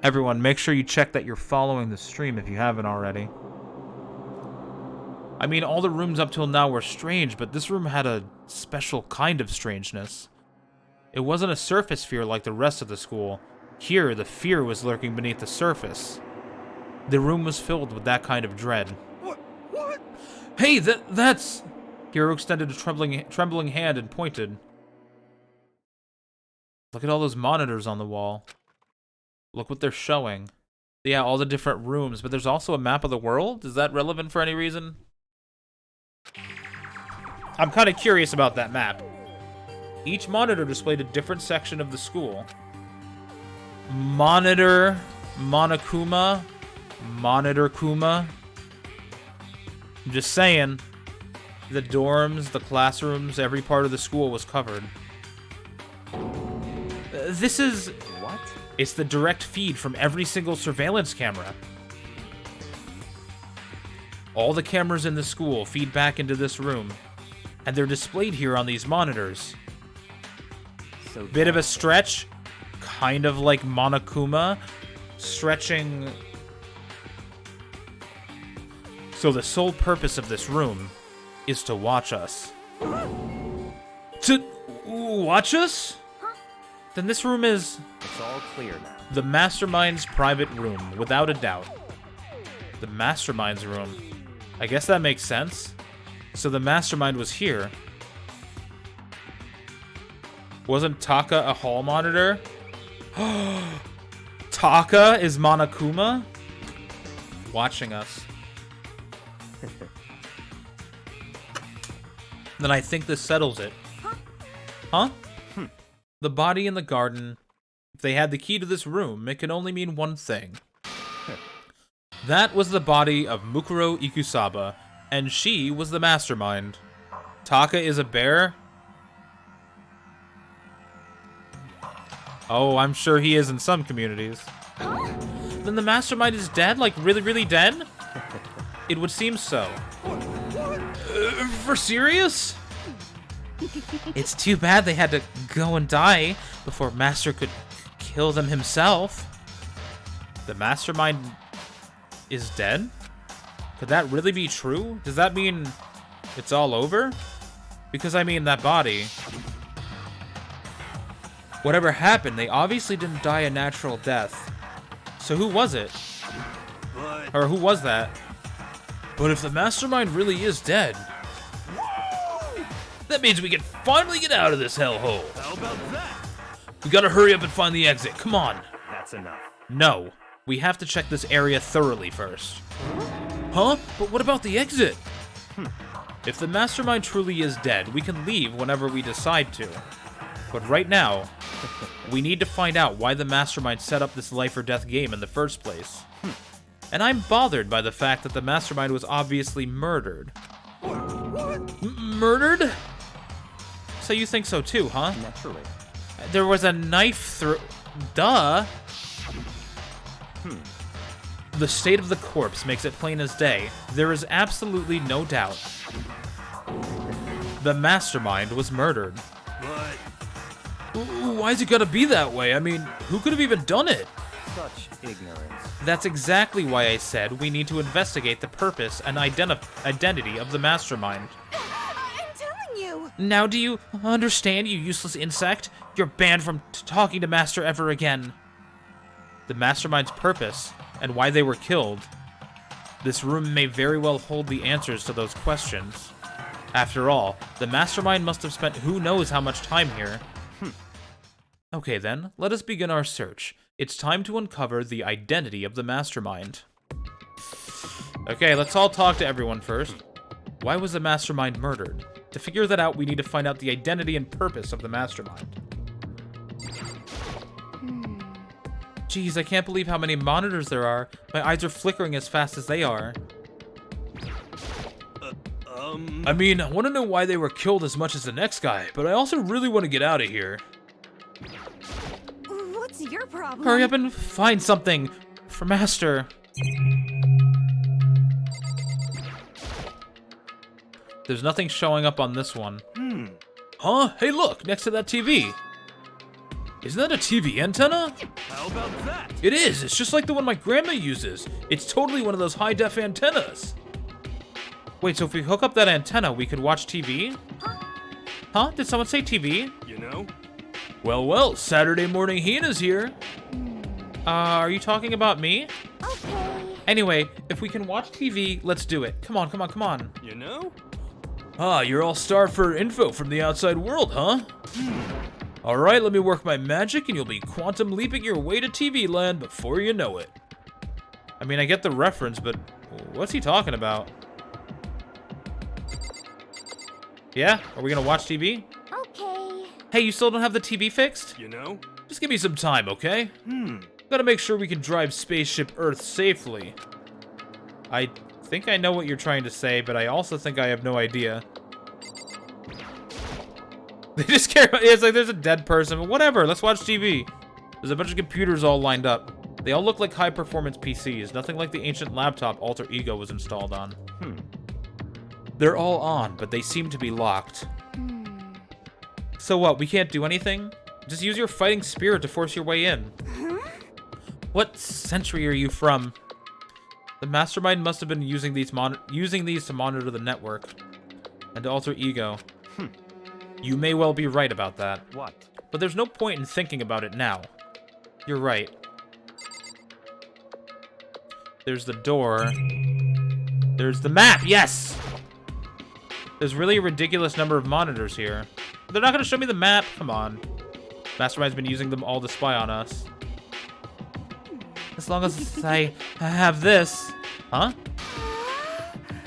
Everyone, make sure you check that you're following the stream if you haven't already. I mean, all the rooms up till now were strange, but this room had a special kind of strangeness. It wasn't a surface fear like the rest of the school. Here, the fear was lurking beneath the surface. The room was filled with that kind of dread. What? Hey, that's... Hiro extended a trembling hand and pointed. Look at all those monitors on the wall. Look what they're showing. Yeah, all the different rooms, but there's also a map of the world? Is that relevant for any reason? I'm kind of curious about that map. Each monitor displayed a different section of the school. Monitor, Monokuma, Monitor Kuma. I'm just saying. The dorms, the classrooms, every part of the school was covered. This is... What? It's the direct feed from every single surveillance camera. All the cameras in the school feed back into this room, and they're displayed here on these monitors. So Bit of a stretch, kind of like Monokuma, stretching. So the sole purpose of this room is to watch us. To watch us? Then this room is... It's all clear now. The Mastermind's private room, without a doubt. The Mastermind's room. I guess that makes sense. So the Mastermind was here. Wasn't Taka a hall monitor? Taka is Monokuma? Watching us. Then I think this settles it. Huh? The body in the garden. If they had the key to this room, it can only mean one thing. That was the body of Mukuro Ikusaba, and she was the mastermind. Taka is a bear? Oh, I'm sure he is in some communities. Then the mastermind is dead? Like, really, really dead? It would seem so. For serious? It's too bad they had to go and die before Master could kill them himself. The mastermind is dead? Could that really be true? Does that mean it's all over? Because, I mean, that body... Whatever happened, they obviously didn't die a natural death. So who was it? Or who was that? But if the mastermind really is dead... That means we can finally get out of this hellhole. How about that? We gotta hurry up and find the exit. Come on. That's enough. No. We have to check this area thoroughly first. Huh? But what about the exit? If the mastermind truly is dead, we can leave whenever we decide to. But right now, we need to find out why the mastermind set up this life or death game in the first place. And I'm bothered by the fact that the mastermind was obviously murdered. Murdered? So you think so too, huh? Naturally. There was a knife through... Duh! The state of the corpse makes it plain as day. There is absolutely no doubt. The mastermind was murdered. But Why's it gotta be that way? I mean, who could have even done it? Such ignorance. That's exactly why I said we need to investigate the purpose and identity of the mastermind. I'm telling you. Now do you understand, you useless insect? You're banned from talking to Master ever again. The mastermind's purpose and why they were killed. This room may very well hold the answers to those questions. After all, the mastermind must have spent who knows how much time here. Okay then, let us begin our search. It's time to uncover the identity of the mastermind. Okay, let's all talk to everyone first. Why was the mastermind murdered? To figure that out, we need to find out the identity and purpose of the mastermind. Jeez, I can't believe how many monitors there are. My eyes are flickering as fast as they are. I mean, I want to know why they were killed as much as the next guy, but I also really want to get out of here. What's your problem? Hurry up and find something for Master. There's nothing showing up on this one. Huh? Hey look, next to that TV. Isn't that a TV antenna? how about that? It is. It's just like the one my grandma uses. It's totally one of those high-def antennas. Wait, so if we hook up that antenna, we could watch TV? Huh? Did someone say TV? You know? Well, Saturday morning Hina's here. Are you talking about me? Okay. Anyway, if we can watch TV, let's do it. Come on, come on, come on. You know? Ah, you're all starved for info from the outside world, huh? Alright, let me work my magic and you'll be quantum leaping your way to TV land before you know it. I mean, I get the reference, but what's he talking about? Yeah? Are we gonna watch TV? Okay. Hey, you still don't have the TV fixed? You know? Just give me some time, okay? Gotta make sure we can drive Spaceship Earth safely. I think I know what you're trying to say, but I also think I have no idea. They just care about, it's like there's a dead person, but whatever, let's watch TV. There's a bunch of computers all lined up. They all look like high-performance PCs, nothing like the ancient laptop Alter Ego was installed on. They're all on, but they seem to be locked. So what, we can't do anything? Just use your fighting spirit to force your way in. What century are you from? The mastermind must have been using these to monitor the network. And Alter Ego. You may well be right about that. What? But there's no point in thinking about it now. You're right. There's the door. There's the map, yes! There's really a ridiculous number of monitors here. They're not gonna show me the map, come on. Mastermind's been using them all to spy on us. As long as I have this. Huh?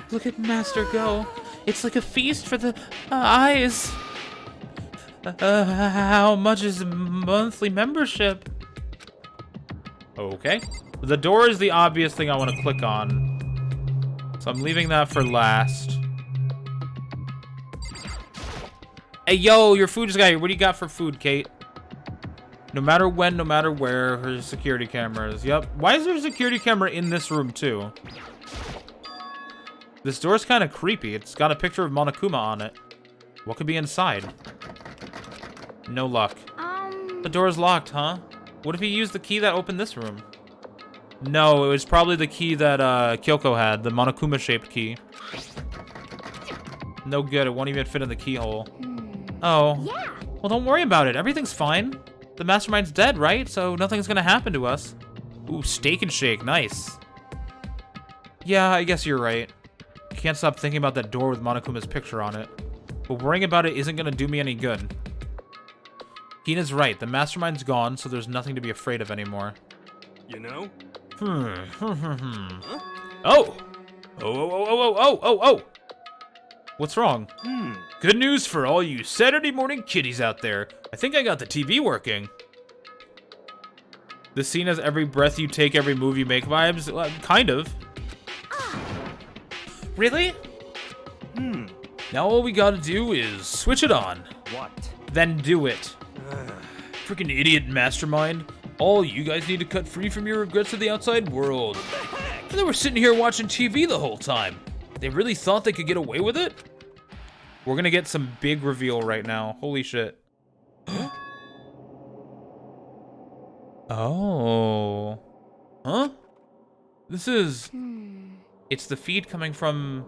Look at Master go. It's like a feast for the eyes. How much is monthly membership? Okay. The door is the obvious thing I want to click on. So I'm leaving that for last. Hey, yo, your food just got here. What do you got for food, Kate? No matter when, no matter where, her security cameras. Yep. Why is there a security camera in this room, too? This door's kind of creepy. It's got a picture of Monokuma on it. What could be inside? No luck. The door's locked, huh? What if he used the key that opened this room? No, it was probably the key that Kyoko had, the Monokuma-shaped key. No good, it won't even fit in the keyhole. Oh. Yeah. Well, don't worry about it. Everything's fine. The mastermind's dead, right? So nothing's gonna happen to us. Ooh, steak and shake. Nice. Yeah, I guess you're right. I can't stop thinking about that door with Monokuma's picture on it. But worrying about it isn't gonna do me any good. Hina's right. The mastermind's gone, so there's nothing to be afraid of anymore. You know? Oh! Oh! What's wrong? Good news for all you Saturday morning kiddies out there. I think I got the TV working. This scene has every breath you take, every move you make vibes. Kind of. Really? Now all we gotta do is switch it on. What? Then do it. Freaking idiot mastermind. All you guys need to cut free from your regrets of the outside world. And they were sitting here watching TV the whole time. They really thought they could get away with it? We're gonna get some big reveal right now. Holy shit. Oh. Huh? This is... It's the feed coming from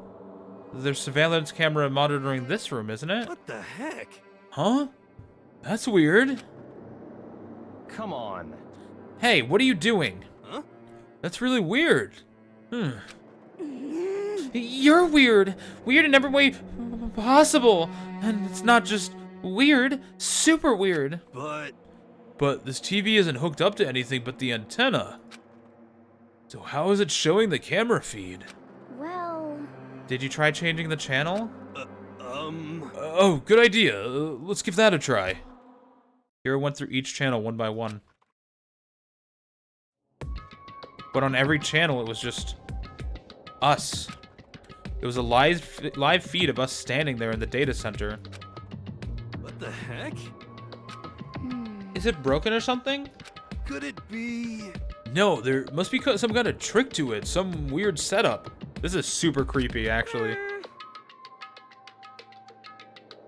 their surveillance camera monitoring this room, isn't it? What the heck? Huh? That's weird. Come on. Hey, what are you doing? Huh? That's really weird. You're weird. Weird in every way possible. And it's not just weird, super weird. But this TV isn't hooked up to anything but the antenna. So how is it showing the camera feed? Well... Did you try changing the channel? Oh, good idea. Let's give that a try. Here I went through each channel one by one. But on every channel, it was just us. It was a live feed of us standing there in the data center. What the heck? Is it broken or something? Could it be? No, there must be some kind of trick to it. Some weird setup. This is super creepy, actually.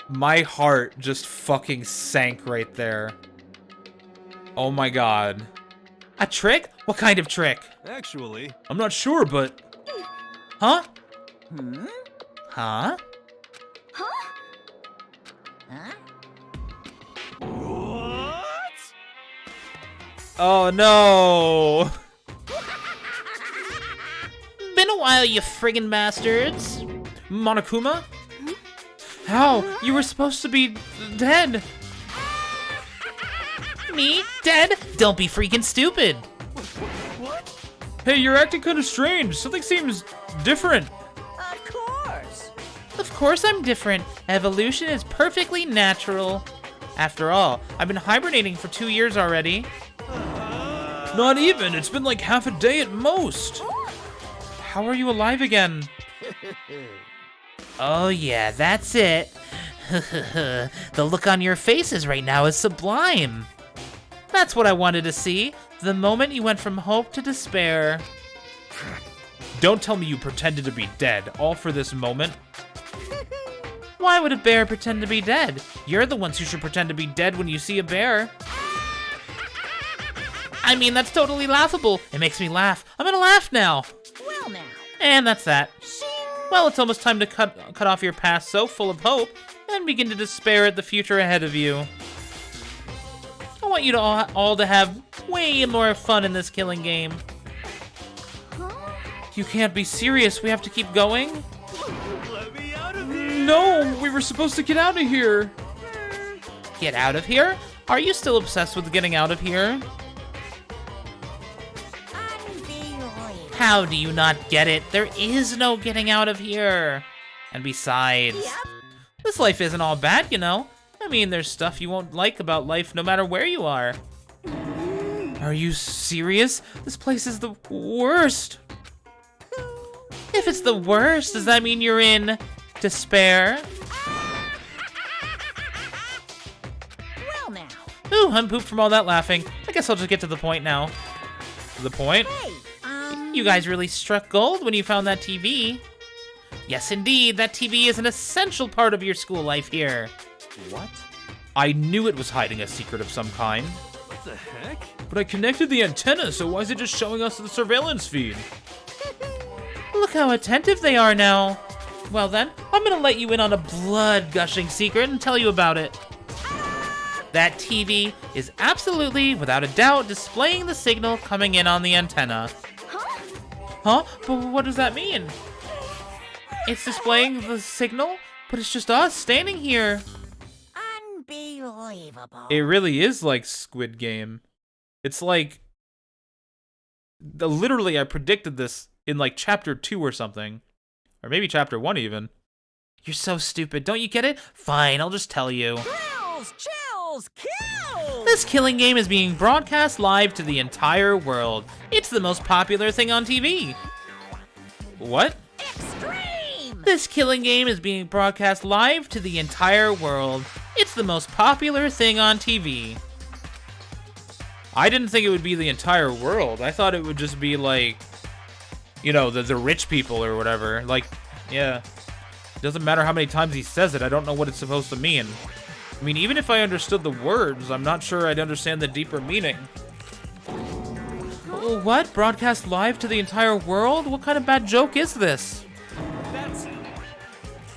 My heart just fucking sank right there. Oh my god. A trick? What kind of trick? Actually. I'm not sure, but... Huh? Huh? What? Oh no! Been a while, you friggin' bastards. Monokuma? How? You were supposed to be dead. Me? Dead? Don't be freaking stupid. What? Hey, you're acting kind of strange. Something seems different. Of course. Of course I'm different. Evolution is perfectly natural. After all, I've been hibernating for 2 years already. Not even. It's been like half a day at most. How are you alive again? Oh yeah, that's it. The look on your faces right now is sublime. That's what I wanted to see. The moment you went from hope to despair. Don't tell me you pretended to be dead, all for this moment. Why would a bear pretend to be dead? You're the ones who should pretend to be dead when you see a bear. I mean, that's totally laughable. It makes me laugh. I'm gonna laugh now. Well now. And that's that. Well, it's almost time to cut off your past so full of hope and begin to despair at the future ahead of you. I want you to all to have way more fun in this killing game. You can't be serious. We have to keep going? Let me out of here! No, we were supposed to get out of here. Get out of here? Are you still obsessed with getting out of here? Unbelievable. How do you not get it? There is no getting out of here. And besides, this life isn't all bad, you know. I mean, there's stuff you won't like about life no matter where you are. Are you serious? This place is the worst. If it's the worst, does that mean you're in despair? Well now. Ooh, I'm pooped from all that laughing. I guess I'll just get to the point now. The point? Hey, You guys really struck gold when you found that TV. Yes, indeed, that TV is an essential part of your school life here. What? I knew it was hiding a secret of some kind. What the heck? But I connected the antenna, so why is it just showing us the surveillance feed? Look how attentive they are now. Well then, I'm gonna let you in on a blood-gushing secret and tell you about it. That TV is absolutely, without a doubt, displaying the signal coming in on the antenna. Huh? But what does that mean? It's displaying the signal, but it's just us standing here. unbelievable. It really is like Squid Game. It's like... Literally, I predicted this in like chapter 2 or something. Or maybe chapter 1 even. You're so stupid. Don't you get it? Fine, I'll just tell you. Kills, chills, kills! This killing game is being broadcast live to the entire world. It's the most popular thing on TV. What? Extreme! This killing game is being broadcast live to the entire world. It's the most popular thing on TV. I didn't think it would be the entire world. I thought it would just be like, you know, the rich people or whatever. Like, yeah. It doesn't matter how many times he says it. I don't know what it's supposed to mean. I mean, even if I understood the words, I'm not sure I'd understand the deeper meaning. What? Broadcast live to the entire world? What kind of bad joke is this?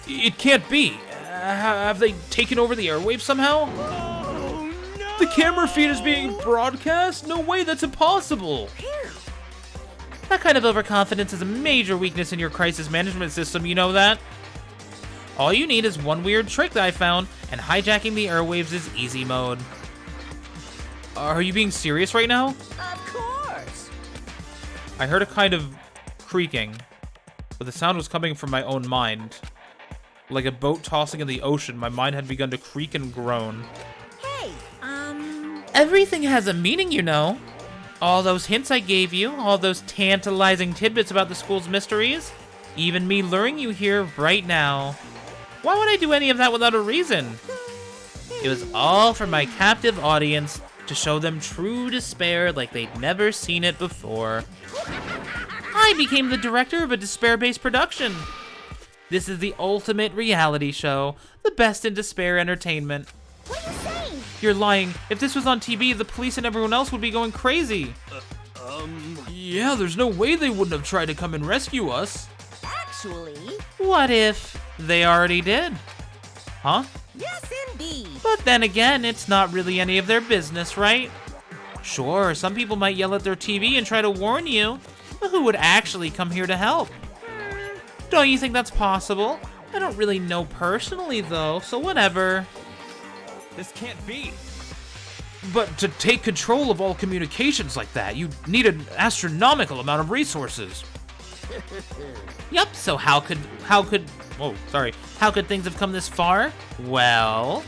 It can't be. Have they taken over the airwaves somehow? Oh, no! The camera feed is being broadcast? No way, that's impossible. That kind of overconfidence is a major weakness in your crisis management system, you know that? All you need is one weird trick that I found, and hijacking the airwaves is easy mode. Are you being serious right now? Of course! I heard a kind of creaking, but the sound was coming from my own mind. Like a boat tossing in the ocean, my mind had begun to creak and groan. Hey, Everything has a meaning, you know. All those hints I gave you, all those tantalizing tidbits about the school's mysteries, even me luring you here right now. Why would I do any of that without a reason? It was all for my captive audience, to show them true despair like they'd never seen it before. I became the director of a despair-based production. This is the ultimate reality show, the best in despair entertainment. What are you saying? You're lying. If this was on TV, the police and everyone else would be going crazy. Yeah, there's no way they wouldn't have tried to come and rescue us. actually, What if they already did? Huh? yes indeed. But then again, it's not really any of their business, right? Sure, some people might yell at their TV and try to warn you, but who would actually come here to help? Don't you think that's possible? I don't really know personally, though, so whatever. This can't be. But to take control of all communications like that, you need an astronomical amount of resources. Yup, so how could things have come this far? Well,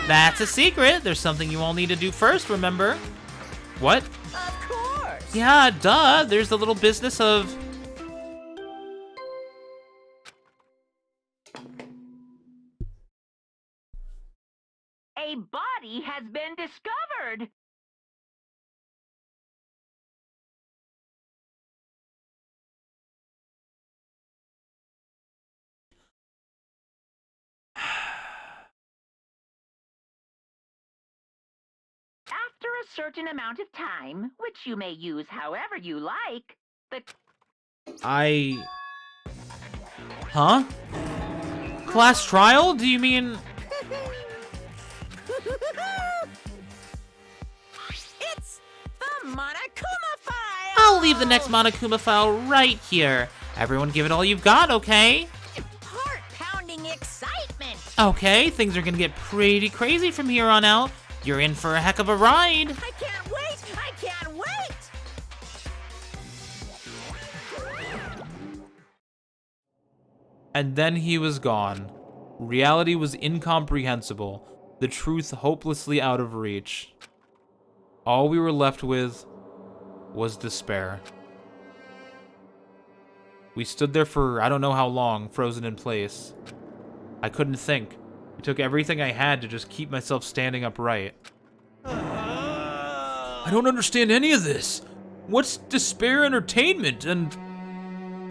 that's a secret. There's something you all need to do first, remember? What? Of course. Yeah, duh. There's the little business of... A body has been discovered. After a certain amount of time, which you may use however you like, the Huh? Class trial? Do you mean... it's the Monokuma file. I'll leave the next Monokuma file right here. Everyone give it all you've got, okay? Heart-pounding excitement. Okay, things are gonna get pretty crazy from here on out. You're in for a heck of a ride. I can't wait. I can't wait. And then he was gone. Reality was incomprehensible, the truth hopelessly out of reach. All we were left with was despair. We stood there for I don't know how long, frozen in place. I couldn't think. It took everything I had to just keep myself standing upright. I don't understand any of this. What's despair entertainment, and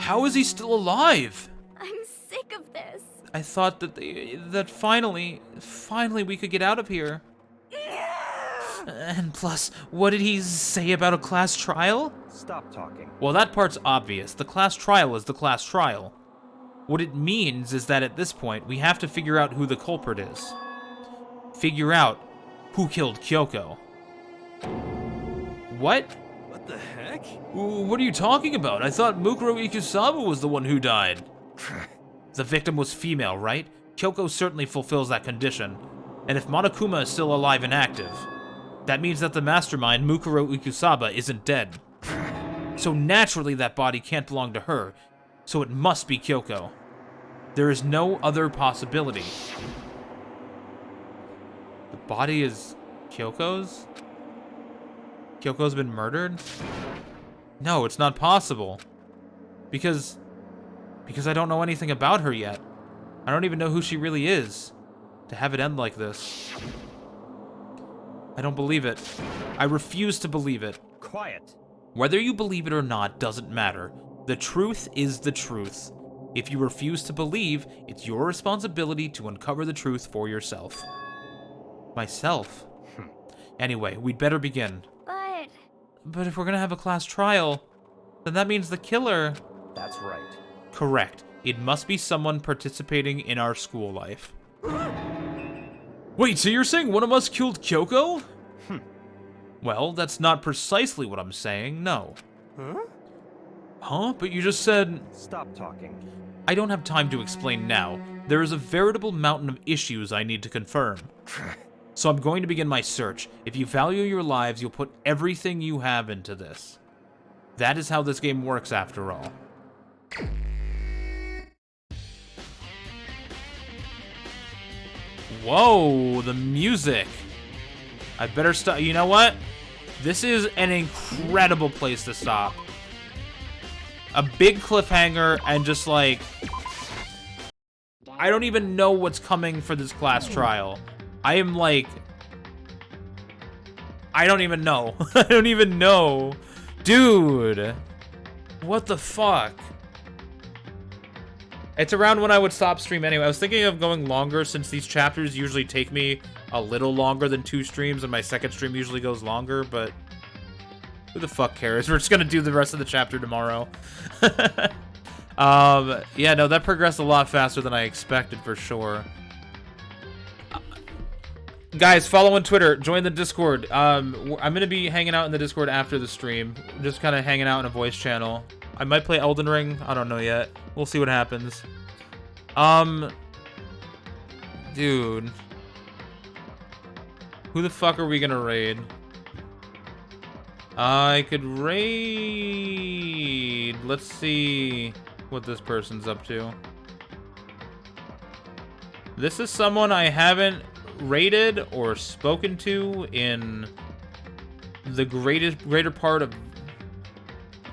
how is he still alive? I'm sick of this. I thought that finally we could get out of here. And plus, what did he say about a class trial? Stop talking. Well, that part's obvious. The class trial is the class trial. What it means is that at this point, we have to figure out who the culprit is. Figure out who killed Kyoko. What? What the heck? What are you talking about? I thought Mukuro Ikusaba was the one who died. The victim was female, right? Kyoko certainly fulfills that condition. And if Monokuma is still alive and active, that means that the mastermind, Mukuro Ikusaba, isn't dead. So naturally that body can't belong to her, so it must be Kyoko. There is no other possibility. The body is Kyoko's? Kyoko's been murdered? No, it's not possible. Because I don't know anything about her yet. I don't even know who she really is. To have it end like this. I don't believe it. I refuse to believe it. Quiet. Whether you believe it or not doesn't matter. The truth is the truth. If you refuse to believe, it's your responsibility to uncover the truth for yourself. Myself? Anyway, we'd better begin. But if we're gonna have a class trial, then that means the killer... That's right. Correct. It must be someone participating in our school life. Wait, so you're saying one of us killed Kyoko? Well, that's not precisely what I'm saying, no. Huh? But you just said... Stop talking. I don't have time to explain now. There is a veritable mountain of issues I need to confirm. So I'm going to begin my search. If you value your lives, you'll put everything you have into this. That is how this game works, after all. Whoa, the music. I better stop. You know what? This is an incredible place to stop. A big cliffhanger and just like... I don't even know what's coming for this class trial. I am like... I don't even know. I don't even know. Dude. What the fuck? It's around when I would stop stream anyway. I was thinking of going longer since these chapters usually take me a little longer than 2 streams, and my second stream usually goes longer, but who the fuck cares? We're just gonna do the rest of the chapter tomorrow. Yeah, no, that progressed a lot faster than I expected for sure. Guys, follow on Twitter, join the Discord. I'm gonna be hanging out in the Discord after the stream, just kind of hanging out in a voice channel. I might play Elden Ring. I don't know yet. We'll see what happens. Dude. Who the fuck are we gonna raid? I could raid... Let's see what this person's up to. This is someone I haven't raided or spoken to in the greater part of...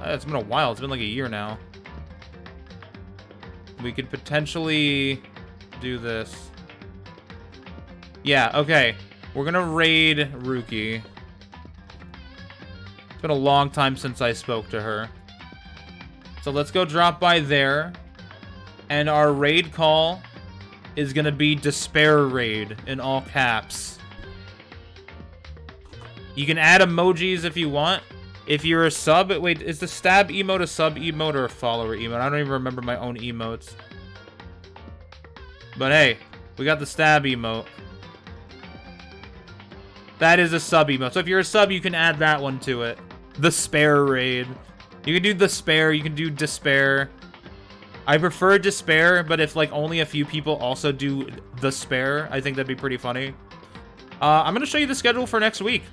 It's been a while. It's been like a year now. We could potentially do this. Yeah, okay. We're gonna raid Ruki. It's been a long time since I spoke to her. So let's go drop by there. And our raid call is gonna be Despair Raid in all caps. You can add emojis if you want. If you're a sub, wait, is the stab emote a sub emote or a follower emote? I don't even remember my own emotes. But hey, we got the stab emote. That is a sub emote. So if you're a sub, you can add that one to it. The spare raid. You can do the spare, you can do despair. I prefer despair, but if like only a few people also do the spare, I think that'd be pretty funny. I'm gonna show you the schedule for next week.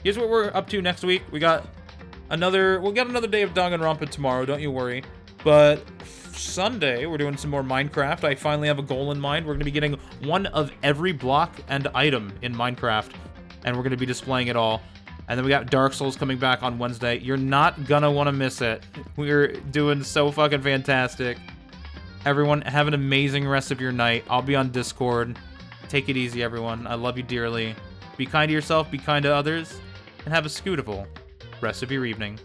Here's what we're up to next we'll got another day of Danganronpa tomorrow, don't you worry. But Sunday, we're doing some more Minecraft. I finally have a goal in mind. We're gonna be getting one of every block and item in Minecraft, and we're gonna be displaying it all. And then we got Dark Souls coming back on Wednesday. You're not gonna want to miss it. We're doing so fucking fantastic. Everyone, have an amazing rest of your night. I'll be on Discord. Take it easy, everyone. I love you dearly. Be kind to yourself, be kind to others, and have a scootiful rest of your evening.